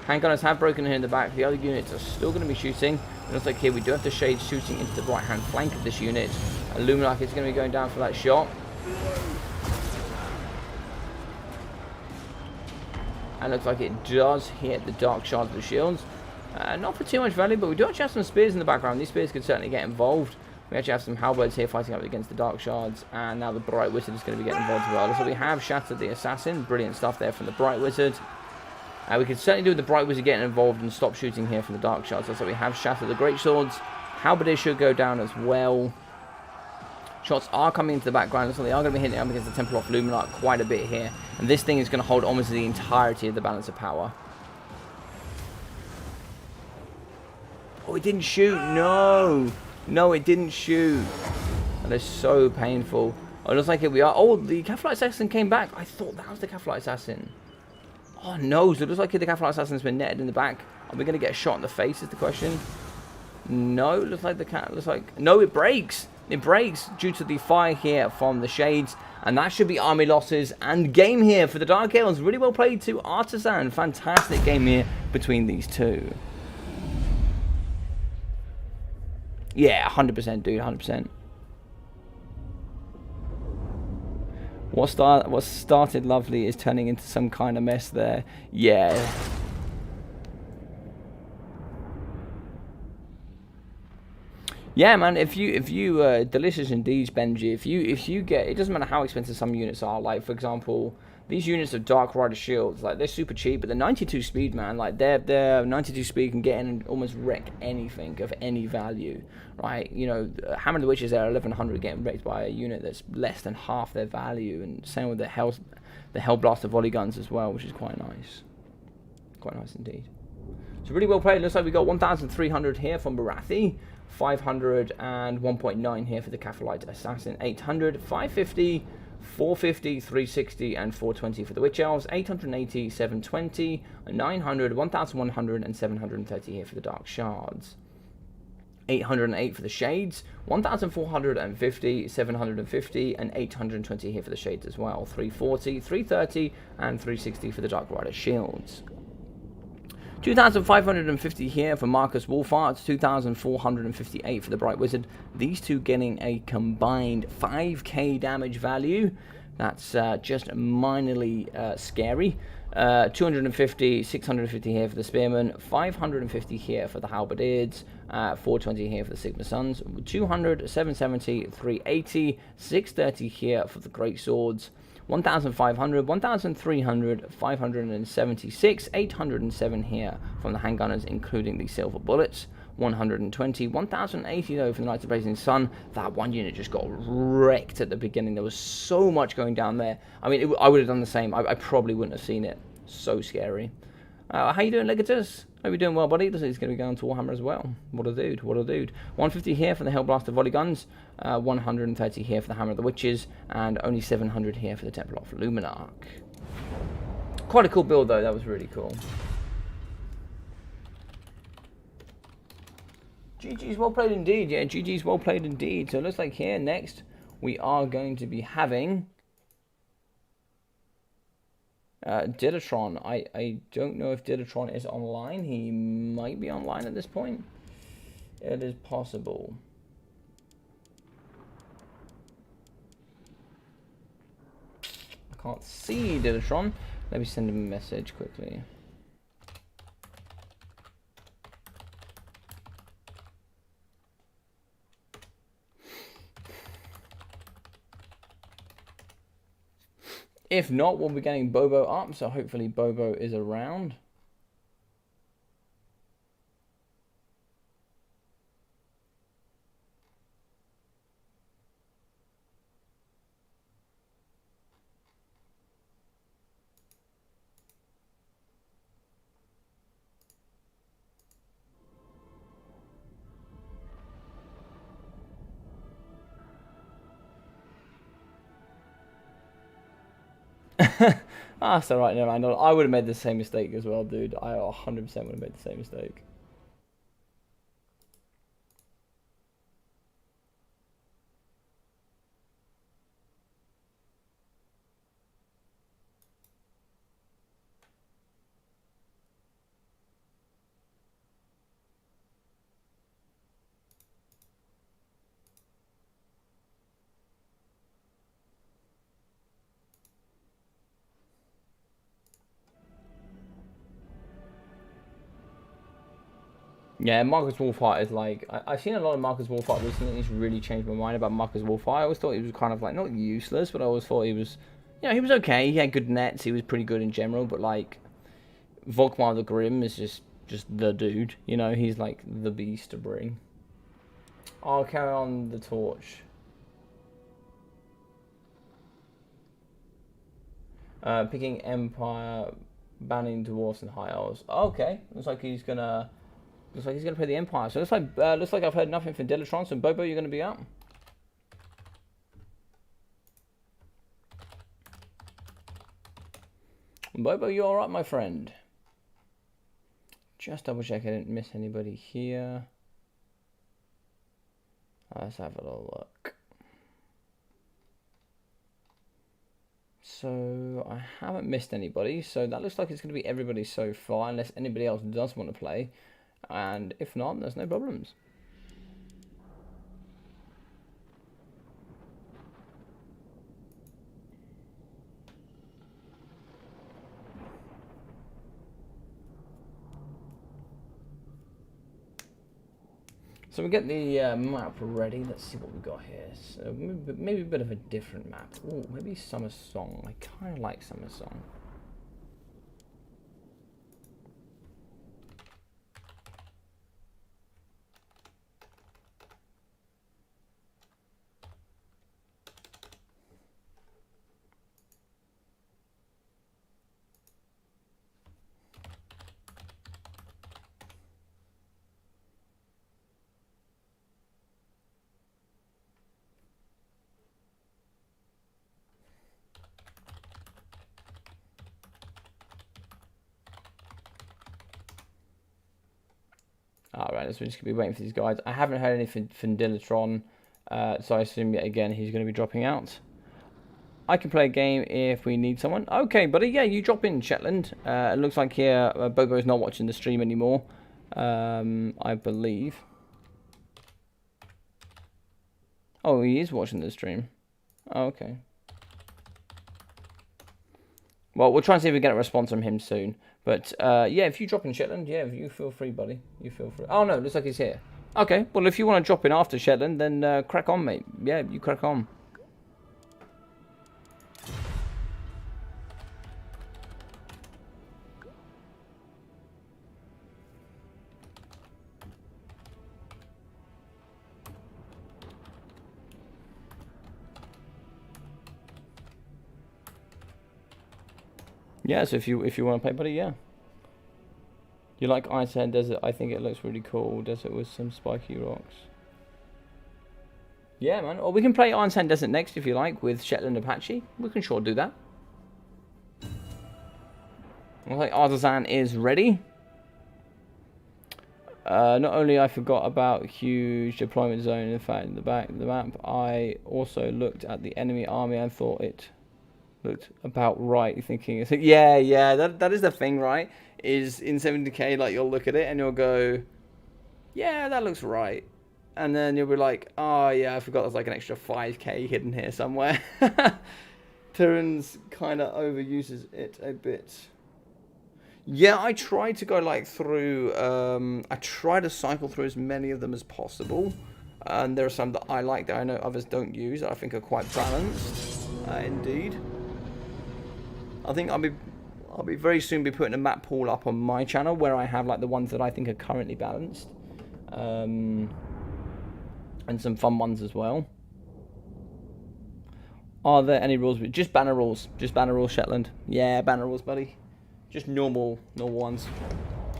Handgunners have broken here in the back. The other units are still going to be shooting. It looks like here we do have the shades shooting into the right-hand flank of this unit. And Luminarch is going to be going down for that shot. And looks like it does hit the Dark Shards of the shields. Not for too much value, but we do actually have some spears in the background. These spears could certainly get involved. We actually have some halberds here fighting up against the Dark Shards. And now the Bright Wizard is going to be getting involved as well. So we have shattered the Assassin. Brilliant stuff there from the Bright Wizard. We could certainly do with the Bright Wizard getting involved and stop shooting here from the Dark Shards. So we have shattered the Great Swords. Halberdiers should go down as well. Shots are coming into the background, so they are going to be hitting up against the Temple of Luminarch quite a bit here. And this thing is going to hold almost the entirety of the balance of power. Oh, it didn't shoot. No. No, it didn't shoot. That is so painful. Oh, it looks like here we are. Oh, the Cataphrite Assassin came back. I thought that was the Cataphrite Assassin. Oh no, so it looks like the Cataphrite Assassin's been netted in the back. Are we going to get a shot in the face is the question? No, it looks like the cat, no, it breaks. It breaks due to the fire here from the Shades, and that should be army losses and game here for the Dark Elves. Really well played to Artisan. Fantastic game here between these two. Yeah, 100%, dude, 100%. What started lovely is turning into some kind of mess there. Yeah. Yeah, man. If you delicious indeed, Benji. If you get, it doesn't matter how expensive some units are. Like for example, these units of Dark Rider shields, like they're super cheap, but they're 92 speed, man. Like they're 92 speed, can get in and almost wreck anything of any value, right? You know, Hammer of the Witches are 1100 getting wrecked by a unit that's less than half their value, and same with the Hellblaster volley guns as well, which is quite nice indeed. So really well played. Looks like we got 1,300 here from Barathi. 500 and 1.9 here for the Catholite Assassin. 800, 550, 450, 360, and 420 for the Witch Elves. 880, 720, 900, 1,100, and 730 here for the Dark Shards. 808 for the Shades, 1,450, 750, and 820 here for the Shades as well. 340, 330, and 360 for the Dark Rider Shields. 2,550 here for Marcus Wolfart, 2,458 for the Bright Wizard. These two getting a combined 5k damage value. That's just minorly scary. 250, 650 here for the Spearmen, 550 here for the Halberdiers, 420 here for the Sigma Sons, 200, 770, 380, 630 here for the Great Swords, 1,500, 1,300, 576, 807 here from the handgunners, including the silver bullets. 120, 1,080 though for the Knights of Blazing Sun. That one unit just got wrecked at the beginning. There was so much going down there. I mean, I would have done the same. I probably wouldn't have seen it. So scary. How you doing, Legatus? Hope you're doing well, buddy. Looks like he's going to be going to Warhammer as well. What a dude, what a dude. 150 here for the Hellblaster volley guns, 130 here for the Hammer of the Witches, and only 700 here for the Temple of Luminarch. Quite a cool build, though. That was really cool. GG's well played indeed. Yeah, GG's well played indeed. So it looks like here, next, we are going to be having... Dilatron. I don't know if Dilatron is online. He might be online at this point. It is possible. I can't see Dilatron. Let me send him a message quickly. If not, we'll be getting Bobo up, so hopefully Bobo is around. That's alright, no, man. I would have made the same mistake as well, dude. I 100% would have made the same mistake. Yeah, Marcus Wolfheart is like... I've seen a lot of Marcus Wolfheart recently, and he's really changed my mind about Marcus Wolfheart. I always thought he was kind of like, not useless, but I always thought he was... You know, he was okay. He had good nets. He was pretty good in general, but like... Volkmar the Grim is just the dude. You know, he's like the beast to bring. I'll carry on the torch. Picking Empire, banning Dwarfs and High Elves. Okay, looks like he's gonna play the Empire. So looks like I've heard nothing from Dilatron. So Bobo, you're gonna be up. Bobo, you all right, my friend? Just double check I didn't miss anybody here. Let's have a little look. So I haven't missed anybody. So that looks like it's going to be everybody so far, unless anybody else does want to play. And if not, there's no problems. So we get the map ready. Let's see what we got here. So maybe a bit of a different map. Oh, maybe Summer Song. I kind of like Summer Song. Alright, so we're just going to be waiting for these guys. I haven't heard anything from Dilatron, so I assume yet again he's going to be dropping out. I can play a game if we need someone. Okay, buddy, yeah, you drop in, Shetland. It looks like here Bobo's not watching the stream anymore, I believe. Oh, he is watching the stream. Oh, okay. Well, we'll try and see if we get a response from him soon. But, yeah, if you drop in Shetland, yeah, you feel free, buddy. You feel free. Oh, no, looks like he's here. Okay, well, if you want to drop in after Shetland, then crack on, mate. Yeah, you crack on. Yeah, so if you want to play, buddy, yeah. You like Iceland Desert? I think it looks really cool. Desert with some spiky rocks. Yeah, man. Or we can play Iron Sand Desert next if you like with Shetland Apache. We can sure do that. Looks like Artisan is ready. Not only I forgot about huge deployment zone. In fact, in the back of the map, I also looked at the enemy army and thought it looked about right. Thinking, yeah, that is the thing, right? Is in 70k, like you'll look at it and you'll go, yeah, that looks right. And then you'll be like, oh yeah, I forgot there's like an extra 5k hidden here somewhere. Terrans kind of overuses it a bit. Yeah, I try to go like through, I try to cycle through as many of them as possible. And there are some that I like that I know others don't use that I think are quite balanced, indeed. I think I'll be very soon be putting a map pool up on my channel where I have like the ones that I think are currently balanced. And some fun ones as well. Are there any rules? Just banner rules. Just banner rules, Shetland. Yeah, banner rules, buddy. Just normal ones.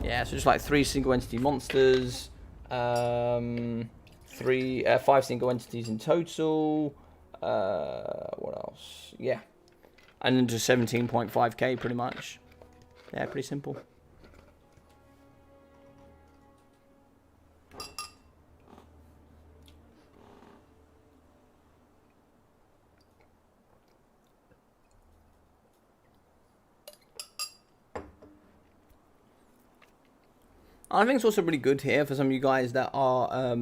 Yeah, so just like 3 single entity monsters. 5 single entities in total. What else? Yeah. And then just 17.5k pretty much. Yeah, pretty simple. I think it's also really good here for some of you guys that are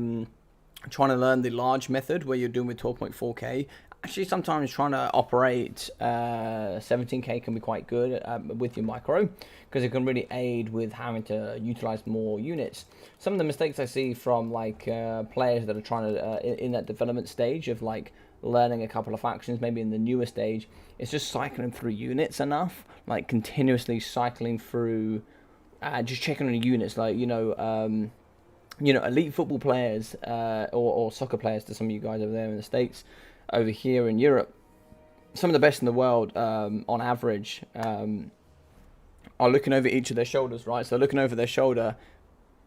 trying to learn the large method where you're doing with 12.4k. Actually, sometimes trying to operate 17k can be quite good with your micro, because it can really aid with having to utilize more units. Some of the mistakes I see from like players that are trying to in that development stage of like learning a couple of factions, maybe in the newer stage, it's just cycling through units enough, like continuously cycling through, just checking on the units, like elite football players or soccer players to some of you guys over there in the States. Over here in Europe, some of the best in the world, on average, are looking over each of their shoulders, right? So looking over their shoulder,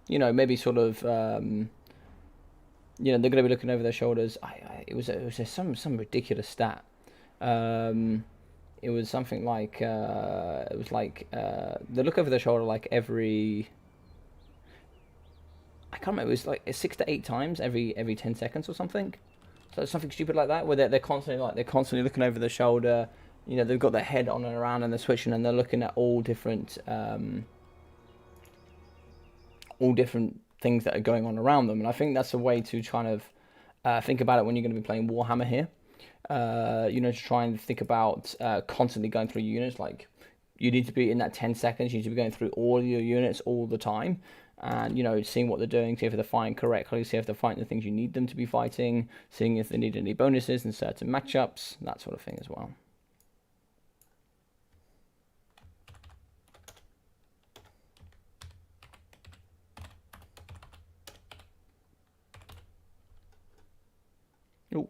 maybe sort of, they're going to be looking over their shoulders. It was some ridiculous stat. It was something like, they look over their shoulder like every, I can't remember, it was like 6 to 8 times every 10 seconds or something. So something stupid like that, where they're constantly looking over their shoulder, you know, they've got their head on and around and they're switching and they're looking at all different things that are going on around them. And I think that's a way to kind of think about it when you're going to be playing Warhammer here. You know, to try and think about constantly going through units. Like, you need to be in that 10 seconds, you need to be going through all your units all the time. And, you know, seeing what they're doing, see if they're fighting correctly, see if they're fighting the things you need them to be fighting, seeing if they need any bonuses in certain matchups, that sort of thing as well. Ooh.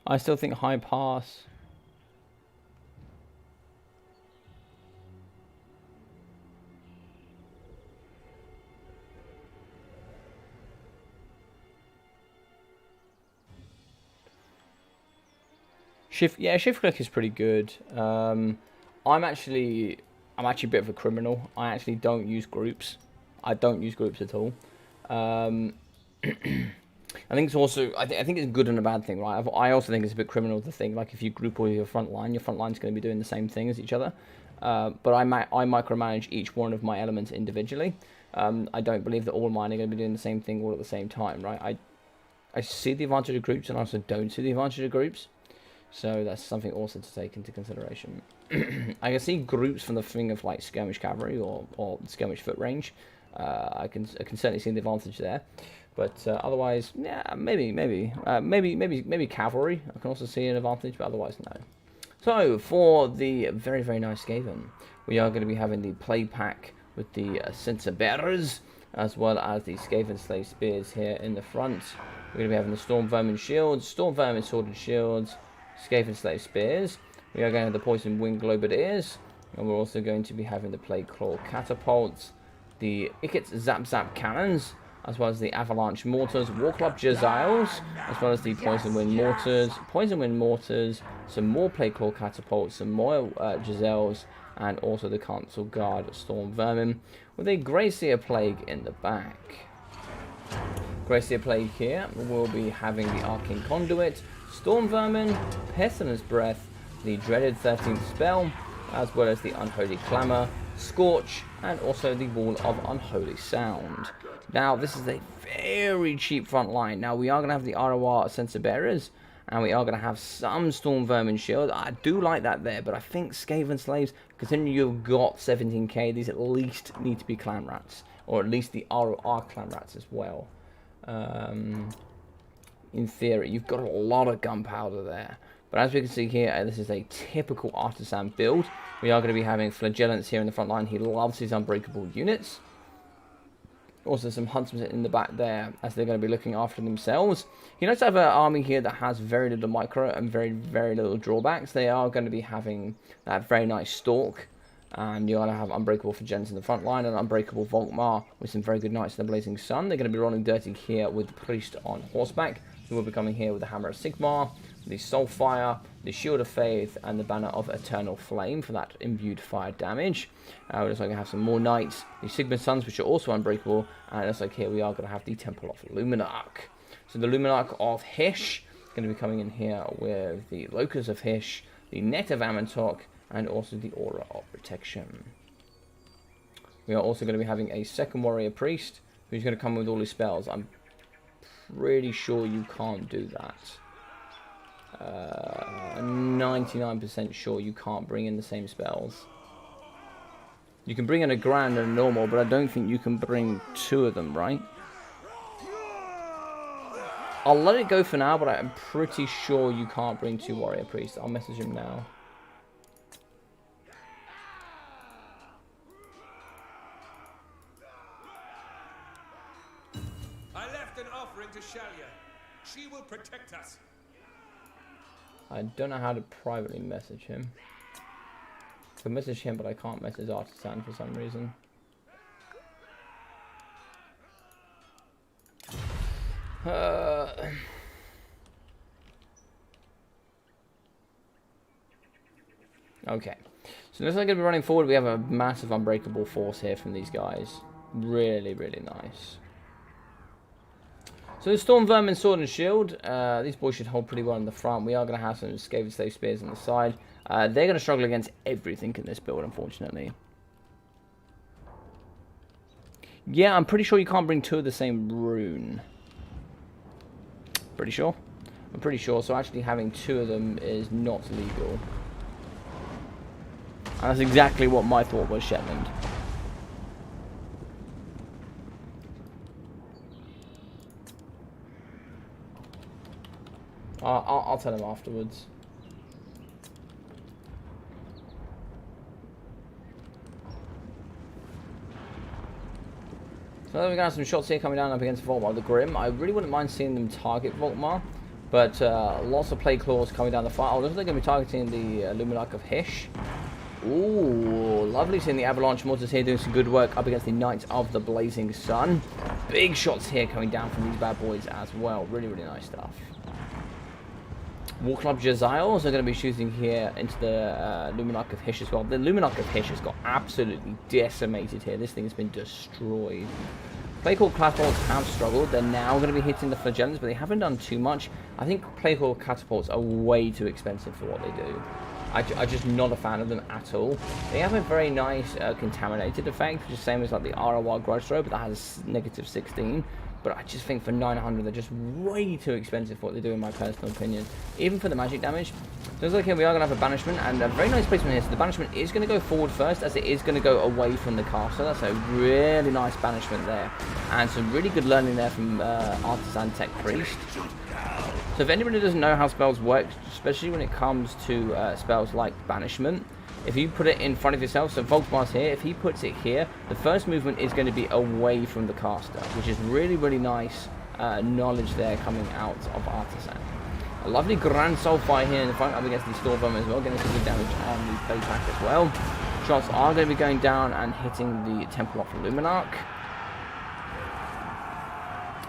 I still think high pass. Shift click is pretty good. I'm actually a bit of a criminal. I actually don't use groups. I don't use groups at all. I think it's also, I think it's a good and a bad thing, right? I also think it's a bit criminal to think, like, if you group all your front line's going to be doing the same thing as each other. But I micromanage each one of my elements individually. I don't believe that all mine are going to be doing the same thing all at the same time, right? I see the advantage of groups and I also don't see the advantage of groups. So that's something also to take into consideration. I can see groups from the thing of, like, skirmish cavalry or skirmish foot range. I can certainly see the advantage there. But otherwise, yeah, maybe cavalry. I can also see an advantage, but otherwise, no. So for the very, very nice Skaven, we are going to be having the play pack with the censer bearers, as well as the Skaven slave spears here in the front. We're going to be having the storm vermin shields, storm vermin sword and shields, Skaven slave spears. We are going to have the poison wing globadeers, and we're also going to be having the plague claw catapults, the Ikit's zap zap cannons, as well as the avalanche mortars, warclub Jaziles, as well as the poison wind mortars, some more plague claw catapults, some more Jazelles, and also the council guard storm vermin, with a Gracier plague in the back. Gracier plague here, we'll be having the arcane conduit, storm vermin, pestilence breath, the dreaded 13th spell, as well as the unholy clamour, scorch, and also the wall of unholy sound. Now, this is a very cheap front line. Now, we are going to have the ROR censer bearers, and we are going to have some storm vermin shield. I do like that there, but I think Skaven slaves, considering you've got 17k, these at least need to be clan rats, or at least the ROR clan rats as well. In theory, you've got a lot of gunpowder there. But as we can see here, this is a typical artisan build. We are going to be having Flagellants here in the front line. He loves his unbreakable units. Also some huntsmen in the back there, as they're going to be looking after themselves. You notice I have an army here that has very little micro and very, very little drawbacks. They are going to be having that very nice stalk. And you're going to have unbreakable Flagellants in the front line and unbreakable Volkmar with some very good knights in the blazing sun. They're going to be rolling dirty here with the priest on horseback. So we'll be coming here with the hammer of Sigmar, the Soulfire, the Shield of Faith, and the Banner of Eternal Flame for that imbued fire damage. We're also going to have some more knights, the Sigmund Sons, which are also unbreakable, and it's like here we are going to have the Temple of Luminarch. So the Luminarch of Hish going to be coming in here with the Locus of Hish, the Net of Amantok, and also the Aura of Protection. We are also going to be having a second Warrior Priest, who's going to come with all his spells. I'm pretty sure you can't do that. 99% sure you can't bring in the same spells. You can bring in a grand and a normal, but I don't think you can bring two of them, right? I'll let it go for now, but I'm pretty sure you can't bring two warrior priests. I'll message him now. I left an offering to Shalia. She will protect us. I don't know how to privately message him. I can message him, but I can't message Artisan for some reason. Okay. So looks like going to be running forward. We have a massive unbreakable force here from these guys. Really, really nice. So the Storm Vermin Sword and Shield, these boys should hold pretty well in the front. We are going to have some Skaven Slave Spears on the side. They're going to struggle against everything in this build, unfortunately. Yeah, I'm pretty sure you can't bring two of the same rune. Pretty sure? I'm pretty sure, so actually having two of them is not legal. And that's exactly what my thought was, Shetland. I'll tell him afterwards. So we're going to have some shots here coming down up against Volkmar the Grim. I really wouldn't mind seeing them target Volkmar, but lots of Plague Claws coming down the fight. Oh, looks like they're going to be targeting the Luminarch of Hish. Ooh, lovely seeing the Avalanche Mortars here doing some good work up against the Knights of the Blazing Sun. Big shots here coming down from these bad boys as well. Really, really nice stuff. War Club Jaziles are going to be shooting here into the Luminarch of Hish as well. The Luminarch of Hish has got absolutely decimated here. This thing has been destroyed. Plague-Hawk Catapults have struggled. They're now going to be hitting the Flagellants, but they haven't done too much. I think Plague-Hawk Catapults are way too expensive for what they do. I'm just not a fan of them at all. They have a very nice contaminated effect, which is the same as like the ROR Grudge Throw, but that has -16. But I just think for 900, they're just way too expensive for what they do, in my personal opinion. Even for the magic damage. So looks like here we are going to have a banishment, and a very nice placement here. So the banishment is going to go forward first, as it is going to go away from the castle. That's a really nice banishment there. And some really good learning there from Artisan Tech Priest. So if anybody doesn't know how spells work, especially when it comes to spells like banishment, if you put it in front of yourself, so Volkmar's here, if he puts it here, the first movement is going to be away from the caster, which is really, really nice knowledge there coming out of Artisan. A lovely Grand Soul Fire here in the front up against the Storm Vermin as well, getting some good damage on the play pack as well. Shots are going to be going down and hitting the Temple of Luminarch.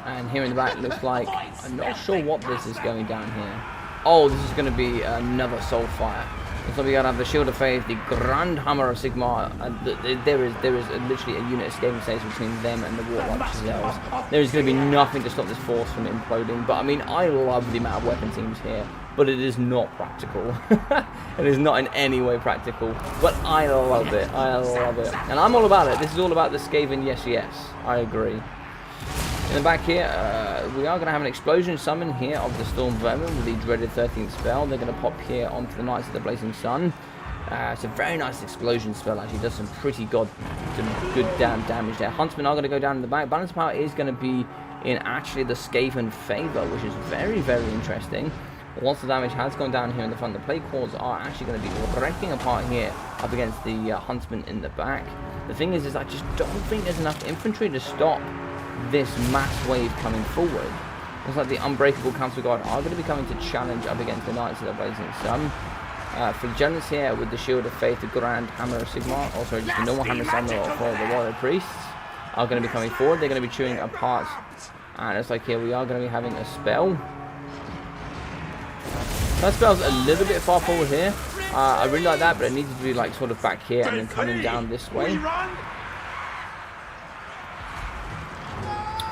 And here in the back looks like, I'm not sure what this is going down here. Oh, this is going to be another Soul Fire. So we gotta have the Shield of Faith, the Grand Hammer of Sigmar, and there is literally a unit of Skaven Slaves between them and the Warlock Giselles. There is going to be nothing to stop this force from imploding. But I mean, I love the amount of weapon teams here, but it is not practical. It is not in any way practical, but I love it. I love it, and I'm all about it. This is all about the Skaven. Yes, yes, I agree. In the back here, we are going to have an explosion summon here of the Storm Vermin with the dreaded 13th spell. They're going to pop here onto the Knights of the Blazing Sun. It's a very nice explosion spell, actually. Does some pretty good damage there. Huntsmen are going to go down in the back. Balance of Power is going to be in actually the Skaven favor, which is very, very interesting. Lots of damage has gone down here in the front. The Plague Claws are actually going to be breaking apart here up against the Huntsmen in the back. The thing is I just don't think there's enough infantry to stop this mass wave coming forward. Looks like the Unbreakable Council Guard are going to be coming to challenge up against the Knights of the Blazing Sun. Flagellants here with the Shield of Faith, the Grand Hammer of Sigmar, also just the normal Hammer Summon for the Warrior Priests, are going to be coming forward. They're going to be chewing apart, and it's like here we are going to be having a spell. That spell's a little bit far forward here. I really like that, but it needs to be like sort of back here and then coming down this way.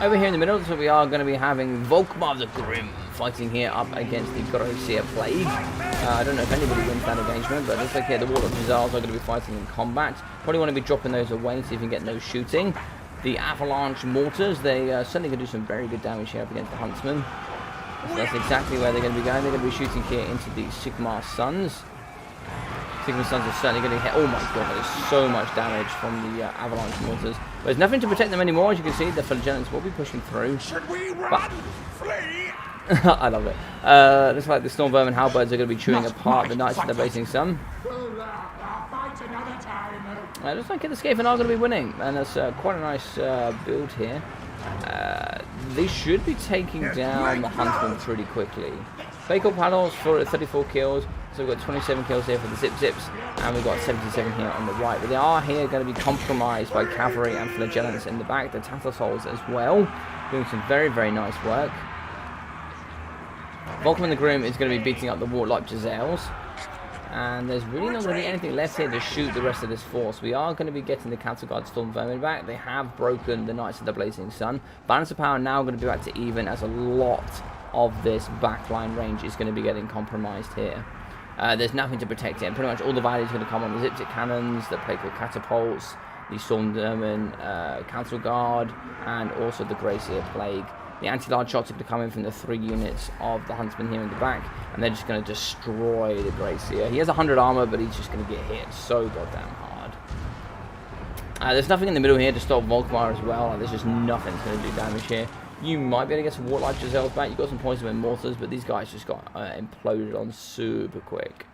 Over here in the middle, so we are going to be having Volkmar the Grim fighting here up against the Grosier Plague. I don't know if anybody wins that engagement, but it looks like here the Warlock Giselles are going to be fighting in combat. Probably want to be dropping those away, see if you can get no shooting. The Avalanche Mortars, they certainly going to do some very good damage here up against the Huntsmen. So that's exactly where they're going to be going. They're going to be shooting here into the Sigmar Suns. Sigmar Suns are certainly going to hit. Oh my god, there's so much damage from the Avalanche Mortars. But there's nothing to protect them anymore, as you can see. The Flagellants will be pushing through. Should we run? Flee! I love it. Looks like the Storm Vermin Halberds are going to be chewing apart the Knights of the Blazing Sun. Looks like the Skaven are going to be winning, and that's quite a nice build here. They should be taking down the Huntsmen pretty quickly. Plague-Hawk Paddles for 34 kills. So we've got 27 kills here for the Zips, and we've got 77 here on the right. But they are here going to be compromised by Cavalry and Flagellants in the back. The Tattersouls as well, doing some very, very nice work. Volkman the Grim is going to be beating up the Warlock Giselles. And there's really not going to be anything left here to shoot the rest of this force. We are going to be getting the Council Guard Storm Vermin back. They have broken the Knights of the Blazing Sun. Balance of power now going to be back to even, as a lot of this backline range is going to be getting compromised here. There's nothing to protect it. Pretty much all the value is going to come on the Ziptic Cannons, the Plague Catapults, the Storm Vermin Council Guard, and also the Gracier Plague. The anti-large shots are going to come in from the 3 units of the Huntsman here in the back, and they're just going to destroy the Gracier. He has 100 armor, but he's just going to get hit so goddamn hard. There's nothing in the middle here to stop Volkmar as well. There's just nothing that's going to do damage here. You might be able to get some Warlike Giselles back. You've got some poison and mortars, but these guys just got imploded on super quick.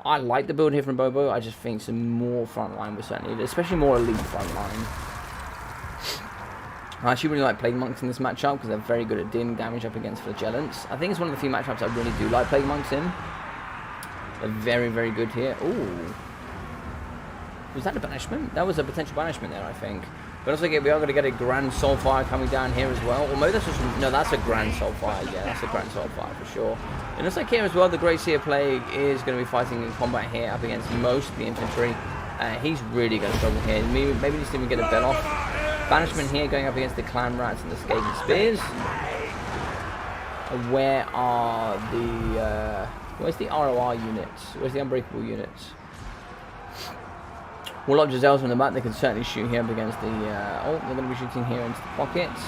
I like the build here from Bobo. I just think some more frontline was certainly needed, especially more elite frontline. I actually really like Plague Monks in this matchup because they're very good at dealing damage up against Flagellants. I think it's one of the few matchups I really do like Plague Monks in. They're very, very good here. Ooh. Was that a banishment? That was a potential banishment there, I think. But also, we are going to get a Grand Soulfire coming down here as well. Or maybe that's just... No, that's a Grand Soulfire. Yeah, that's a Grand Soulfire for sure. It looks like here as well, the Great Seer Plague is going to be fighting in combat here up against most of the infantry. He's really going to struggle here. Maybe he just didn't get a bell off. Banishment here going up against the Clan Rats and the Skaven Spears. Where are the... where's the ROR units? Where's the Unbreakable units? Warlock Giselles from the back, they can certainly shoot here up against the... oh, they're going to be shooting here into the pockets.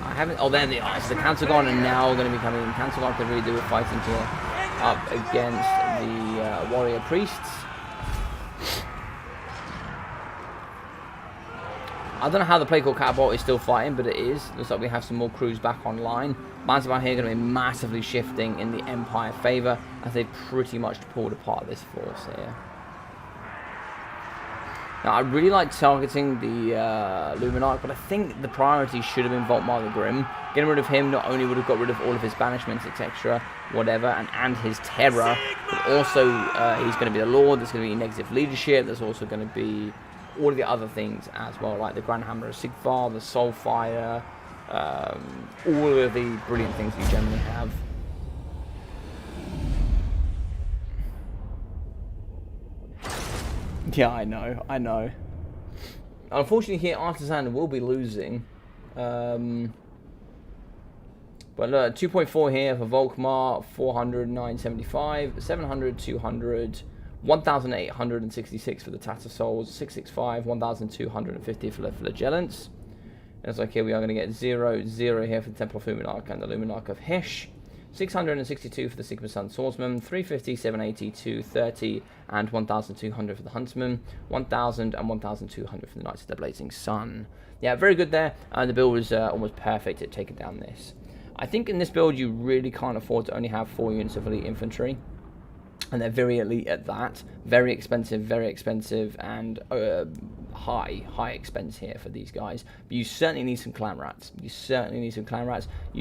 I haven't... Oh, there they are. So the Council Guard are now going to be coming in. Council Guard could really do with fighting here up against the Warrior Priests. I don't know how the Plague Catapult is still fighting, but it is. Looks like we have some more crews back online. Balance of power here going to be massively shifting in the Empire favour as they pretty much pulled apart this force here. Now, I really like targeting the Luminarch, but I think the priority should have been Volkmar the Grim. Getting rid of him not only would have got rid of all of his banishments, etc., whatever, and his terror, but also he's going to be the Lord, there's going to be negative leadership, there's also going to be all of the other things as well, like the Grand Hammer of Sigvar, the Soulfire, all of the brilliant things you generally have. Yeah, I know. Unfortunately here, Artisan will be losing. But 2.4 here for Volkmar, 400, 975, 700, 200, 1,866 for the Tattersouls, 665, 1,250 for the Flagellants. It's like here we are going to get 0, 0 here for the Temple of Luminarch and the Luminarch of Hesh. 662 for the Sigma Sun Swordsman, 350, 780, 230, and 1,200 for the Huntsman, 1,000 and 1,200 for the Knights of the Blazing Sun. Yeah, very good there, and the build was almost perfect at taking down this. I think in this build you really can't afford to only have 4 units of elite infantry, and they're very elite at that. Very expensive, and high expense here for these guys. But you certainly need some Clan Rats. You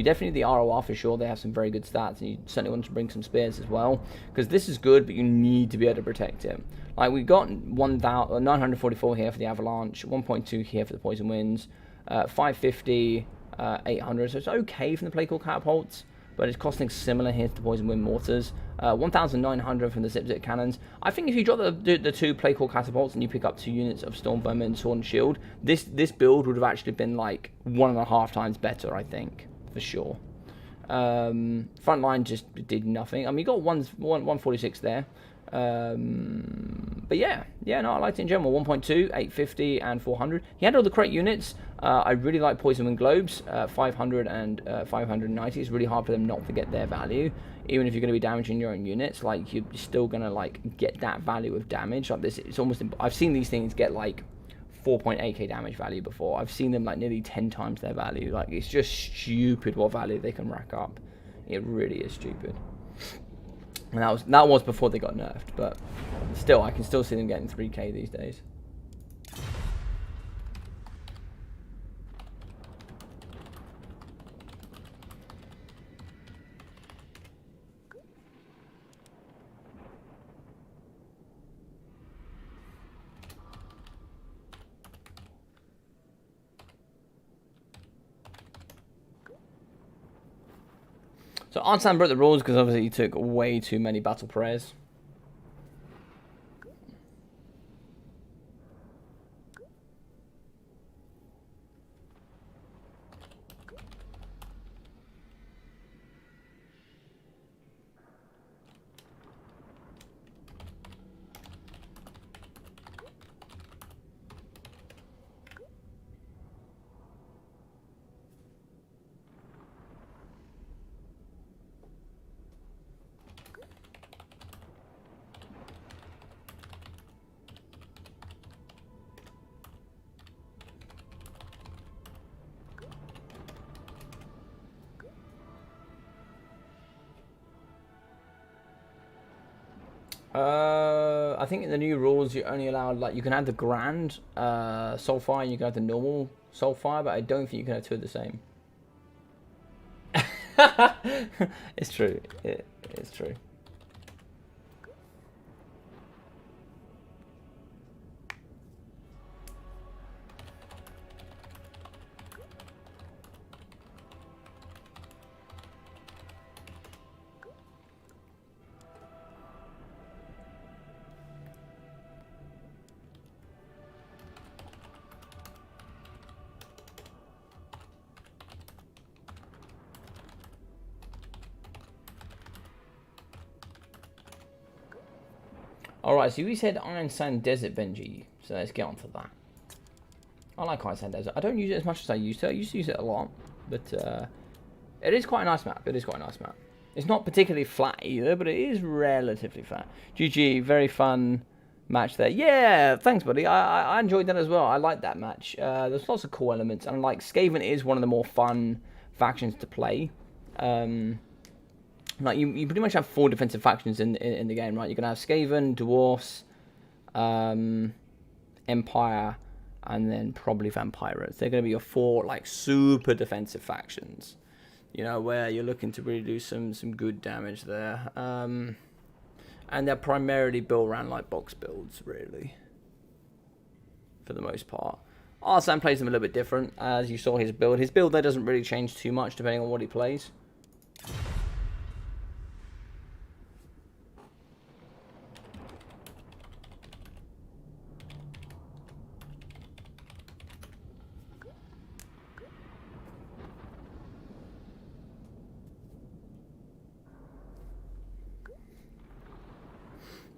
definitely need the ROR for sure. They have some very good stats, and you certainly want to bring some spears as well, because this is good, but you need to be able to protect it. Like, we got 944 here for the Avalanche, 1.2 here for the Poison Winds, 550, 800, so it's okay from the Plague Catapults, but it's costing similar here to the Poison Wind Mortars. 1,900 from the Zip Cannons. I think if you drop the 2 Plague Catapults and you pick up 2 units of Storm Vermin, Sword and Shield, this build would have actually been like 1.5 times better, I think, for sure. Frontline just did nothing. I mean, you got 146 there. But yeah, no, I liked it in general. 1.2, 850, and 400. He had all the crate units. I really like Poison Wind Globes, 500 and 590. It's really hard for them not to get their value, even if you're going to be damaging your own units. Like, you're still going to like get that value of damage. Like this, it's almost. I've seen these things get like 4.8k damage value before. I've seen them like nearly 10 times their value. Like, it's just stupid what value they can rack up. It really is stupid. And that was before they got nerfed, but still, I can still see them getting 3k these days. So Arnsan broke the rules because obviously he took way too many battle prayers. I think in the new rules you're only allowed, like, you can have the grand soulfire and you can have the normal soulfire, but I don't think you can have two of the same. It's true. It's true. Alright, so we said Iron Sand Desert, Benji. So let's get on to that. I like Iron Sand Desert. I don't use it as much as I used to. I used to use it a lot. But it is quite a nice map. It is quite a nice map. It's not particularly flat either, but it is relatively flat. GG, very fun match there. Yeah, thanks, buddy. I enjoyed that as well. I like that match. There's lots of cool elements. And like, Skaven is one of the more fun factions to play. Like, you pretty much have 4 defensive factions in the game, right? You're going to have Skaven, Dwarfs, Empire, and then probably Vampires. They're going to be your 4, like, super defensive factions. You know, where you're looking to really do some good damage there. And they're primarily built around, like, box builds, really. For the most part. Arslan plays them a little bit different, as you saw his build. His build there doesn't really change too much, depending on what he plays.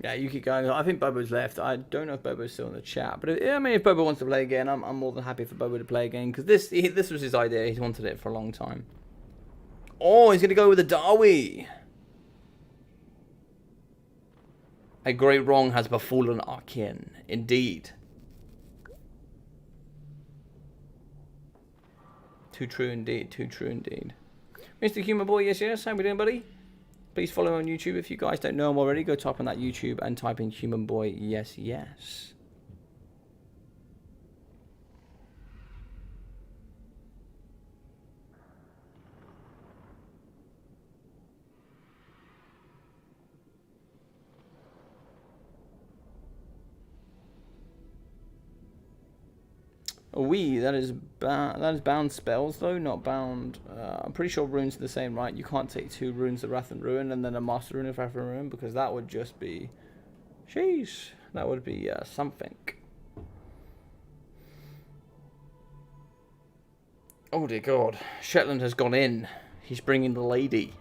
Yeah, you keep going. I think Bobo's left. I don't know if Bobo's still in the chat. But if Bobo wants to play again, I'm more than happy for Bobo to play again. Because this was his idea. He's wanted it for a long time. Oh, he's going to go with a Darwi. A great wrong has befallen our kin. Indeed. Too true indeed. Too true indeed. Mr. Human Boy, yes. How we doing, buddy? Please follow me on YouTube. If you guys don't know him already, go type on that YouTube and type in Human Boy, yes. That is bound spells though, not bound. I'm pretty sure runes are the same, right? You can't take 2 runes of Wrath and Ruin and then a Master Rune of Wrath and Ruin, because that would just be, sheesh, that would be something. Oh dear God, Shetland has gone in. He's bringing the lady.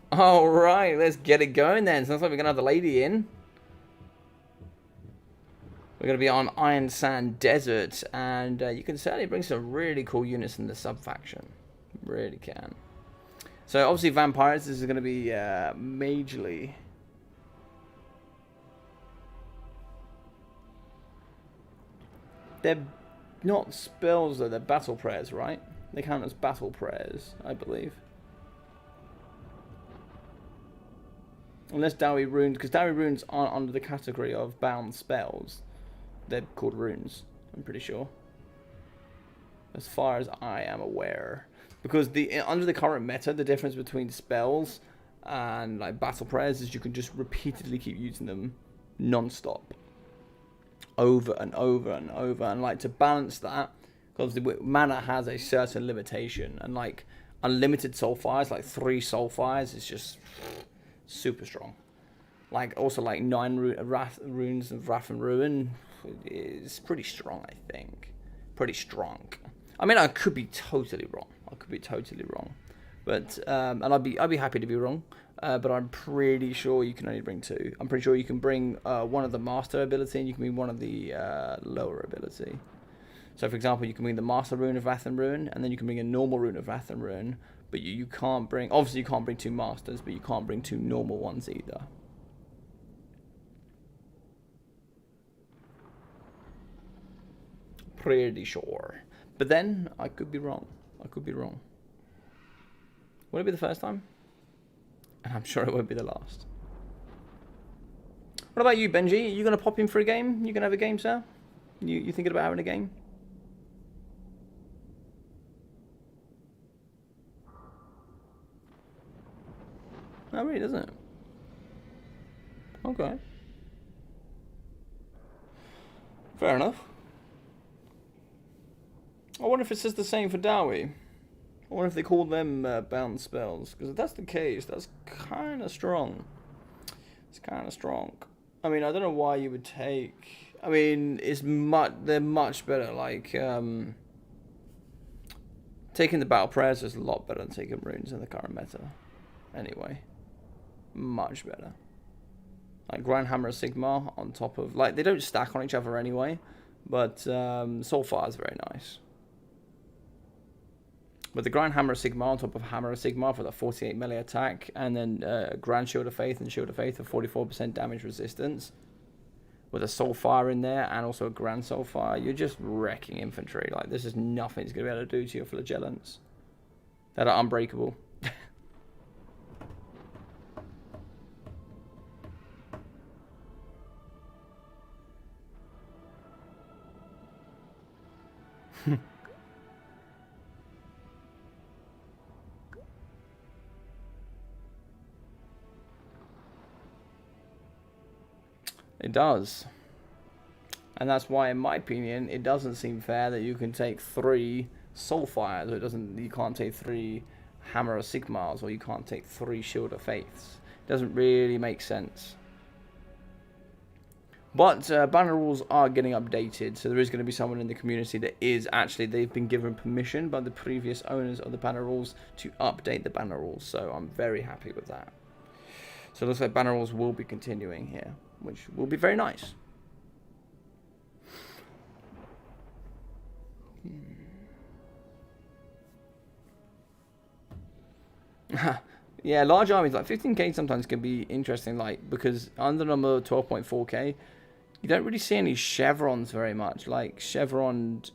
Alright, let's get it going then. Sounds like we're going to have the lady in. We're going to be on Iron Sand Desert. And you can certainly bring some really cool units in the sub-faction. Really can. So obviously Vampires, this is going to be majorly... They're not spells though, they're battle prayers, right? They count as battle prayers, I believe. Unless Dowie Runes, because Dowie Runes aren't under the category of bound spells. They're called runes, I'm pretty sure. As far as I am aware. Because under the current meta, the difference between spells And like battle prayers is you can just repeatedly keep using them non-stop. Over and over and over. And like to balance that, because the mana has a certain limitation. And like unlimited soul fires, like 3 soul fires is just super strong. Like also like 9 runes of Wrath and Ruin is pretty strong, I think. Pretty strong. I mean, I could be totally wrong. But and I'd be happy to be wrong. But I'm pretty sure you can only bring 2. I'm pretty sure you can bring one of the master ability and you can bring one of the lower ability. So for example, you can bring the master rune of Wrath and Ruin, and then you can bring a normal rune of Wrath and Ruin. But you can't bring, obviously you can't bring 2 masters, but you can't bring 2 normal ones either. Pretty sure. But then, I could be wrong. Will it be the first time? And I'm sure it won't be the last. What about you, Benji? Are you going to pop in for a game? You going to have a game, sir? You thinking about having a game? No, really, doesn't it? Okay. Fair enough. I wonder if it says the same for Dowie. I wonder if they call them bound spells. Because if that's the case, that's kind of strong. It's kind of strong. I mean, I don't know why you would take... I mean, they're much better. Like, taking the battle prayers is a lot better than taking runes in the current meta. Anyway. Much better. Like, Grand Hammer of Sigmar on top of... Like, they don't stack on each other anyway. But Soulfire is very nice. With the Grand Hammer of Sigmar on top of Hammer of Sigmar for the 48 melee attack, and then Grand Shield of Faith and Shield of Faith for 44% damage resistance, with a Soulfire in there and also a Grand Soulfire, you're just wrecking infantry. Like, this is nothing it's going to be able to do to your flagellants that are unbreakable. It does. And that's why, in my opinion, it doesn't seem fair that you can take 3 Soulfires, or you can't take 3 Hammer of Sigmars, or you can't take 3 Shield of Faiths. It doesn't really make sense. But banner rules are getting updated, so there is going to be someone in the community that is actually, they've been given permission by the previous owners of the banner rules to update the banner rules, so I'm very happy with that. So it looks like banner rules will be continuing here, which will be very nice. Yeah, large armies, like 15k sometimes can be interesting, like, because under number 12.4k, you don't really see any chevrons very much. Like, chevroned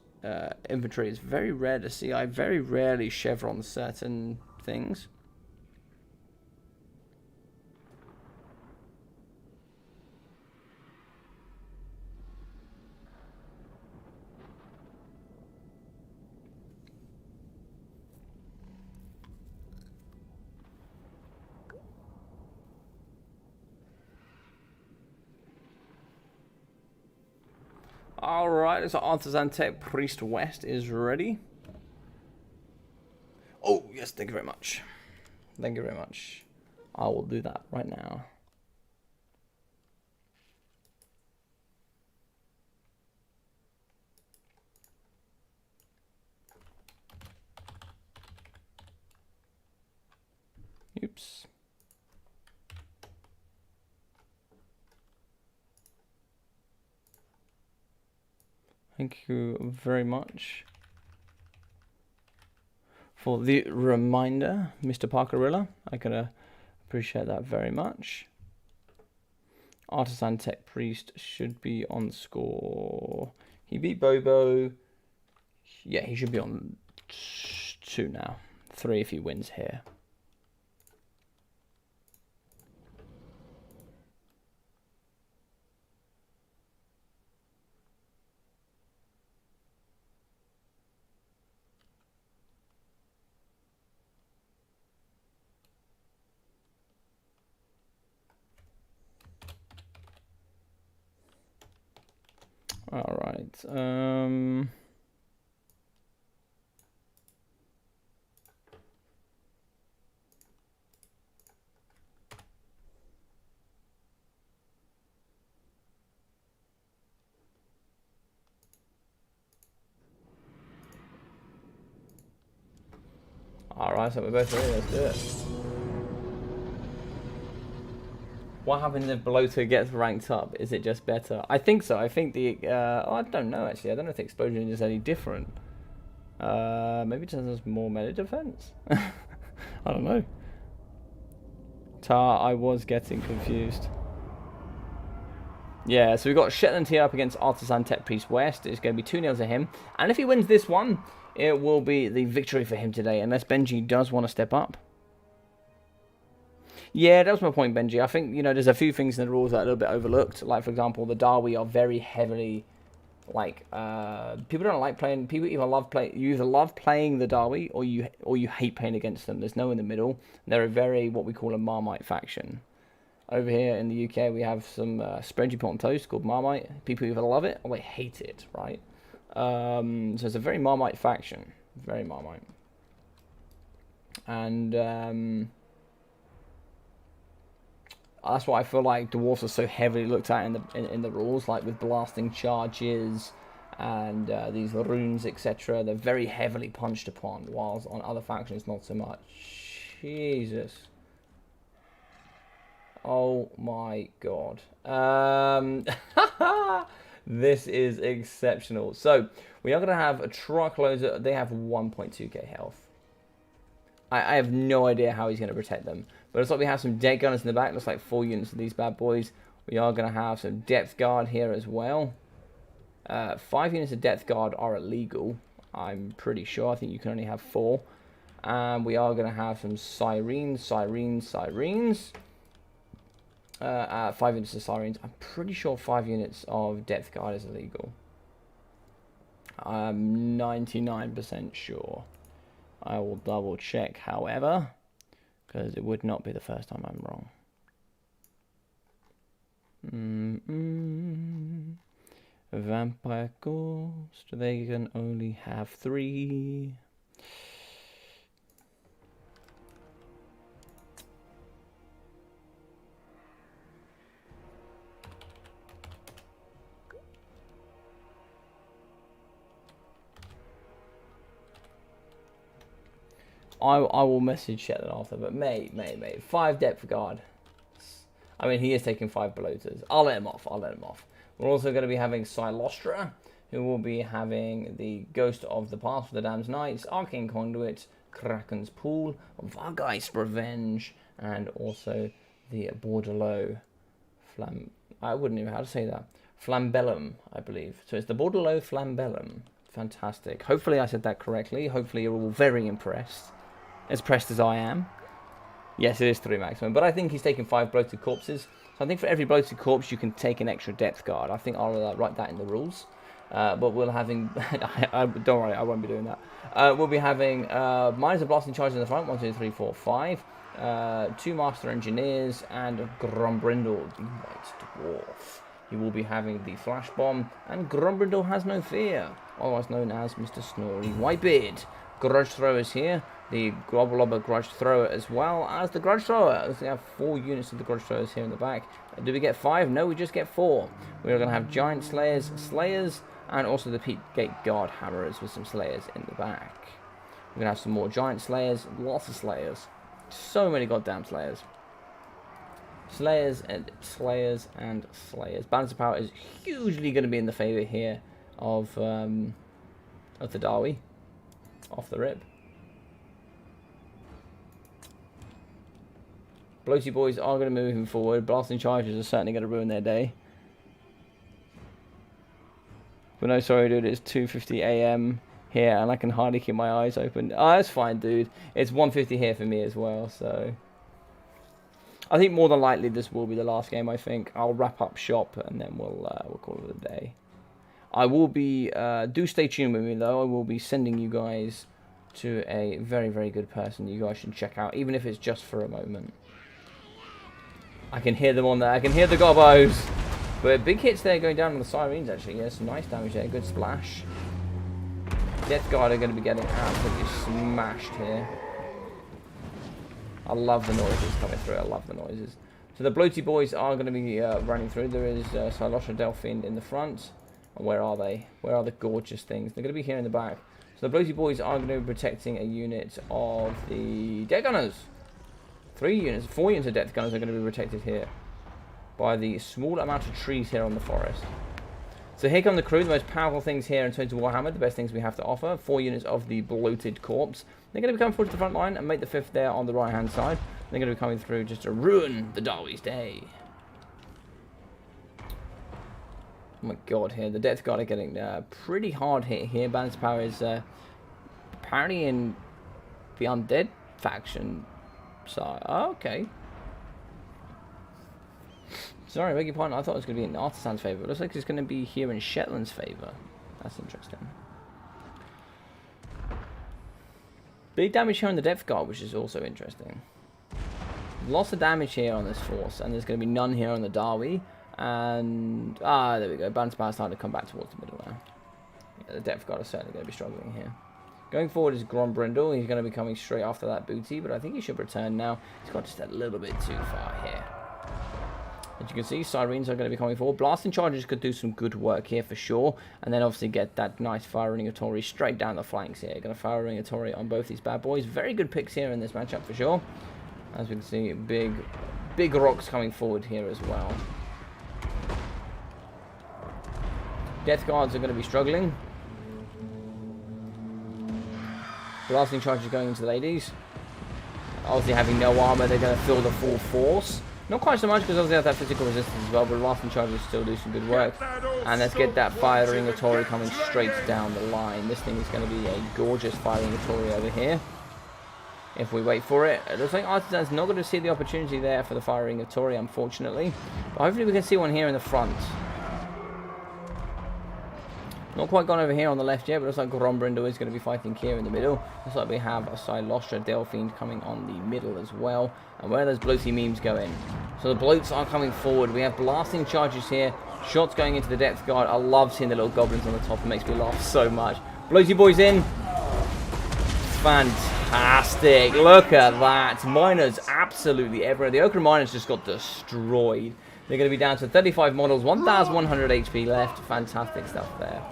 infantry is very rare to see. I very rarely chevron certain things. Alright, so Artisan Tech Priest West is ready. Oh, yes, thank you very much. Thank you very much. I will do that right now. Oops. Thank you very much for the reminder, Mr. Parkerilla. I can appreciate that very much. Artisan Tech Priest should be on score. He beat Bobo. Yeah, he should be on 2 now. 3 if he wins here. All right. All right, so we're both ready. Let's do it. What happens if Bloater gets ranked up? Is it just better? I think so. I think the... I don't know, actually. I don't know if the Explosion is any different. Maybe it just has more melee defense? I don't know. Tar, I was getting confused. Yeah, so we've got Shetland here up against Artisan Tech Priest West. It's going to be 2-0 to him. And if he wins this one, it will be the victory for him today, unless Benji does want to step up. Yeah, that was my point, Benji. I think, you know, there's a few things in the rules that are a little bit overlooked. Like, for example, the Darwi are very heavily, like, people don't like playing, people either love playing the Darwi, or you hate playing against them. There's no in the middle. They're a very, what we call a Marmite faction. Over here in the UK, we have some spread you put on toast called Marmite. People either love it or they hate it, right? So it's a very Marmite faction. Very Marmite. And, that's why I feel like dwarves are so heavily looked at in the rules, like with blasting charges and these runes, etc. They're very heavily punched upon, whilst on other factions not so much. Jesus. Oh my god. This is exceptional. So we are going to have a truckload. They have 1.2k health. I have no idea how he's going to protect them. But it looks like we have some dead gunners in the back. Looks like 4 units of these bad boys. We are going to have some depth guard here as well. 5 units of depth guard are illegal. I'm pretty sure. I think you can only have 4. And we are going to have some sirens. 5 units of sirens. I'm pretty sure 5 units of depth guard is illegal. I'm 99% sure. I will double check, however, because it would not be the first time I'm wrong. Vampire Ghost, they can only have 3. I will message Shetland after, but mate. 5 depth guard. I mean, he is taking 5 bloaters. I'll let him off. We're also going to be having Silostra, who will be having the Ghost of the Past for the Damned Knights, Arcane Conduit, Kraken's Pool, Vargeist Revenge, and also the Bordelot I wouldn't even know how to say that. Flambellum, I believe. So it's the Bordelot Flambellum. Fantastic. Hopefully I said that correctly. Hopefully you're all very impressed. As pressed as I am. Yes, it is 3 maximum. But I think he's taking 5 bloated corpses. So I think for every bloated corpse you can take an extra depth guard. I think I'll write that in the rules. But we'll having... don't worry, I won't be doing that. We'll be having miners of blasting charges in the front. 1, 2, 3, 4, 5. 2 master engineers and Grombrindle, the white dwarf. He will be having the flash bomb, and Grombrindle has no fear, otherwise known as Mr. Snory Whitebeard. Grudge Throwers here, the Groblobber Grudge Thrower as well as the Grudge Thrower. We have 4 units of the Grudge Throwers here in the back. Do we get 5? No, we just get 4. We're going to have Giant Slayers, and also the Peak Gate Guard Hammerers with some Slayers in the back. We're going to have some more Giant Slayers, lots of Slayers. So many goddamn Slayers. Slayers and Slayers and Slayers. Balance of power is hugely going to be in the favour here of the Darwi. Off the rip. Bloaty boys are going to move him forward. Blasting charges are certainly going to ruin their day. But no, sorry dude, it's 2:50 AM here and I can hardly keep my eyes open. Oh, that's fine dude. It's 1:50 here for me as well, so... I think more than likely this will be the last game, I think. I'll wrap up shop and then we'll call it a day. I will be... do stay tuned with me though. I will be sending you guys to a very, very good person you guys should check out, even if it's just for a moment. I can hear them on there. I can hear the gobbos. But big hits there going down on the Sirens, actually. Yeah, some nice damage there. Good splash. Death Guard are going to be getting absolutely smashed here. I love the noises coming through. I love the noises. So the Bloaty boys are going to be running through. There is Silosha Delphine in the front. And where are they? Where are the gorgeous things? They're going to be here in the back. So the Bloaty boys are going to be protecting a unit of the Death Gunners. 4 units of Death Gunners are going to be protected here by the small amount of trees here on the forest. So here come the crew, the most powerful things here in terms of Warhammer, the best things we have to offer. 4 units of the Bloated Corpse. They're going to be coming forward to the front line and make the 5th there on the right hand side. They're going to be coming through just to ruin the Darby's day. Oh my god, here the Death Guard are getting pretty hard hit here. Balance power is apparently in the Undead faction side. Oh, okay. Sorry, I beg your pardon. I thought it was going to be in Artisan's favour. It looks like it's going to be here in Shetland's favour. That's interesting. Big damage here on the Death Guard, which is also interesting. Lots of damage here on this force, and there's going to be none here on the Darby. And, there we go. Balance power starting to come back towards the middle now. Yeah, the Death Guard is certainly going to be struggling here. Going forward is Grombrindle. He's going to be coming straight after that booty, but I think he should return now. He's got just a little bit too far here. As you can see, Sirens are going to be coming forward. Blasting Charges could do some good work here for sure. And then obviously get that nice Fire Ring Atori straight down the flanks here. Going to Fire Ring Atori on both these bad boys. Very good picks here in this matchup for sure. As we can see, big rocks coming forward here as well. Death Guards are going to be struggling. Blasting Charges going into the ladies. Obviously having no armor, they're going to feel the full force. Not quite so much because obviously they have that physical resistance as well, but Blasting Charges still do some good work. And let's get that Fire Ring Atori coming straight down the line. This thing is going to be a gorgeous Fire Ring Atori over here. If we wait for it. It looks like Artisan's not going to see the opportunity there for the Fire Ring Atori, unfortunately. But hopefully we can see one here in the front. Not quite gone over here on the left yet, but looks like Grombrindle is going to be fighting here in the middle. Looks like we have a Silostra Delphine coming on the middle as well. And where are those bloaty memes going? So the bloats are coming forward. We have Blasting Charges here. Shots going into the Death Guard. I love seeing the little goblins on the top. It makes me laugh so much. Bloaty boys in. Fantastic. Look at that. Miners absolutely everywhere. The Ochre Miners just got destroyed. They're going to be down to 35 models. 1,100 HP left. Fantastic stuff there.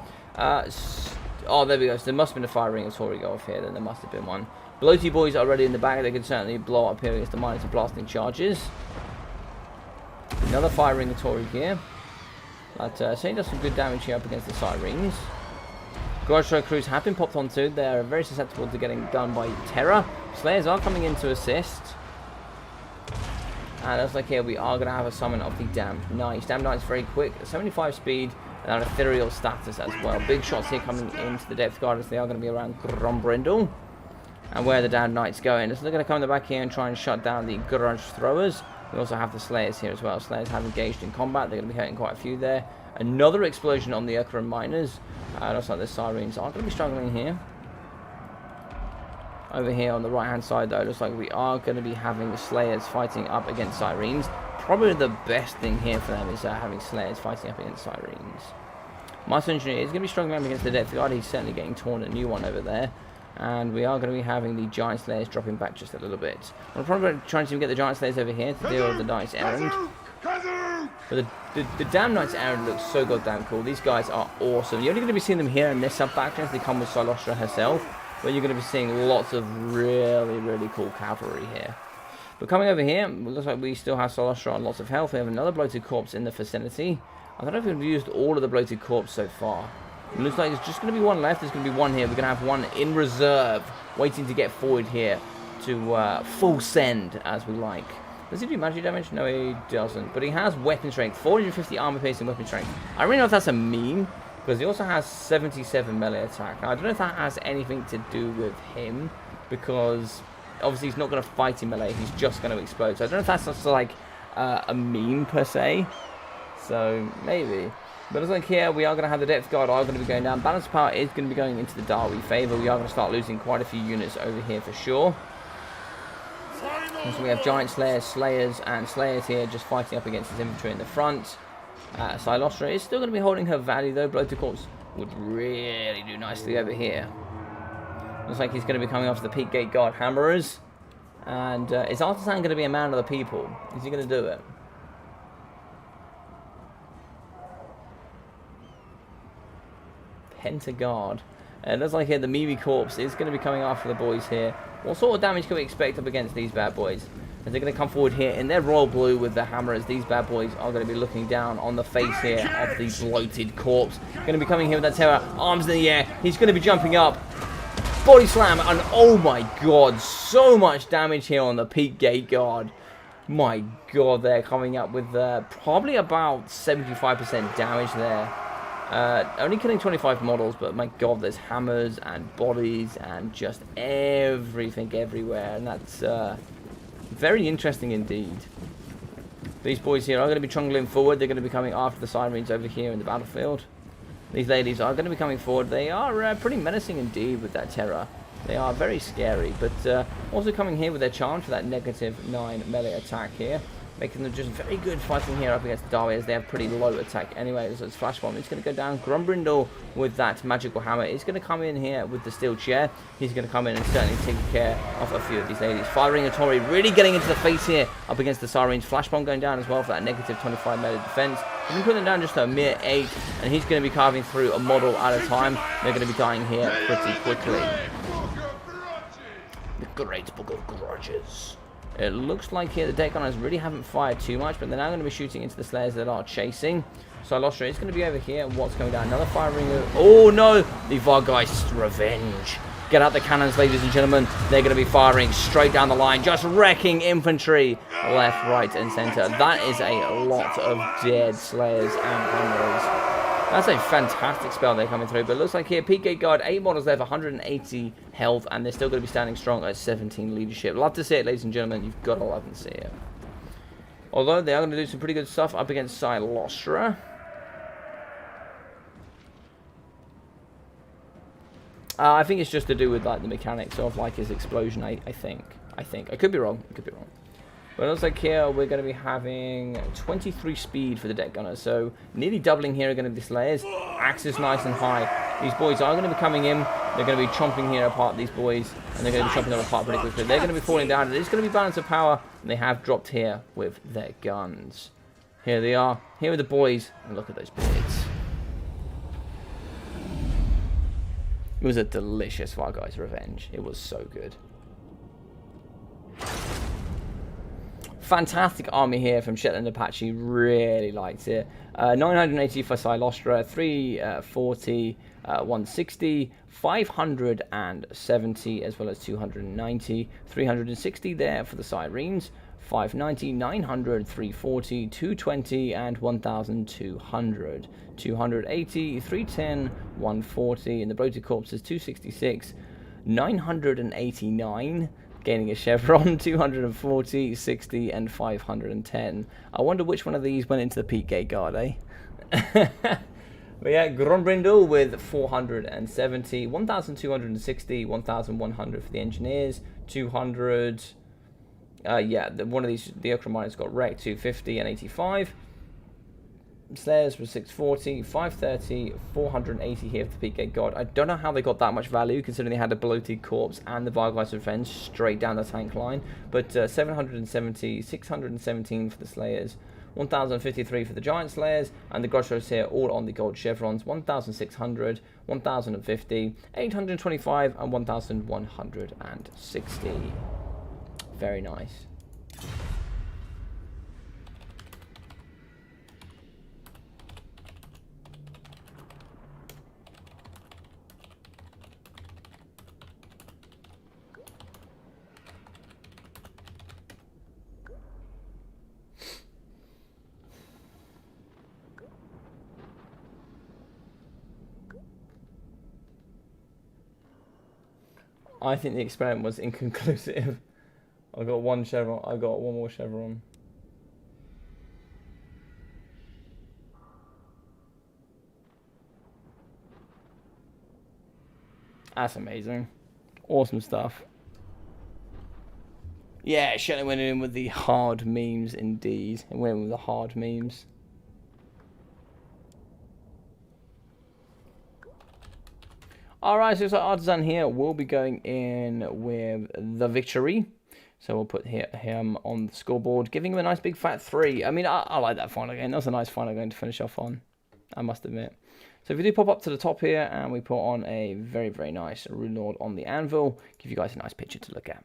Oh, there we go. So there must have been a Fire Ring Atori go off here. Then there must have been one. Bloaty boys are already in the back. They can certainly blow up here against the Miners and Blasting Charges. Another Fire Ring Atori here. But saying does some good damage here up against the Sirens. Garage Stroke crews have been popped onto. They're very susceptible to getting done by Terror. Slayers are coming in to assist. And looks like here we are going to have a summon of the Damned Knights. Damned Knights very quick. 75 speed and an ethereal status as well. Big shots here coming into the Death Guard as they are going to be around Grombrindle. And where are the Damned Knights going? So they're going to come in the back here and try and shut down the Grudge Throwers. We also have the Slayers here as well. Slayers have engaged in combat. They're going to be hitting quite a few there. Another explosion on the Ochre Miners. Looks like the Sirens are going to be struggling here. Over here on the right hand side though, looks like we are going to be having the Slayers fighting up against Sirens. Probably the best thing here for them is having Slayers fighting up against Sirens. Master Engineer is going to be struggling up against the Death Guard. He's certainly getting torn a new one over there. And we are going to be having the Giant Slayers dropping back just a little bit. We're probably trying to get the Giant Slayers over here to deal with the Knight's Errand. But the Damn Knight's Errand looks so goddamn cool. These guys are awesome. You're only going to be seeing them here in this sub-faction as they come with Silostra herself. But you're going to be seeing lots of really cool cavalry here. But coming over here, it looks like we still have Silostra on lots of health. We have another Bloated Corpse in the vicinity. I don't know if we've used all of the Bloated Corpse so far. It looks like there's just going to be one left. There's going to be one here. We're going to have one in reserve, waiting to get forward here to full send, as we like. Does he do magic damage? No, he doesn't. But he has weapon strength, 450 armor piercing weapon strength. I don't really know if that's a meme, because he also has 77 melee attack. Now, I don't know if that has anything to do with him, because obviously he's not going to fight in melee. He's just going to explode. So I don't know if that's just like a meme per se. So maybe. But it's like here, we are going to have the Death Guard are going to be going down. Balance power is going to be going into the Darby favour. We are going to start losing quite a few units over here for sure. And so we have Giant Slayers, Slayers, and Slayers here just fighting up against his infantry in the front. Silostra is still going to be holding her value though. Bloated Corpse would really do nicely over here. Looks like he's going to be coming off the Peak Gate Guard Hammerers. And is Artisan going to be a man of the people? Is he going to do it? Pentagard. It looks like here the Mimi Corpse is going to be coming after the boys here. What sort of damage can we expect up against these bad boys? As they're going to come forward here in their royal blue with the hammer, as these bad boys are going to be looking down on the face here of the bloated corpse. Going to be coming here with that terror, arms in the air. He's going to be jumping up. Body slam, and oh my god, so much damage here on the Peak Gate Guard. My god, they're coming up with probably about 75% damage there. Only killing 25 models, but my god, there's hammers and bodies and just everything everywhere, and that's very interesting indeed. These boys here are going to be trundling forward. They're going to be coming after the Sirens over here in the battlefield. These ladies are going to be coming forward. They are pretty menacing indeed with that terror. They are very scary, but also coming here with their charge for that -9 melee attack here. Making them just very good fighting here up against the Darwiers. They have pretty low attack anyway, so it's Flash Bomb. It's going to go down. Grumbrindle with that magical hammer is going to come in here with the steel chair. He's going to come in and certainly take care of a few of these ladies. Firing a Tori, really getting into the face here up against the Sirens. Flash Bomb going down as well for that -25 melee defense. He's going to put them down just to a mere 8, and he's going to be carving through a model at a time. They're going to be dying here pretty quickly. The Great Book of Grudges. It looks like here the deck gunners really haven't fired too much, but they're now going to be shooting into the Slayers that are chasing. Silostra is going to be over here. What's going down? Another firing. Oh no! The Vargeist Revenge. Get out the cannons, ladies and gentlemen. They're going to be firing straight down the line, just wrecking infantry left, right, and center. That is a lot of dead Slayers and Hammerers. That's a fantastic spell they're coming through, but it looks like here, Peak Gate Guard, 8 models left, 180 health, and they're still going to be standing strong at 17 leadership. Love to see it, ladies and gentlemen. You've got to love and see it. Although they are going to do some pretty good stuff up against Silostra. I think it's just to do with like the mechanics of like his explosion. I think. I could be wrong. I could be wrong. But it looks like here we're going to be having 23 speed for the deck gunners. So nearly doubling here are going to be the Slayers. Axis nice and high. These boys are going to be coming in. They're going to be chomping here apart, these boys. And they're going to be chomping them apart pretty quickly. They're going to be falling down. It is going to be balance of power. And they have dropped here with their guns. Here they are. Here are the boys. And look at those boys. It was a delicious Vargeist Revenge. It was so good. Fantastic army here from Shetland Apache. Really liked it. 980 for Silostra, 340, 160, 570, as well as 290, 360 there for the Sirens, 590, 900, 340, 220, and 1,200. 280, 310, 140, and the Bloated Corpses, 266, 989, gaining a chevron, 240, 60, and 510. I wonder which one of these went into the Peak Gate Guard, eh? But yeah, Grombrindle with 470, 1,260, 1,100 for the Engineers, 200. Yeah, one of these, the Okra Miners got wrecked, 250 and 85. Slayers was 640, 530, 480 here for the Peak Gate Guard. I don't know how they got that much value, considering they had a Bloated Corpse and the Vargeist Revenge straight down the tank line. But 770, 617 for the Slayers, 1,053 for the Giant Slayers, and the Grudgers here all on the gold chevrons, 1,600, 1,050, 825, and 1,160. Very nice. I think the experiment was inconclusive. I got one chevron. I got one more chevron. That's amazing. Awesome stuff. Yeah, Shelly went in with the hard memes indeed. It went with the hard memes. Alright, so Artisan here will be going in with the victory. So we'll put him on the scoreboard, giving him a nice big fat 3. I mean, I like that final game. That was a nice final game to finish off on, I must admit. So if we do pop up to the top here, and we put on a very, very nice Rune Lord on the anvil, give you guys a nice picture to look at.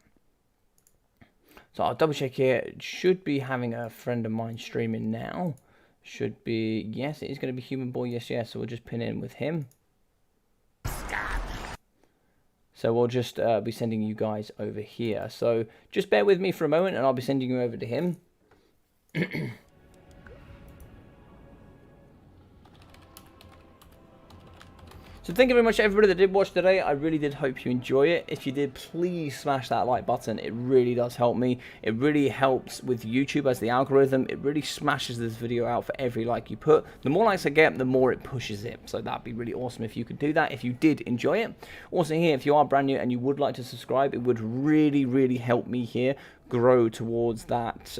So I'll double check here. It should be having a friend of mine streaming now. Should be, yes, it is going to be Human Boy, yes, yes. So we'll just pin in with him. So we'll just be sending you guys over here. So just bear with me for a moment and I'll be sending you over to him. So thank you very much everybody that did watch today. I really did hope you enjoy it. If you did, please smash that like button. It really does help me. It really helps with YouTube as the algorithm. It really smashes this video out for every like you put. The more likes I get, the more it pushes it. So that'd be really awesome if you could do that, if you did enjoy it. Also here, if you are brand new and you would like to subscribe, it would really, really help me here grow towards that...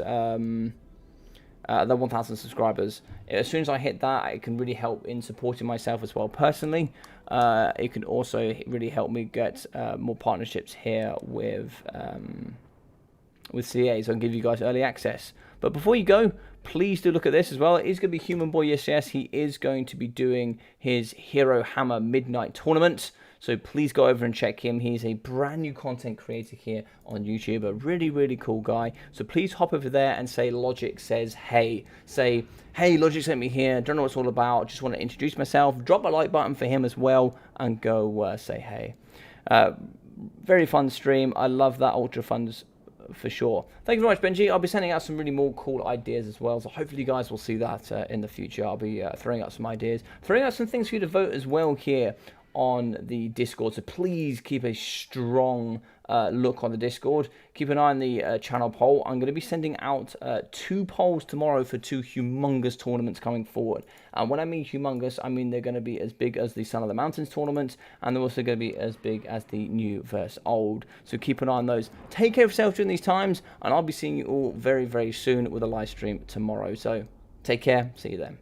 the 1,000 subscribers. As soon as I hit that, it can really help in supporting myself as well personally. It can also really help me get more partnerships here with CA, so I can give you guys early access. But before you go, please do look at this as well. It is going to be Human Boy, yes, yes. He is going to be doing his Hero Hammer Midnight Tournament. So please go over and check him. He's a brand new content creator here on YouTube. A really, really cool guy. So please hop over there and say Logic says hey. Say, hey, Logic sent me here. Don't know what it's all about. Just want to introduce myself. Drop a like button for him as well. And go say hey. Very fun stream. I love that Ultra Funds for sure. Thank you very much, Benji. I'll be sending out some really more cool ideas as well. So hopefully you guys will see that in the future. I'll be throwing out some ideas. Throwing out some things for you to vote as well here on the Discord, so please keep a strong look on the Discord. Keep an eye on the channel poll. I'm going to be sending out 2 polls tomorrow for 2 humongous tournaments coming forward. And when I mean humongous, I mean they're going to be as big as the Sun of the Mountains tournament, and they're also going to be as big as the New vs Old. So keep an eye on those. Take care of yourself during these times, and I'll be seeing you all very, very soon with a live stream tomorrow. So take care. See you then.